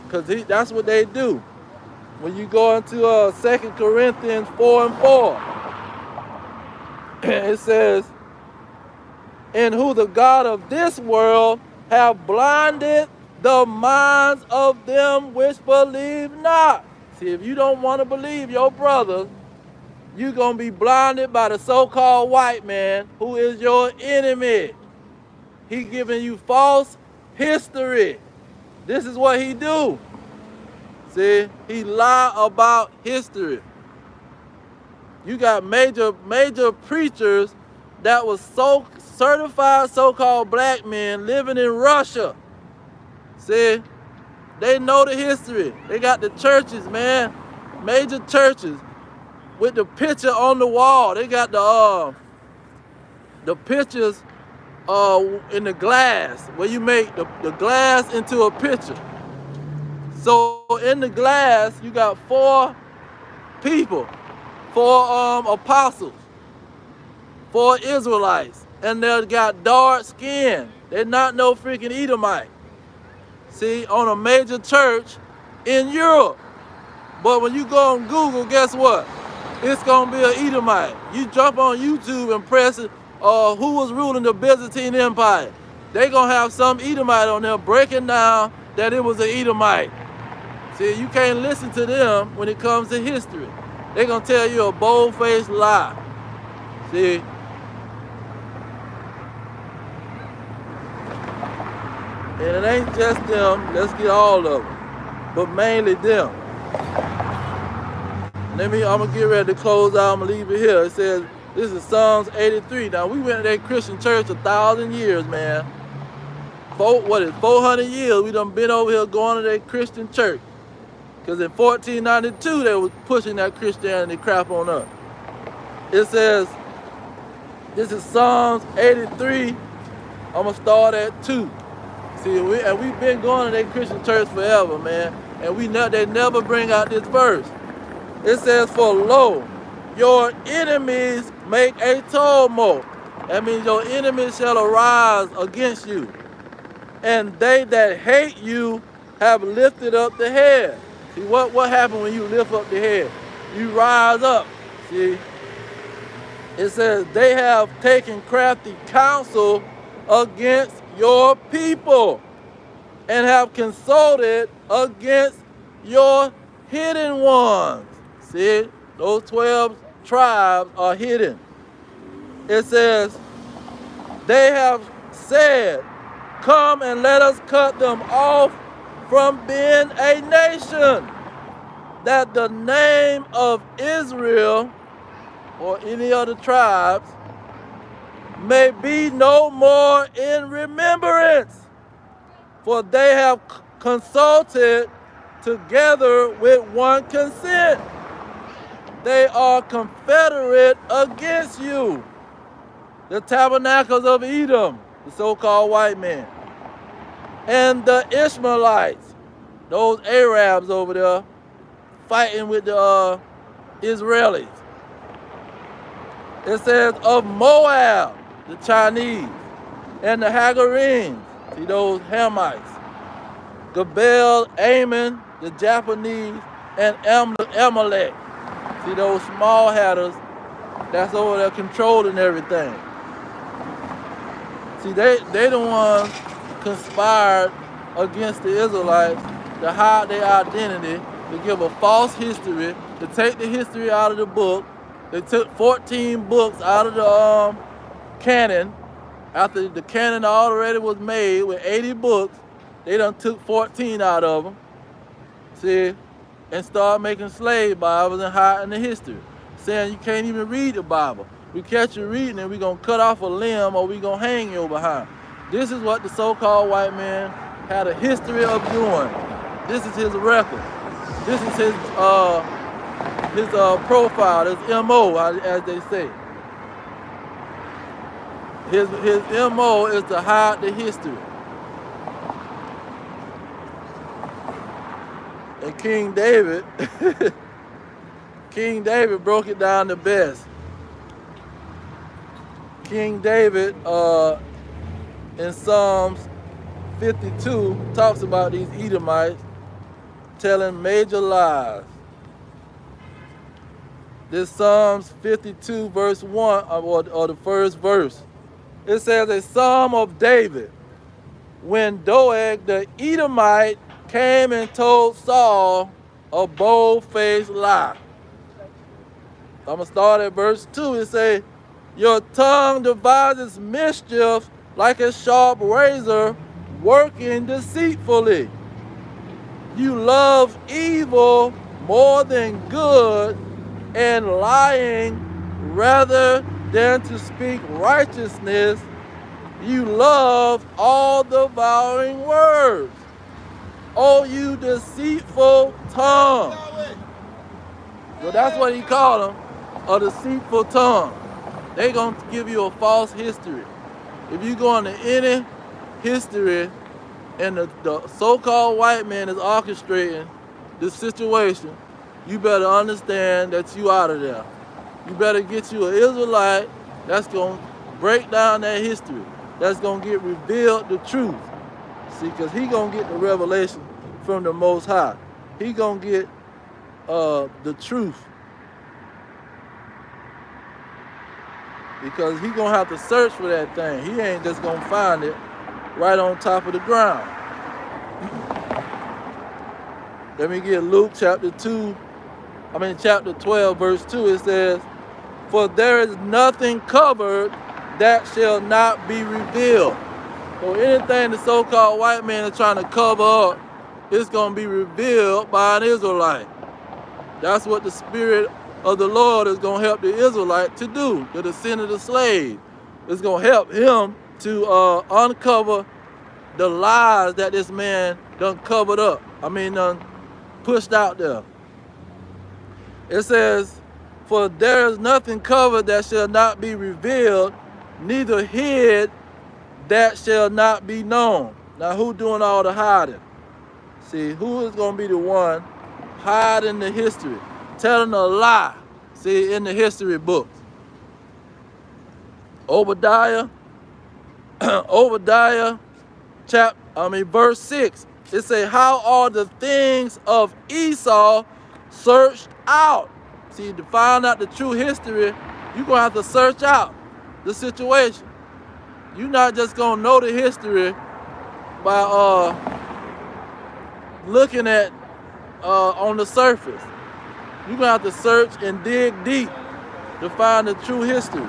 because that's what they do. When you go into 2 Corinthians 4 and 4, it says, in who the God of this world have blinded the minds of them which believe not. See, if you don't want to believe your brothers, you're going to be blinded by the so-called white man who is your enemy. He giving you false history. This is what he do. See, he lie about history. You got major preachers that was so certified so-called black men living in Russia. See, they know the history. They got the churches, man, major churches with the picture on the wall. They got the pictures in the glass, where you make the glass into a picture. So in the glass, you got 4 people, 4 apostles, 4 Israelites, and they got dark skin. They're not no freaking Edomite. See, on a major church in Europe. But when you go on Google, guess what? It's gonna be an Edomite. You jump on YouTube and press it, who was ruling the Byzantine Empire. They gonna have some Edomite on there breaking down that it was an Edomite. See, you can't listen to them when it comes to history. They're gonna tell you a bold-faced lie. See? And it ain't just them, let's get all of them, but mainly them. I'm gonna get ready to close out. I'm gonna leave it here. It says, this is Psalms 83. Now, we went to that Christian church 1,000 years, man. 400 years we done been over here going to that Christian church. Because in 1492, they was pushing that Christianity crap on us. It says, this is Psalms 83. I'm going to start at 2. See, we've been going to that Christian church forever, man. And they never bring out this verse. It says, for lo, your enemies make a tumult. That means your enemies shall arise against you. And they that hate you have lifted up the head. See, what happens when you lift up the head? You rise up, see? It says, they have taken crafty counsel against your people and have consulted against your hidden ones. See, those 12 tribes are hidden. It says, they have said, come and let us cut them off from being a nation, that the name of Israel or any other tribes may be no more in remembrance. For they have consulted together with one consent. They are confederate against you. The tabernacles of Edom, the so-called white men, and the Ishmaelites, those Arabs over there, fighting with the Israelis. It says of Moab, the Chinese, and the Hagarenes, see those Hamites, Gebel, Ammon, the Japanese, and Amalek, see those small hatters that's over there controlling everything. See, they the ones conspired against the Israelites to hide their identity, to give a false history, to take the history out of the book. They took 14 books out of the canon. After the canon already was made with 80 books, they done took 14 out of them, see, and started making slave Bibles and hiding the history, saying you can't even read the Bible. We catch you reading and we're going to cut off a limb or we're going to hang you behind. This is what the so-called white man had a history of doing. This is his record. This is his profile, his MO, as they say. His MO is to hide the history. And King David, King David broke it down the best. King David in Psalms 52 talks about these Edomites telling major lies. This Psalms 52 verse 1, or the first verse. It says, a Psalm of David, when Doeg the Edomite came and told Saul a bold-faced lie. I'm going to start at verse 2. It says, your tongue devises mischief like a sharp razor, working deceitfully. You love evil more than good, and lying rather than to speak righteousness. You love all devouring words. Oh, you deceitful tongue. So that's what he called them, a deceitful tongue. They're going to give you a false history. If you go into any history and the so-called white man is orchestrating this situation, you better understand that you out of there. You better get you an Israelite that's going to break down that history. That's going to get revealed the truth. See, because he going to get the revelation from the Most High. He going to get the truth. Because he going to have to search for that thing. He ain't just going to find it right on top of the ground. Let me get Luke chapter 12, verse 2. It says, for there is nothing covered that shall not be revealed. So anything the so-called white man is trying to cover up, it's going to be revealed by an Israelite. That's what the Spirit of the Lord is going to help the Israelite to do, the descendant of slaves. It's going to help him to uncover the lies that this man done covered up. Done pushed out there. It says, for there is nothing covered that shall not be revealed, neither hid that shall not be known. Now, who doing all the hiding? See, who is going to be the one hiding the history, telling a lie? See, in the history books. Obadiah, verse 6. It say, how are the things of Esau searched out? See, to find out the true history, you're going to have to search out the situation. You're not just going to know the history by looking at on the surface. You're going to have to search and dig deep to find the true history.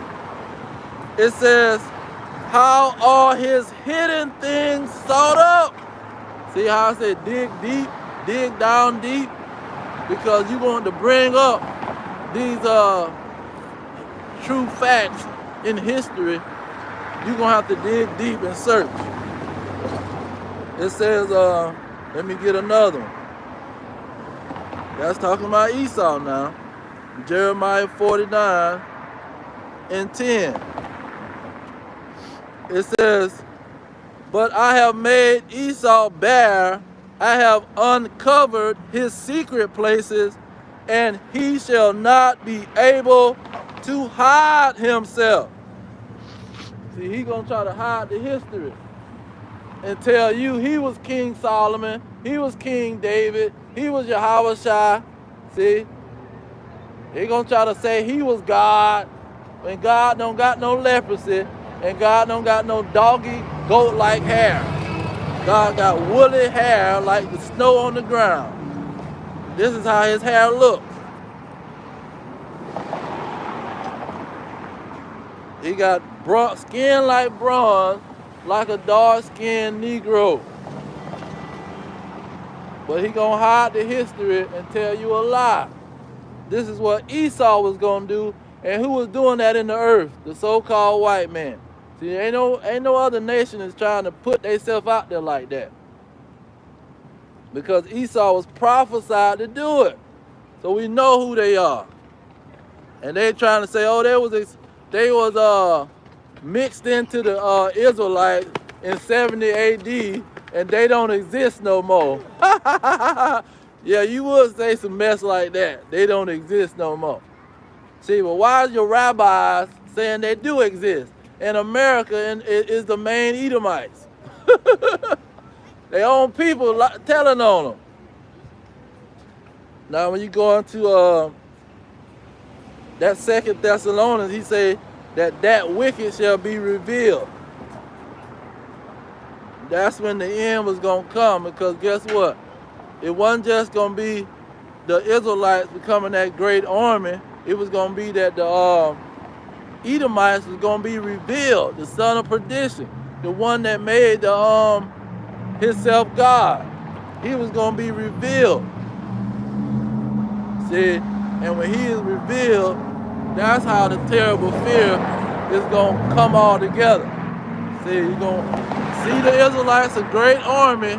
It says, how are his hidden things sought up? See how I said dig deep, dig down deep? Because you want to bring up these true facts in history. You're going to have to dig deep and search. It says, let me get another one. That's talking about Esau now. Jeremiah 49 and 10. It says, but I have made Esau bare, I have uncovered his secret places, and he shall not be able to hide himself. See, he's going to try to hide the history and tell you he was King Solomon, he was King David, he was Yahawashi. See, he's going to try to say he was God, when God don't got no leprosy, and God don't got no doggy goat-like hair. God got woolly hair like the snow on the ground. This is how his hair looks. He got skin like bronze, like a dark-skinned Negro. But he gonna hide the history and tell you a lie. This is what Esau was gonna do, and who was doing that in the earth? The so-called white man. See, ain't no other nation is trying to put themselves out there like that. Because Esau was prophesied to do it. So we know who they are. And they trying to say, oh, they was mixed into the Israelites in 70 AD, and they don't exist no more. Yeah, you would say some mess like that. They don't exist no more. See, well, why is your rabbis saying they do exist? And America is the main Edomites. Their own people telling on them. Now, when you go into that 2 Thessalonians, he say that wicked shall be revealed. That's when the end was going to come, because guess what? It wasn't just going to be the Israelites becoming that great army. It was going to be that the Edomites was going to be revealed, the son of perdition, the one that made himself God. He was going to be revealed. See, and when he is revealed, that's how the terrible fear is going to come all together. See, you're going to see the Israelites, a great army,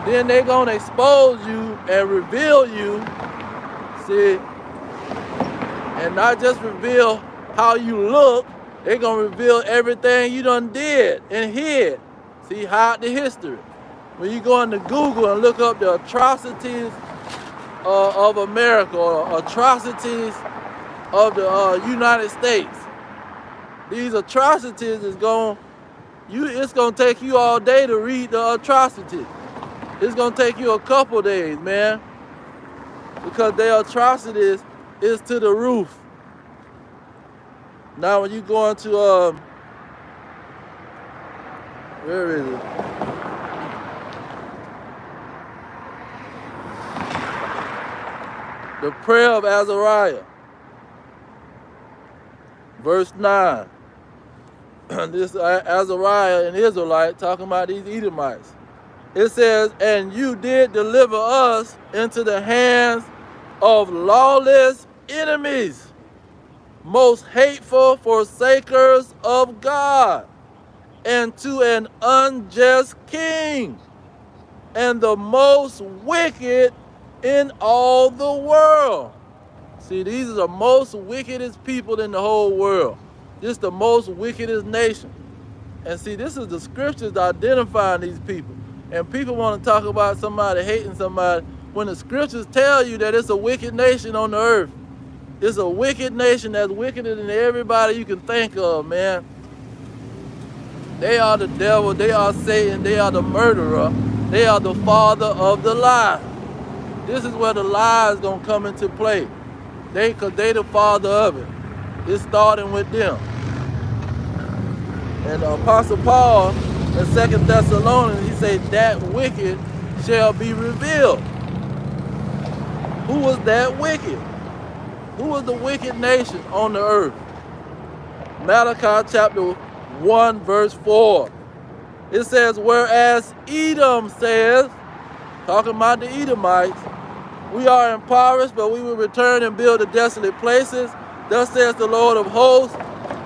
then they're going to expose you and reveal you, see, and not just reveal how you look, they're going to reveal everything you done did and hid. See, hide the history. When you go into Google and look up the atrocities of America, or atrocities of the United States, these atrocities it's going to take you all day to read the atrocities. It's going to take you a couple days, man, because their atrocities is to the roof. Now, when you go into, where is it? The prayer of Azariah, verse 9. This Azariah, an Israelite, talking about these Edomites. It says, and you did deliver us into the hands of lawless enemies, most hateful forsakers of God, and to an unjust king, and the most wicked in all the world. See, these are the most wickedest people in the whole world. This is the most wickedest nation. And see, this is the scriptures identifying these people. And people want to talk about somebody hating somebody when the scriptures tell you that it's a wicked nation on the earth. It's a wicked nation that's wickeder than everybody you can think of, man. They are the devil, they are Satan, they are the murderer, they are the father of the lie. This is where the lie is going to come into play. Because they the father of it. It's starting with them. And Apostle Paul in 2 Thessalonians, he said, that wicked shall be revealed. Who was that wicked? Who was the wicked nation on the earth? Malachi chapter 1 verse 4. It says, whereas Edom says, talking about the Edomites, we are impoverished, but we will return and build the desolate places. Thus says the Lord of hosts,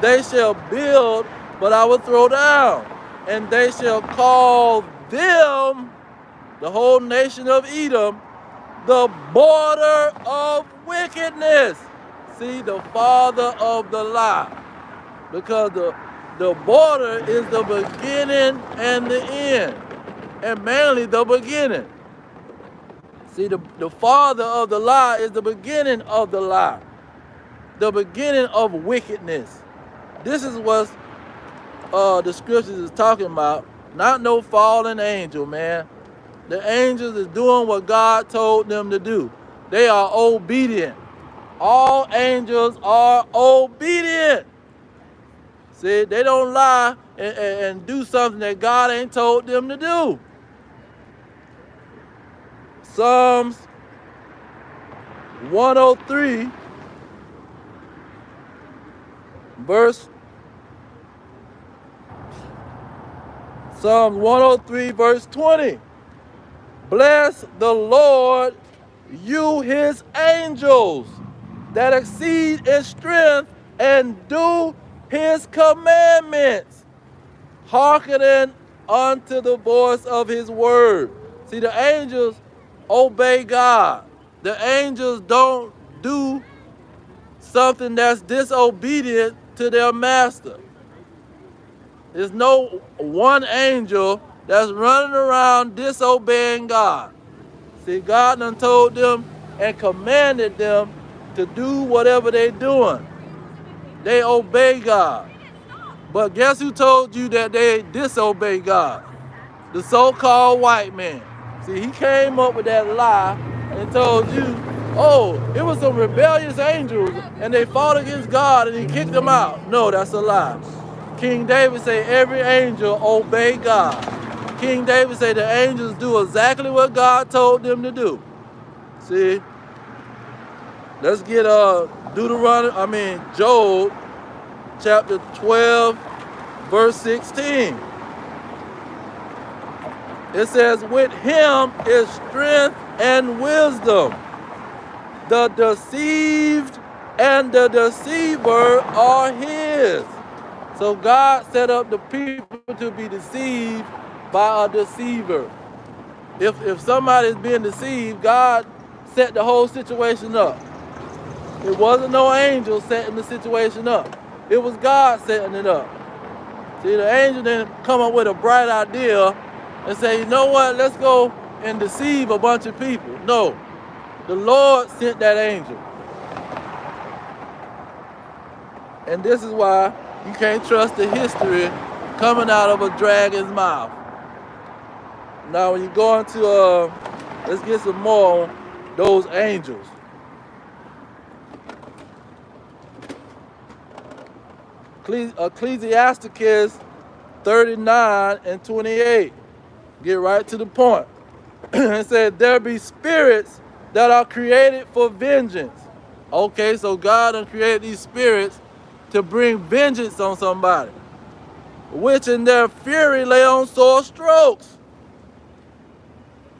they shall build, but I will throw down. And they shall call them, the whole nation of Edom, the border of wickedness. See, the father of the lie. Because the border is the beginning and the end. And mainly the beginning. See, the father of the lie is the beginning of the lie. The beginning of wickedness. This is what the scriptures is talking about. Not no fallen angel, man. The angels is doing what God told them to do. They are obedient. All angels are obedient. See, they don't lie and do something that God ain't told them to do. Psalms 103, Psalms 103, verse 20. Bless the Lord, you his angels, that exceed in strength and do his commandments, hearkening unto the voice of his word. See, the angels obey God. The angels don't do something that's disobedient to their master. There's no one angel that's running around disobeying God. See, God done told them and commanded them to do whatever they're doing. They obey God. But guess who told you that they disobey God? The so-called white man. See, he came up with that lie and told you, oh, it was some rebellious angels and they fought against God and he kicked them out. No, that's a lie. King David said every angel obey God. King David said the angels do exactly what God told them to do. See? Let's get Job chapter 12, verse 16. It says, with him is strength and wisdom. The deceived and the deceiver are his. So God set up the people to be deceived by a deceiver. If somebody's being deceived, God set the whole situation up. It wasn't no angel setting the situation up. It was God setting it up. See, the angel didn't come up with a bright idea and say, you know what, let's go and deceive a bunch of people. No, the Lord sent that angel. And this is why you can't trust the history coming out of a dragon's mouth. Now, when you go into, let's get some more on those angels. Ecclesiasticus 39 and 28. Get right to the point. It said, there be spirits that are created for vengeance. Okay, so God done created these spirits to bring vengeance on somebody, which in their fury lay on sore strokes.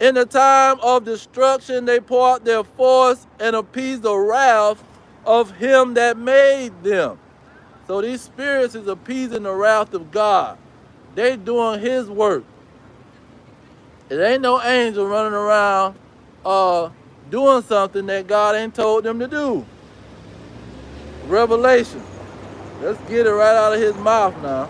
In the time of destruction, they pour out their force and appease the wrath of him that made them. So these spirits is appeasing the wrath of God. They doing his work. It ain't no angel running around doing something that God ain't told them to do. Revelation. Let's get it right out of his mouth now.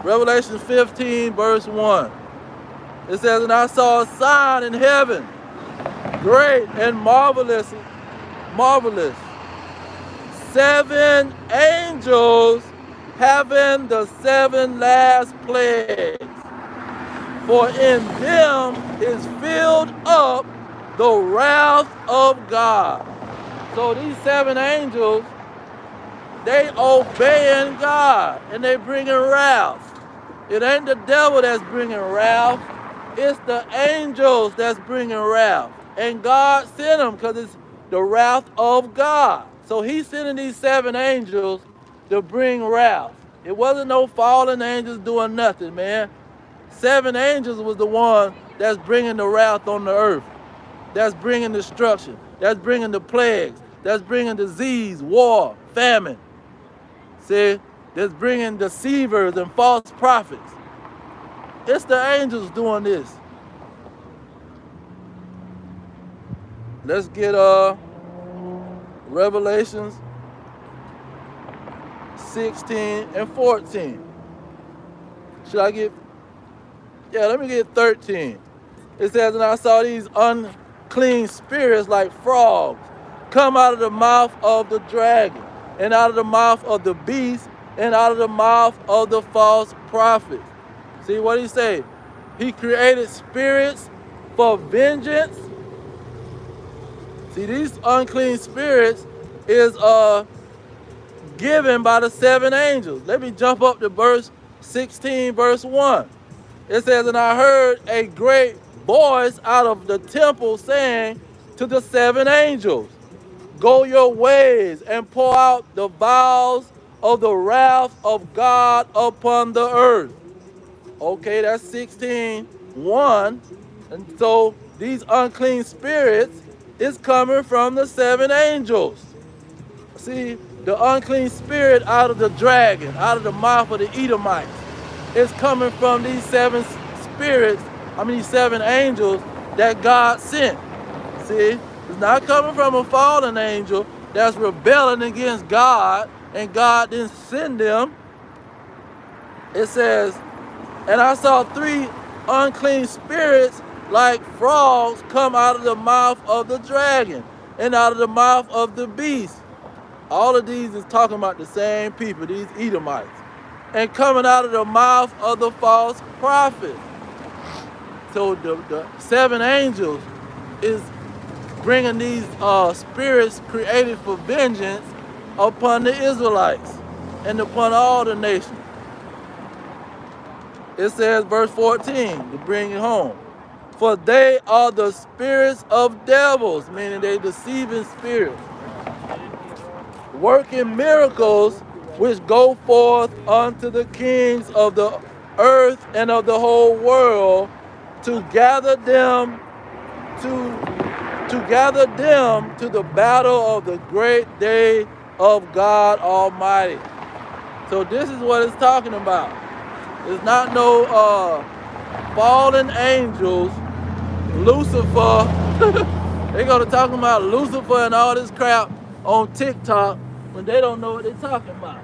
Revelation 15, verse 1. It says, and I saw a sign in heaven, great and marvelous. 7 angels having the 7 last plagues. For in them is filled up the wrath of God. So these 7 angels, they obeying God and they bringing wrath. It ain't the devil that's bringing wrath. It's the angels that's bringing wrath. And God sent them because it's the wrath of God. So he's sending these 7 angels to bring wrath. It wasn't no fallen angels doing nothing, man. 7 angels was the one that's bringing the wrath on the earth. That's bringing destruction. That's bringing the plagues. That's bringing disease, war, famine. See? That's bringing deceivers and false prophets. It's the angels doing this. Let's get Revelations 16 and 14. Should I get? Yeah, let me get 13. It says, and I saw these unclean spirits like frogs come out of the mouth of the dragon, and out of the mouth of the beast, and out of the mouth of the false prophet. See what he say? He created spirits for vengeance. See, these unclean spirits is given by the 7 angels. Let me jump up to verse 16, verse 1. It says, and I heard a great voice out of the temple saying to the 7 angels, go your ways and pour out the vials of the wrath of God upon the earth. Okay, that's 16:1. And so these unclean spirits is coming from the 7 angels. See, the unclean spirit out of the dragon, out of the mouth of the Edomites, is coming from these 7 spirits, these 7 angels that God sent. See, it's not coming from a fallen angel that's rebelling against God and God didn't send them. It says, and I saw 3 unclean spirits like frogs come out of the mouth of the dragon and out of the mouth of the beast. All of these is talking about the same people, these Edomites. And coming out of the mouth of the false prophet. So the 7 angels is bringing these spirits created for vengeance upon the Israelites and upon all the nations. It says, verse 14, to bring it home. For they are the spirits of devils, meaning they deceiving spirits, working miracles which go forth unto the kings of the earth and of the whole world to gather them to the battle of the great day of God Almighty. So this is what it's talking about. It's not no fallen angels, Lucifer. They're gonna talk about Lucifer and all this crap on TikTok when they don't know what they're talking about.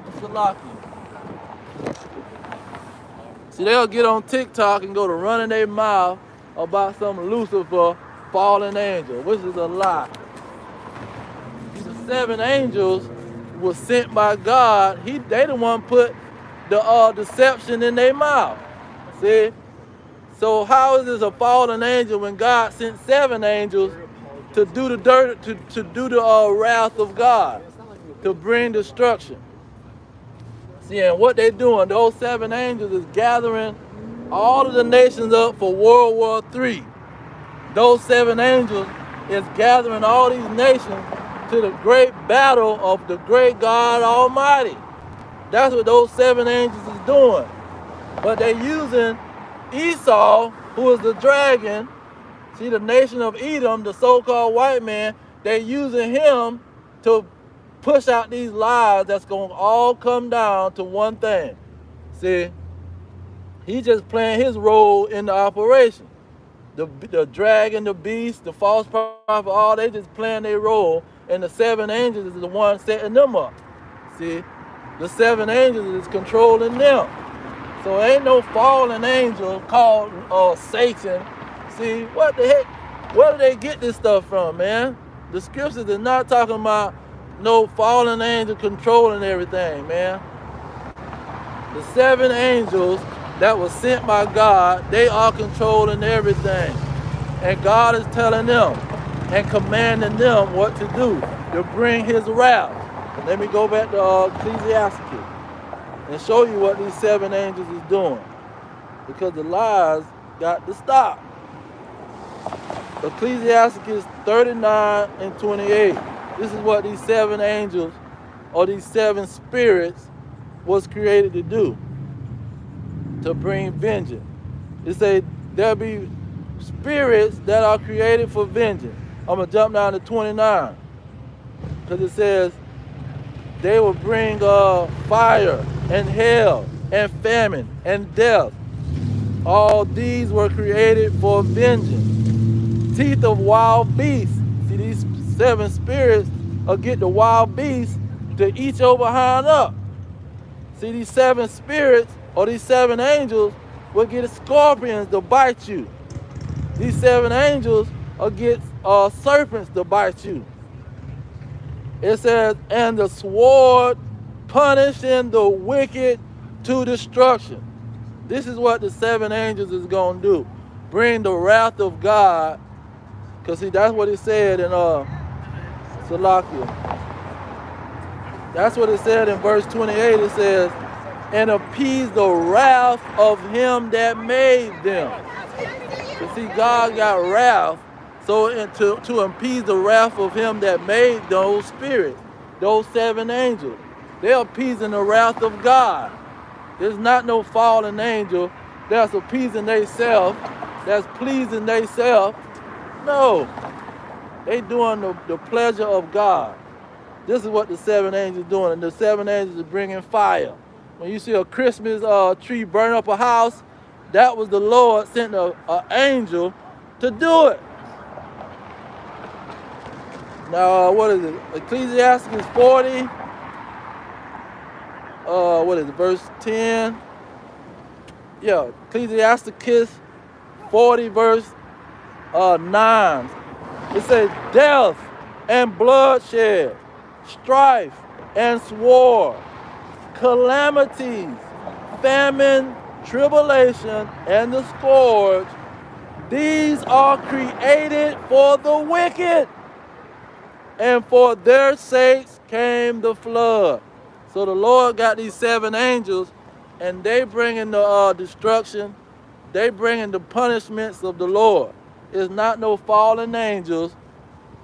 It's a lock. See, they'll get on TikTok and go to running their mouth about some Lucifer fallen angel, which is a lie. The 7 angels was sent by God. They the one put the deception in their mouth. See? So how is this a fallen angel when God sent 7 angels to do the dirt, to do the wrath of God, to bring destruction? See, and what they're doing, those 7 angels is gathering all of the nations up for World War III. Those 7 angels is gathering all these nations to the great battle of the great God Almighty. That's what those 7 angels is doing. But they using Esau, who is the dragon. See, the nation of Edom, the so-called white man, they using him to push out these lies that's going to all come down to one thing. See, he just playing his role in the operation. The dragon, the beast, the false prophet, all they just playing their role, and the seven angels is the one setting them up. See, the seven angels is controlling them. So ain't no fallen angel called Satan. See, what the heck? Where do they get this stuff from, man? The scriptures is not talking about no fallen angel controlling everything, man. The seven angels that was sent by God, they are controlling everything. And God is telling them and commanding them what to do to bring his wrath. And let me go back to Ecclesiastes and show you what these seven angels is doing. Because the lies got to stop. Ecclesiastes 39 and 28. This is what these seven angels or these seven spirits was created to do. To bring vengeance. It says there'll be spirits that are created for vengeance. I'm going to jump down to 29. Because it says they will bring fire and hell and famine and death. All these were created for vengeance. Teeth of wild beasts. See, these seven spirits will get the wild beasts to eat your behind up. See, these seven spirits or these seven angels will get scorpions to bite you. These seven angels will get serpents to bite you. It says, and the sword punishing the wicked to destruction. This is what the seven angels is going to do. Bring the wrath of God. Because see, that's what it said in Salakia. That's what it said in verse 28. It says, and appease the wrath of him that made them. You see, God got wrath. So to appease the wrath of him that made those spirits, those seven angels, they're appeasing the wrath of God. There's not no fallen angel that's appeasing themselves, that's pleasing themselves. No, they doing the pleasure of God. This is what the seven angels doing, and the seven angels are bringing fire. When you see a Christmas tree burn up a house, that was the Lord sent an angel to do it. Now, what is it? Ecclesiastes 40. What is it? Verse 10. Yeah, Ecclesiastes 40, verse 9. It says, death and bloodshed, strife and sword, calamities, famine, tribulation, and the scourge, these are created for the wicked, and for their sakes came the flood. So the Lord got these seven angels, and they bringing the destruction, they bringing the punishments of the Lord. It's not no fallen angels,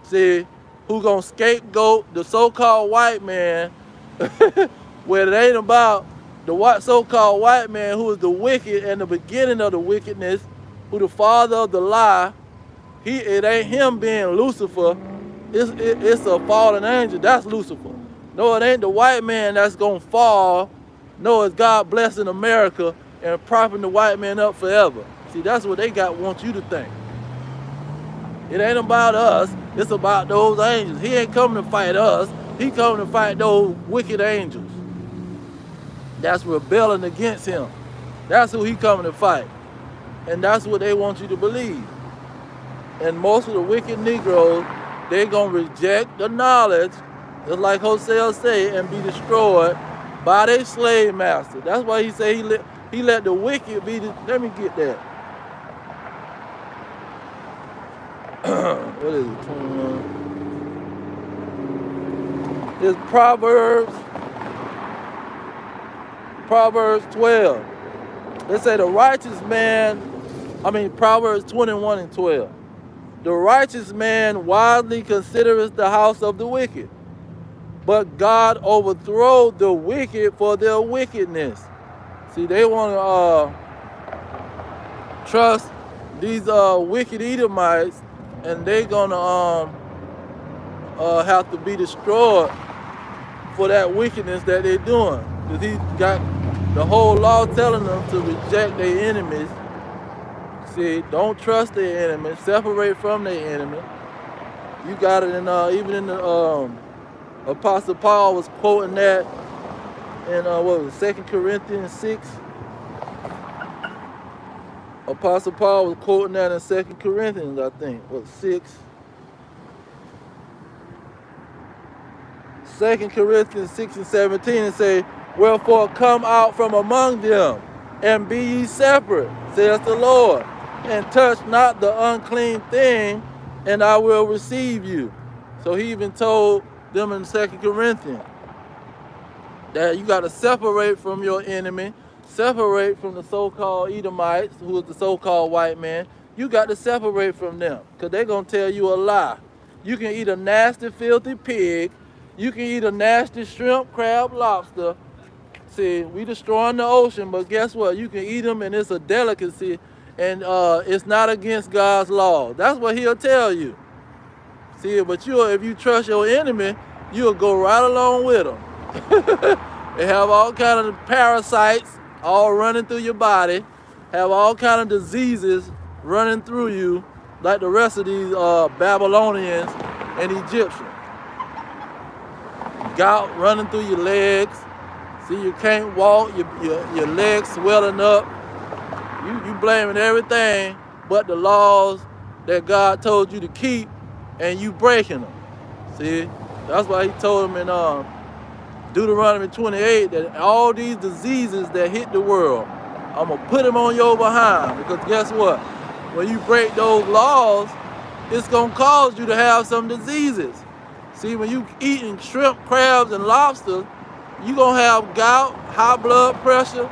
see, who gonna scapegoat the so-called white man, where it ain't about the so-called white man who is the wicked and the beginning of the wickedness, who the father of the lie. It ain't him being Lucifer. It's a fallen angel. That's Lucifer. No, it ain't the white man that's gonna fall. No, it's God blessing America and propping the white man up forever. See, that's what they want you to think. It ain't about us. It's about those angels. He ain't coming to fight us. He coming to fight those wicked angels that's rebelling against him. That's who he coming to fight. And that's what they want you to believe. And most of the wicked Negroes, they gonna reject the knowledge, just like Hosea say, and be destroyed by their slave master. That's why he say he let the wicked be. Let me get that. What is it? 21. It's Proverbs 12. They say the righteous man. Proverbs 21 and 12. The righteous man wisely considereth the house of the wicked, but God overthrow the wicked for their wickedness. See, they want to trust these wicked Edomites, and they gonna have to be destroyed for that wickedness that they're doing. Because he got the whole law telling them to reject their enemies. See, don't trust their enemies, separate from their enemy. You got it in even in the Apostle Paul was quoting that in what was it, 2 Corinthians 6. Apostle Paul was quoting that in 2 Corinthians, I think, what, 6. 2 Corinthians 6 and 17, and say, wherefore come out from among them, and be ye separate, says the Lord, and touch not the unclean thing, and I will receive you. So he even told them in 2 Corinthians that you got to separate from your enemy, separate from the so-called Edomites, who is the so-called white man. You got to separate from them, because they're going to tell you a lie. You can eat a nasty, filthy pig. You can eat a nasty shrimp, crab, lobster. See, we destroying the ocean, but guess what? You can eat them, and it's a delicacy, and it's not against God's law. That's what he'll tell you. See, but if you trust your enemy, you'll go right along with them. They have all kind of parasites all running through your body, have all kind of diseases running through you, like the rest of these Babylonians and Egyptians. Gout running through your legs. See, you can't walk, your legs swelling up. You blaming everything but the laws that God told you to keep, and you breaking them. See, that's why he told them in Deuteronomy 28 that all these diseases that hit the world, I'm going to put them on your behind, because guess what? When you break those laws, it's going to cause you to have some diseases. See, when you eating shrimp, crabs, and lobsters, you're going to have gout, high blood pressure,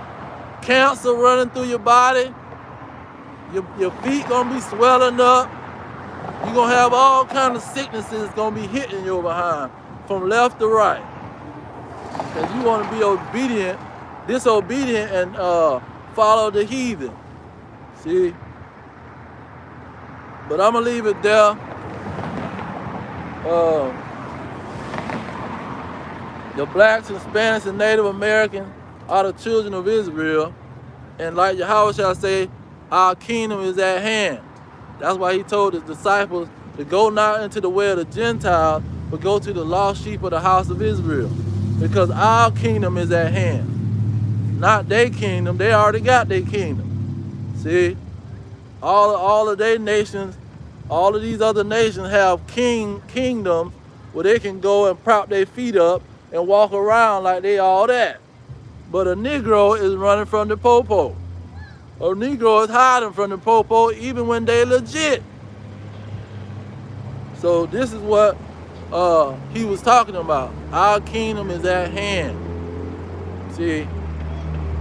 cancer running through your body. Your feet going to be swelling up. You're going to have all kinds of sicknesses going to be hitting your behind from left to right. Because you want to be disobedient, and follow the heathen. See? But I'm going to leave it there. The blacks, Hispanics, and Native Americans are the children of Israel. And like Yahawashi say, our kingdom is at hand. That's why he told his disciples to go not into the way of the Gentiles, but go to the lost sheep of the house of Israel. Because our kingdom is at hand. Not their kingdom. They already got their kingdom. See? All of their nations, all of these other nations have kingdoms where they can go and prop their feet up and walk around like they all that. But a Negro is running from the popo. A Negro is hiding from the popo even when they legit. So this is what he was talking about. Our kingdom is at hand. See,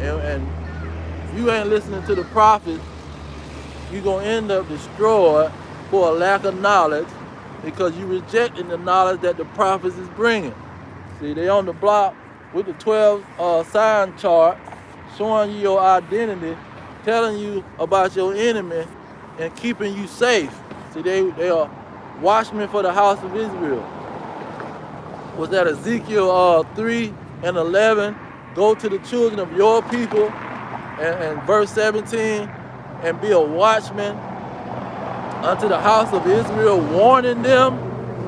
and if you ain't listening to the prophets, you're going to end up destroyed for a lack of knowledge, because you rejecting the knowledge that the prophets is bringing. See, they on the block with the 12 sign chart, showing you your identity, telling you about your enemy, and keeping you safe. See, they are watchmen for the house of Israel. Was that Ezekiel 3 and 11? Go to the children of your people, and verse 17, and be a watchman unto the house of Israel, warning them.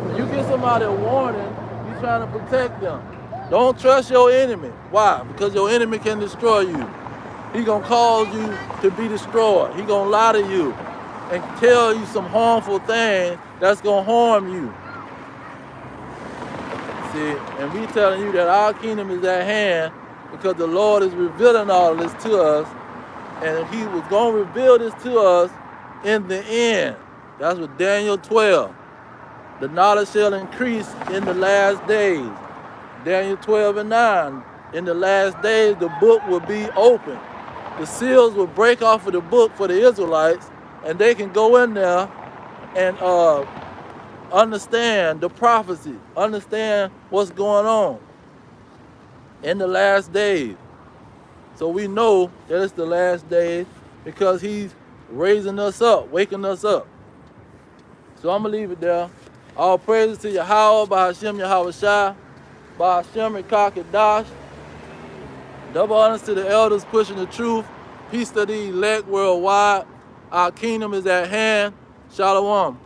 When you get somebody a warning, you're trying to protect them. Don't trust your enemy. Why? Because your enemy can destroy you. He's going to cause you to be destroyed. He's going to lie to you and tell you some harmful thing that's going to harm you. See, and we telling you that our kingdom is at hand, because the Lord is revealing all of this to us, and he was going to reveal this to us in the end. That's what Daniel 12. The knowledge shall increase in the last days. Daniel 12 and 9. In the last days, the book will be open. The seals will break off of the book for the Israelites, and they can go in there and understand the prophecy, understand what's going on in the last days. So we know that it's the last days because he's raising us up, waking us up. So I'm going to leave it there. All praises to Yahweh, by Hashem Yahawashi, by Hashem Rekakadash. Double honors to the elders pushing the truth. Peace to the elect worldwide. Our kingdom is at hand. Shalom.